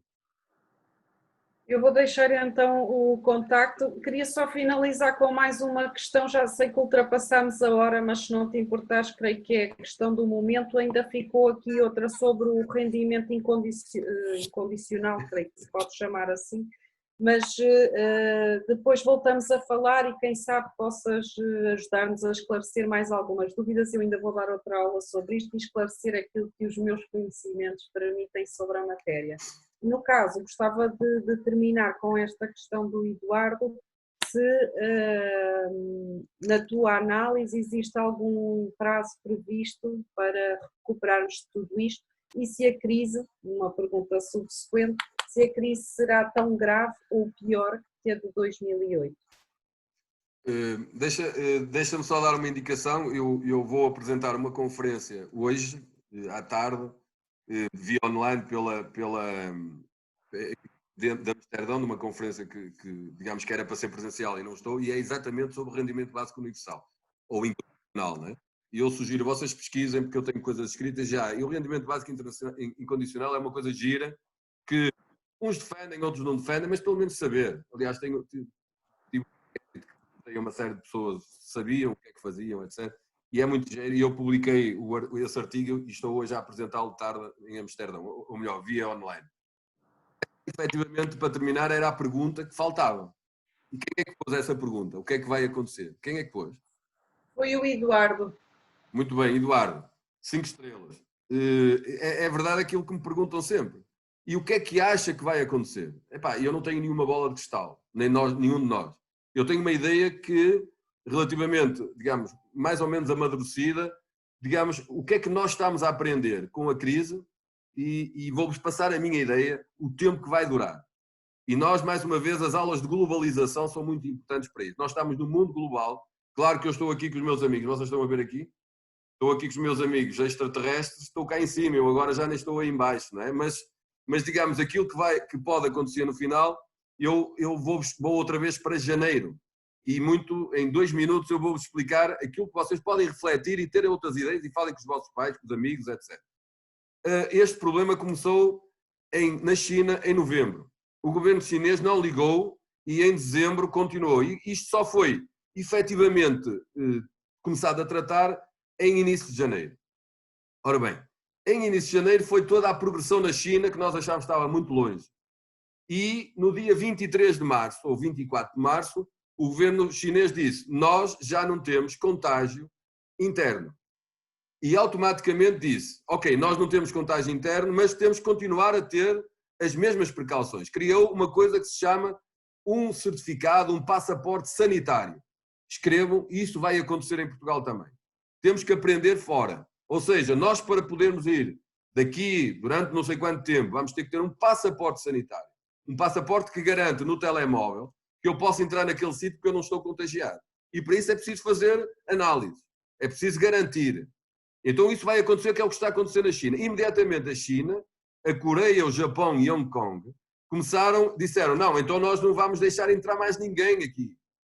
Eu vou deixar então o contacto. Queria só finalizar com mais uma questão, já sei que ultrapassámos a hora, mas se não te importares, creio que é a questão do momento. Ainda ficou aqui outra sobre o rendimento incondicional, creio que se pode chamar assim, mas depois voltamos a falar e quem sabe possas ajudar-nos a esclarecer mais algumas dúvidas. Eu ainda vou dar outra aula sobre isto e esclarecer aquilo que os meus conhecimentos permitem sobre a matéria. no caso, gostava de terminar com esta questão do Eduardo, se na tua análise existe algum prazo previsto para recuperarmos de tudo isto e se a crise, uma pergunta subsequente, se a crise será tão grave ou pior que a de 2008. Deixa-me só dar uma indicação. Eu vou apresentar uma conferência hoje, à tarde, via online de Amsterdão, numa conferência que digamos que era para ser presencial e não estou, e é exatamente sobre o rendimento básico universal, ou incondicional, não é? E eu sugiro, vocês pesquisem, porque eu tenho coisas escritas já, e o rendimento básico incondicional é uma coisa gira, que uns defendem, outros não defendem, mas pelo menos saber. Aliás, tenho uma série de pessoas que sabiam o que é que faziam, etc. E é muito giro, e eu publiquei esse artigo e estou hoje a apresentá-lo tarde em Amsterdão, ou melhor, via online. Efetivamente, para terminar, era a pergunta que faltava. E quem é que pôs essa pergunta? O que é que vai acontecer? Quem é que pôs? Foi o Eduardo. Muito bem, Eduardo. 5 estrelas. É verdade aquilo que me perguntam sempre. E o que é que acha que vai acontecer? Epá, eu não tenho nenhuma bola de cristal, nem nenhum de nós. Eu tenho uma ideia que, relativamente, digamos, mais ou menos amadurecida, digamos, o que é que nós estamos a aprender com a crise e vou-vos passar a minha ideia, o tempo que vai durar. E nós, mais uma vez, as aulas de globalização são muito importantes para isso. Nós estamos no mundo global. Claro que eu estou aqui com os meus amigos, vocês estão a ver aqui? Estou aqui com os meus amigos extraterrestres, estou cá em cima, eu agora já nem estou aí em baixo, não é? Mas digamos, aquilo que pode acontecer no final, eu vou outra vez para janeiro. E em 2 minutos eu vou-vos explicar aquilo que vocês podem refletir e ter outras ideias e falem com os vossos pais, com os amigos, etc. Este problema começou na China em novembro. O governo chinês não ligou e em dezembro continuou. E isto só foi efetivamente começado a tratar em início de janeiro. Ora bem, em início de janeiro foi toda a progressão na China que nós achávamos que estava muito longe. E no dia 23 de março, ou 24 de março, o governo chinês disse: nós já não temos contágio interno. E automaticamente disse: ok, nós não temos contágio interno, mas temos que continuar a ter as mesmas precauções. Criou uma coisa que se chama um certificado, um passaporte sanitário. Escrevam, e isto vai acontecer em Portugal também. Temos que aprender fora. Ou seja, nós para podermos ir daqui durante não sei quanto tempo, vamos ter que ter um passaporte sanitário. Um passaporte que garante no telemóvel que eu posso entrar naquele sítio porque eu não estou contagiado. E para isso é preciso fazer análise. É preciso garantir. Então isso vai acontecer, que é o que está a acontecer na China. Imediatamente a China, a Coreia, o Japão e Hong Kong disseram, não, então nós não vamos deixar entrar mais ninguém aqui.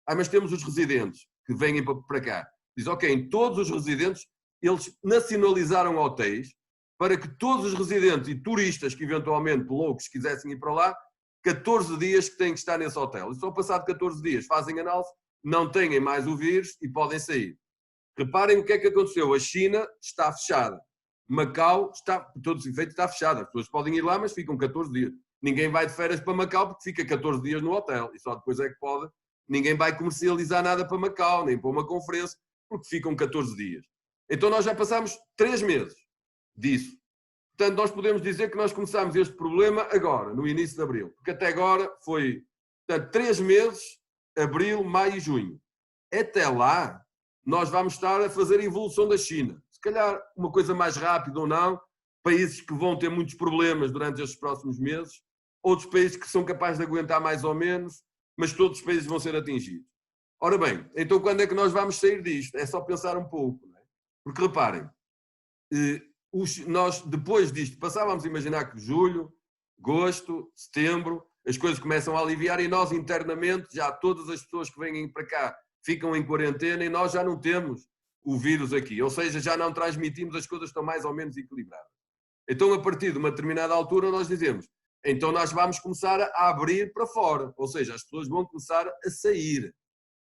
Mas temos os residentes que vêm para cá. Diz, ok, todos os residentes, eles nacionalizaram hotéis para que todos os residentes e turistas que eventualmente loucos quisessem ir para lá, 14 dias que têm que estar nesse hotel. E só passado 14 dias fazem análise, não têm mais o vírus e podem sair. Reparem o que é que aconteceu. A China está fechada. Macau está, por todos os efeitos, está fechada. As pessoas podem ir lá, mas ficam 14 dias. Ninguém vai de férias para Macau porque fica 14 dias no hotel. E só depois é que pode. Ninguém vai comercializar nada para Macau, nem para uma conferência, porque ficam 14 dias. Então nós já passamos 3 meses disso. Portanto, nós podemos dizer que nós começamos este problema agora, no início de abril. Porque até agora foi, portanto, 3 meses, abril, maio e junho. Até lá, nós vamos estar a fazer a evolução da China. Se calhar uma coisa mais rápida ou não, países que vão ter muitos problemas durante estes próximos meses, outros países que são capazes de aguentar mais ou menos, mas todos os países vão ser atingidos. Ora bem, então quando é que nós vamos sair disto? É só pensar um pouco, não é? Porque reparem, nós depois disto passávamos a imaginar que julho, agosto, setembro, as coisas começam a aliviar e nós internamente, já todas as pessoas que vêm para cá ficam em quarentena e nós já não temos o vírus aqui. Ou seja, já não transmitimos, as coisas estão mais ou menos equilibradas. Então, a partir de uma determinada altura, nós dizemos, então nós vamos começar a abrir para fora. Ou seja, as pessoas vão começar a sair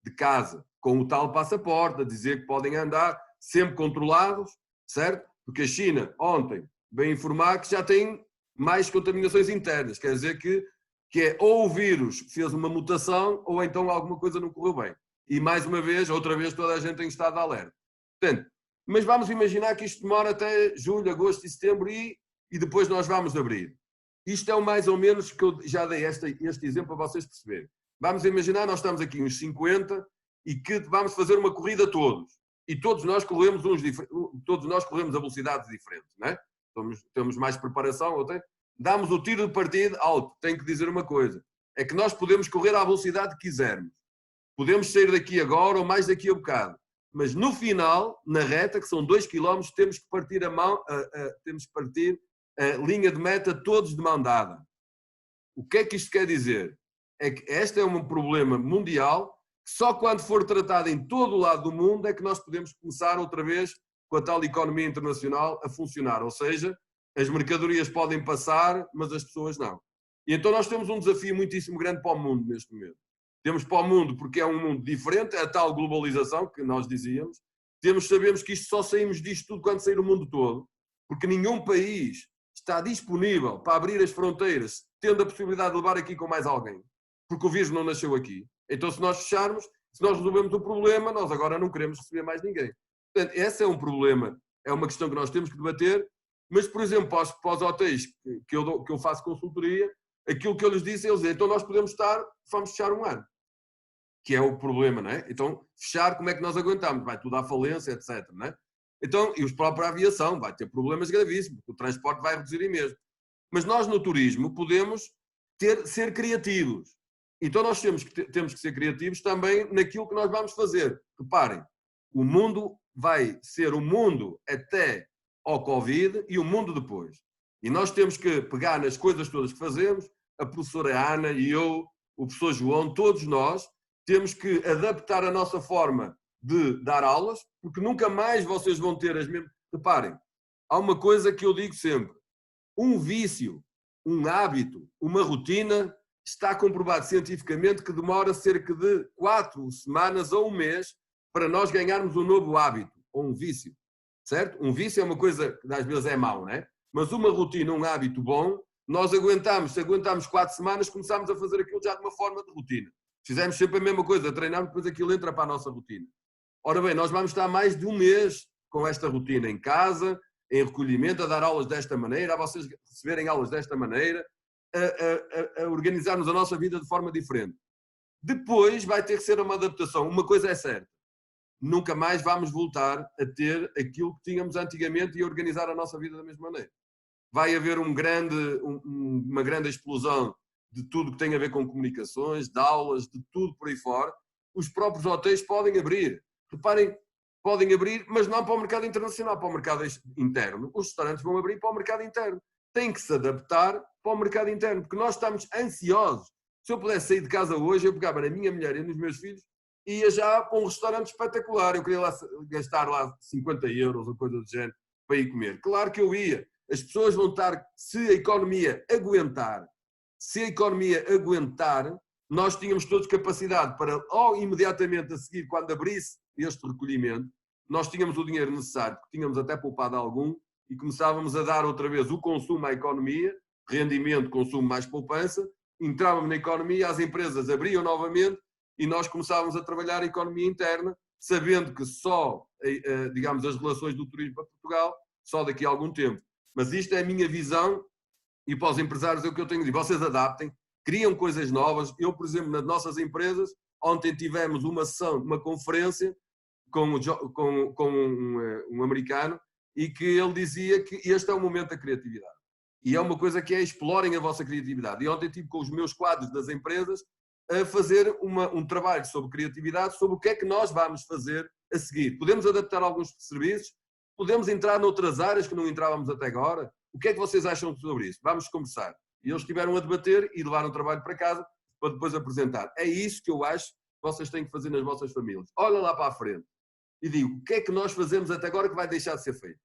de casa com o tal passaporte, a dizer que podem andar sempre controlados, certo? Porque a China, ontem, veio informar que já tem mais contaminações internas. Quer dizer que é ou o vírus fez uma mutação ou então alguma coisa não correu bem. E mais uma vez, outra vez, toda a gente tem estado de alerta. Portanto, mas vamos imaginar que isto demora até julho, agosto e setembro e depois nós vamos abrir. Isto é o mais ou menos que eu já dei este exemplo para vocês perceberem. Vamos imaginar, nós estamos aqui uns 50 e que vamos fazer uma corrida todos. E todos nós corremos a velocidades diferentes, não é? Temos mais preparação, damos o tiro de partida alto. Tenho que dizer uma coisa, é que nós podemos correr à velocidade que quisermos. Podemos sair daqui agora ou mais daqui a bocado. Mas no final, na reta, que são 2 km, temos que partir a linha de meta todos de mão dada. O que é que isto quer dizer? É que este é um problema mundial que só quando for tratado em todo o lado do mundo é que nós podemos começar outra vez com a tal economia internacional a funcionar. Ou seja, as mercadorias podem passar, mas as pessoas não. E então nós temos um desafio muitíssimo grande para o mundo neste momento. Temos para o mundo porque é um mundo diferente, é a tal globalização que nós dizíamos. Sabemos que isto só saímos disto tudo quando sair o mundo todo, porque nenhum país está disponível para abrir as fronteiras, tendo a possibilidade de levar aqui com mais alguém, porque o vírus não nasceu aqui. Então, se nós fecharmos, se nós resolvemos o problema, nós agora não queremos receber mais ninguém. Portanto, esse é um problema, é uma questão que nós temos que debater, mas, por exemplo, para os hotéis que eu faço consultoria, aquilo que eu lhes disse, eles dizem, então nós vamos fechar um ano, que é o problema, não é? Então, fechar, como é que nós aguentamos? Vai tudo à falência, etc., não é? Então, e a própria aviação vai ter problemas gravíssimos, o transporte vai reduzir imenso. Mas nós no turismo podemos ser criativos. Então nós temos que ser criativos também naquilo que nós vamos fazer. Reparem, o mundo vai ser o mundo até ao Covid e o mundo depois. E nós temos que pegar nas coisas todas que fazemos, a professora Ana e eu, o professor João, todos nós, temos que adaptar a nossa forma de dar aulas, porque nunca mais vocês vão ter as mesmas... Reparem, há uma coisa que eu digo sempre. Um vício, um hábito, uma rotina, está comprovado cientificamente que demora cerca de 4 semanas ou um mês para nós ganharmos um novo hábito, ou um vício, certo? Um vício é uma coisa que às vezes é mau, não é? Mas uma rotina, um hábito bom, nós aguentamos, se aguentamos 4 semanas, começamos a fazer aquilo já de uma forma de rotina. Fizemos sempre a mesma coisa, treinamos, depois aquilo entra para a nossa rotina. Ora bem, nós vamos estar mais de um mês com esta rotina em casa, em recolhimento, a dar aulas desta maneira, a vocês receberem aulas desta maneira, a organizarmos a nossa vida de forma diferente. Depois vai ter que ser uma adaptação. Uma coisa é certa, nunca mais vamos voltar a ter aquilo que tínhamos antigamente e a organizar a nossa vida da mesma maneira. Vai haver uma grande explosão de tudo que tem a ver com comunicações, de aulas, de tudo por aí fora. Os próprios hotéis podem abrir. Reparem, podem abrir, mas não para o mercado internacional, para o mercado interno. Os restaurantes vão abrir para o mercado interno. Têm que se adaptar para o mercado interno, porque nós estamos ansiosos. Se eu pudesse sair de casa hoje, eu pegava na minha mulher e nos meus filhos e ia já para um restaurante espetacular. Eu queria gastar lá 50 euros ou coisa do género para ir comer. Claro que eu ia. As pessoas vão estar, se a economia aguentar, nós tínhamos todos capacidade para, imediatamente a seguir, quando abrisse este recolhimento, nós tínhamos o dinheiro necessário, porque tínhamos até poupado algum, e começávamos a dar outra vez o consumo à economia, rendimento, consumo mais poupança, entrávamos na economia, as empresas abriam novamente e nós começávamos a trabalhar a economia interna, sabendo que só, digamos, as relações do turismo para Portugal, só daqui a algum tempo. Mas isto é a minha visão e para os empresários é o que eu tenho de dizer. Vocês adaptem, criam coisas novas. Eu, por exemplo, nas nossas empresas, ontem tivemos uma sessão, uma conferência com um americano e que ele dizia que este é o momento da criatividade. E é uma coisa que é explorem a vossa criatividade. E ontem estive com os meus quadros das empresas a fazer um trabalho sobre criatividade, sobre o que é que nós vamos fazer a seguir. Podemos adaptar alguns serviços, podemos entrar noutras áreas que não entrávamos até agora. O que é que vocês acham sobre isso? Vamos conversar. E eles estiveram a debater e levaram o trabalho para casa para depois apresentar. É isso que eu acho que vocês têm que fazer nas vossas famílias. Olha lá para a frente e digo, o que é que nós fazemos até agora que vai deixar de ser feito?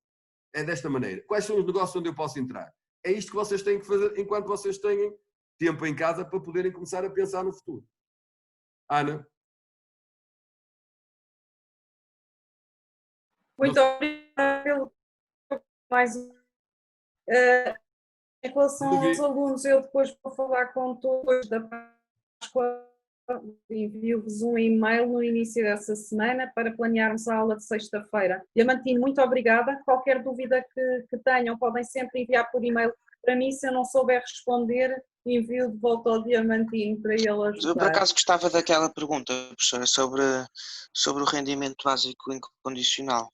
É desta maneira. Quais são os negócios onde eu posso entrar? É isto que vocês têm que fazer enquanto vocês têm tempo em casa para poderem começar a pensar no futuro. Ana? Muito obrigada pelo mais em relação aos alunos, eu depois vou falar com todos da Páscoa, envio-vos um e-mail no início dessa semana para planearmos a aula de sexta-feira. Diamantino, muito obrigada. Qualquer dúvida que tenham, podem sempre enviar por e-mail para mim, se eu não souber responder, envio de volta ao Diamantino para ele Mas eu, por ajudar. acaso, gostava daquela pergunta, professora, sobre o rendimento básico incondicional.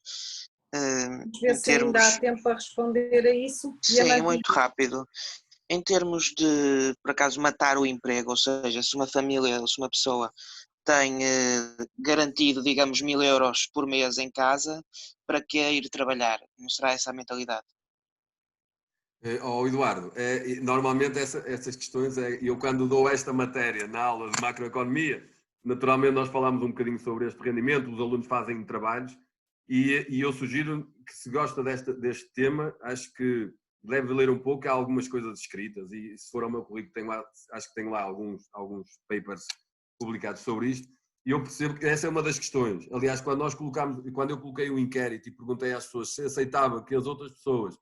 Vamos ver Em se ainda há termos, tempo para responder a isso. sim, Diamantino. muito rápido. Em termos de, por acaso, matar o emprego, ou seja, se uma família ou se uma pessoa tem garantido, digamos, 1000 euros por mês em casa, para que ir trabalhar? Não será essa a mentalidade? Eduardo, normalmente essas questões, eu quando dou esta matéria na aula de macroeconomia, naturalmente nós falamos um bocadinho sobre este rendimento, os alunos fazem trabalhos e eu sugiro que se gosta deste tema, acho que deve ler um pouco, há algumas coisas escritas e se for ao meu currículo acho que tenho lá alguns papers publicados sobre isto e eu percebo que essa é uma das questões. Aliás, quando eu coloquei o inquérito e perguntei às pessoas se aceitava que as outras pessoas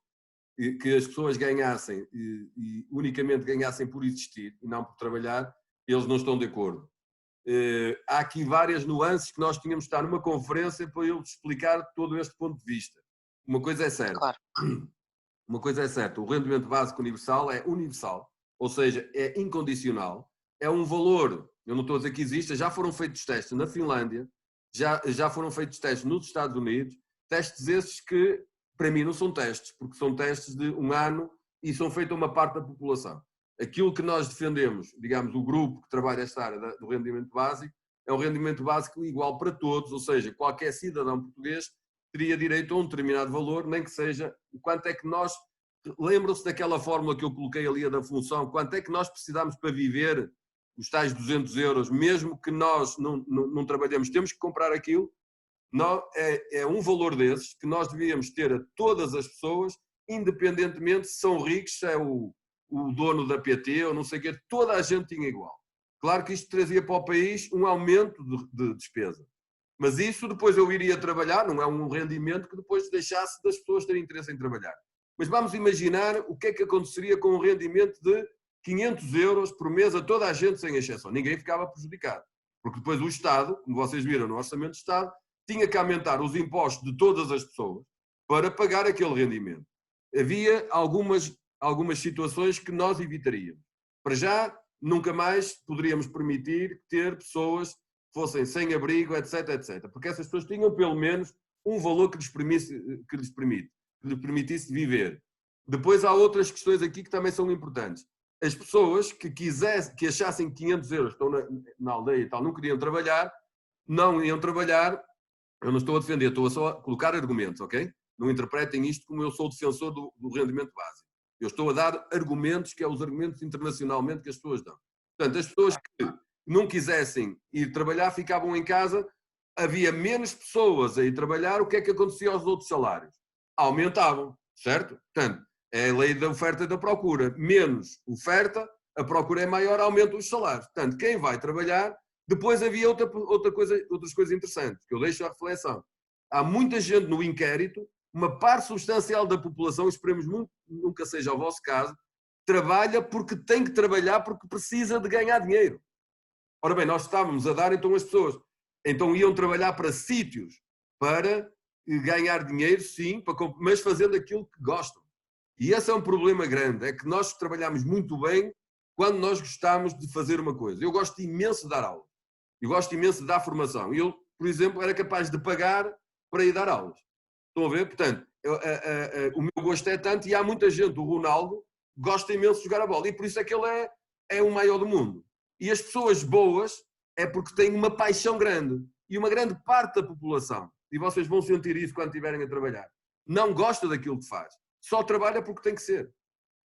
que as pessoas ganhassem e unicamente ganhassem por existir e não por trabalhar, eles não estão de acordo. Há aqui várias nuances que nós tínhamos de estar numa conferência para eu explicar todo este ponto de vista. Uma coisa é certa. Claro. Uma coisa é certa, o rendimento básico universal é universal, ou seja, é incondicional, é um valor, eu não estou a dizer que exista, já foram feitos testes na Finlândia, já foram feitos testes nos Estados Unidos, testes esses que para mim não são testes, porque são testes de um ano e são feitos a uma parte da população. Aquilo que nós defendemos, digamos, o grupo que trabalha esta área do rendimento básico, é um rendimento básico igual para todos, ou seja, qualquer cidadão português teria direito a um determinado valor, nem que seja o quanto é que nós... Lembram-se daquela fórmula que eu coloquei ali da função, quanto é que nós precisamos para viver os tais 200 euros, mesmo que nós não trabalhemos, temos que comprar aquilo. Não, é um valor desses que nós devíamos ter a todas as pessoas, independentemente se são ricos, se é o dono da PT ou não sei o quê, toda a gente tinha igual. Claro que isto trazia para o país um aumento de despesa. Mas isso depois eu iria trabalhar, não é um rendimento que depois deixasse das pessoas terem interesse em trabalhar. Mas vamos imaginar o que é que aconteceria com um rendimento de 500 euros por mês a toda a gente sem exceção. Ninguém ficava prejudicado. Porque depois o Estado, como vocês viram no Orçamento de Estado, tinha que aumentar os impostos de todas as pessoas para pagar aquele rendimento. Havia algumas situações que nós evitaríamos. Para já, nunca mais poderíamos permitir ter pessoas que fossem sem abrigo, etc, etc. Porque essas pessoas tinham pelo menos um valor que lhes permitisse viver. Depois há outras questões aqui que também são importantes. As pessoas que achassem que 500 euros estão na aldeia e tal, não queriam trabalhar, não iam trabalhar. Eu não estou a defender, estou a só colocar argumentos, ok? Não interpretem isto como eu sou defensor do rendimento básico. Eu estou a dar argumentos, que é os argumentos internacionalmente que as pessoas dão. Portanto, as pessoas que não quisessem ir trabalhar ficavam em casa, havia menos pessoas a ir trabalhar, o que é que acontecia aos outros salários? Aumentavam, certo? Portanto, é a lei da oferta e da procura. Menos oferta, a procura é maior, aumentam os salários. Portanto, quem vai trabalhar... Depois havia outras coisas interessantes, que eu deixo à reflexão. Há muita gente no inquérito, uma parte substancial da população, esperemos nunca seja o vosso caso, trabalha porque tem que trabalhar porque precisa de ganhar dinheiro. Ora bem, nós estávamos a dar então as pessoas, então iam trabalhar para sítios para ganhar dinheiro, sim, mas fazendo aquilo que gostam. E esse é um problema grande, é que nós trabalhamos muito bem quando nós gostamos de fazer uma coisa. Eu gosto imenso de dar aula. Eu gosto imenso de dar formação. Eu, por exemplo, era capaz de pagar para ir dar aulas. Estão a ver? Portanto, o meu gosto é tanto e há muita gente, o Ronaldo, gosta imenso de jogar a bola. E por isso é que ele é o maior do mundo. E as pessoas boas é porque têm uma paixão grande. E uma grande parte da população, e vocês vão sentir isso quando estiverem a trabalhar, não gosta daquilo que faz. Só trabalha porque tem que ser.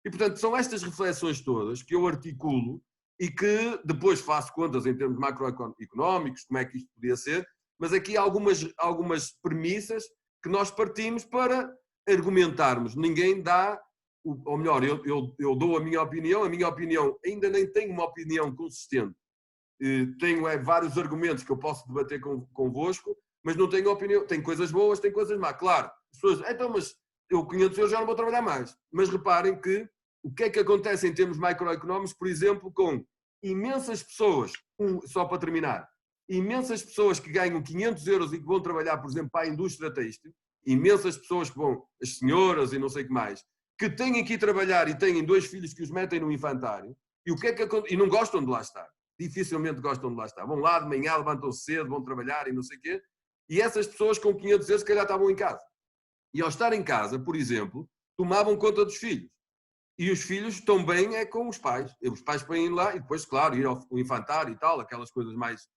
E, portanto, são estas reflexões todas que eu articulo e que depois faço contas em termos macroeconómicos, como é que isto podia ser, mas aqui há algumas premissas que nós partimos para argumentarmos. Ninguém dá, ou melhor, eu dou a minha opinião ainda nem tenho uma opinião consistente. Tenho vários argumentos que eu posso debater convosco, mas não tenho opinião. Tem coisas boas, tem coisas más. Claro, as pessoas, então, mas eu 500 euros já não vou trabalhar mais. Mas reparem que o que é que acontece em termos macroeconómicos, por exemplo, com imensas pessoas, só para terminar, imensas pessoas que ganham 500 euros e que vão trabalhar, por exemplo, para a indústria têxtil, imensas pessoas que vão, as senhoras e não sei o que mais, que têm que ir trabalhar e têm 2 filhos que os metem no infantário, e o que é que acontece? E não gostam de lá estar. Dificilmente gostam de lá estar. Vão lá de manhã, levantam-se cedo, vão trabalhar e não sei o quê. E essas pessoas com 500 euros, se calhar, estavam em casa. E ao estar em casa, por exemplo, tomavam conta dos filhos. E os filhos também é com os pais. Os pais põem lá e depois, claro, ir ao infantário e tal, aquelas coisas mais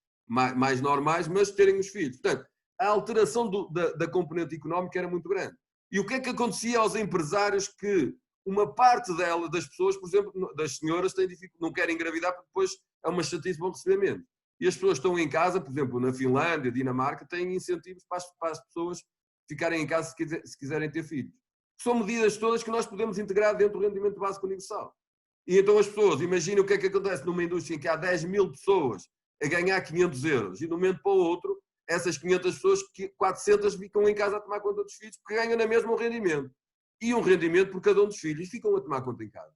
normais, mas terem os filhos. Portanto, a alteração da componente económica era muito grande. E o que é que acontecia aos empresários que uma parte das pessoas, por exemplo, das senhoras, não querem engravidar porque depois é uma chatice, vão receber menos. E as pessoas estão em casa, por exemplo, na Finlândia, Dinamarca, têm incentivos para as pessoas ficarem em casa se quiserem ter filhos. São medidas todas que nós podemos integrar dentro do rendimento básico universal. E então as pessoas, imaginem o que é que acontece numa indústria em que há 10 mil pessoas a ganhar 500 euros e de um momento para o outro, essas 500 pessoas, 400 ficam em casa a tomar conta dos filhos porque ganham na mesma um rendimento. E um rendimento por cada um dos filhos e ficam a tomar conta em casa.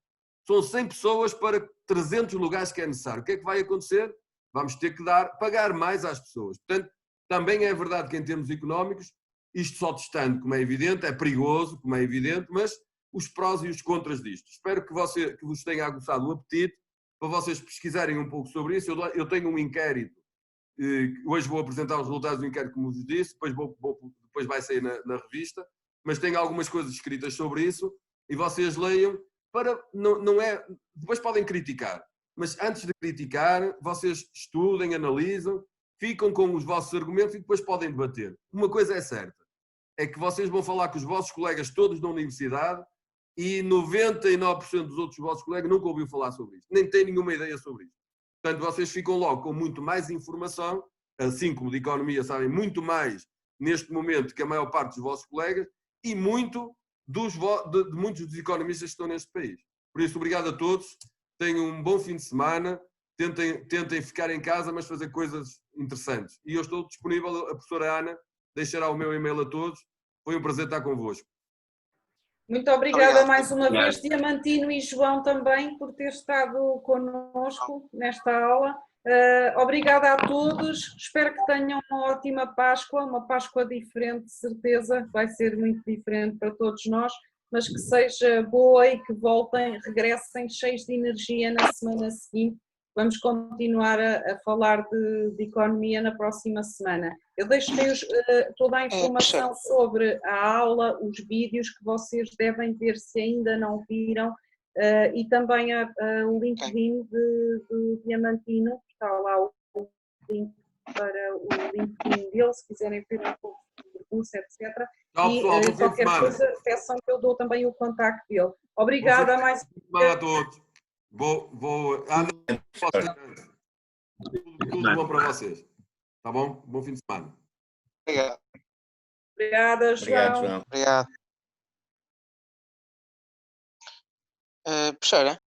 São 100 pessoas para 300 lugares que é necessário. O que é que vai acontecer? Vamos ter que pagar mais às pessoas. Portanto, também é verdade que em termos económicos, isto só testando, como é evidente, é perigoso, como é evidente, mas os prós e os contras disto. Espero que vos tenha aguçado o apetite para vocês pesquisarem um pouco sobre isso. Eu tenho um inquérito, hoje vou apresentar os resultados do inquérito, como vos disse, depois vai sair na revista, mas tenho algumas coisas escritas sobre isso e vocês leiam para, não é, depois podem criticar, mas antes de criticar, vocês estudem, analisam, ficam com os vossos argumentos e depois podem debater. Uma coisa é certa, é que vocês vão falar com os vossos colegas todos da universidade e 99% dos outros vossos colegas nunca ouviu falar sobre isto, nem têm nenhuma ideia sobre isto. Portanto, vocês ficam logo com muito mais informação, assim como de economia sabem muito mais neste momento que a maior parte dos vossos colegas e muito de muitos dos economistas que estão neste país. Por isso, obrigado a todos, tenham um bom fim de semana, tentem ficar em casa, mas fazer coisas interessantes. E eu estou disponível, a professora Ana deixará o meu e-mail a todos. Foi um prazer estar convosco. Muito obrigada mais uma vez, Diamantino e João também, por ter estado connosco nesta aula. Obrigada a todos, espero que tenham uma ótima Páscoa, uma Páscoa diferente, de certeza, vai ser muito diferente para todos nós, mas que seja boa e que voltem, regressem cheios de energia na semana seguinte. Vamos continuar a falar de economia na próxima semana. Eu deixo-lhes toda a informação sobre a aula, os vídeos que vocês devem ver se ainda não viram, e também o LinkedIn do Diamantino, está lá o link para o LinkedIn dele, se quiserem ver um pouco do curso, etc. Tchau, pessoal, e qualquer coisa, peçam que eu dou também o contacto dele. Obrigada mais uma vez a todos. Tudo bom para vocês. Tá bom? Bom fim de semana. Obrigado. Obrigada, João. Obrigado, João. Obrigado. Professora?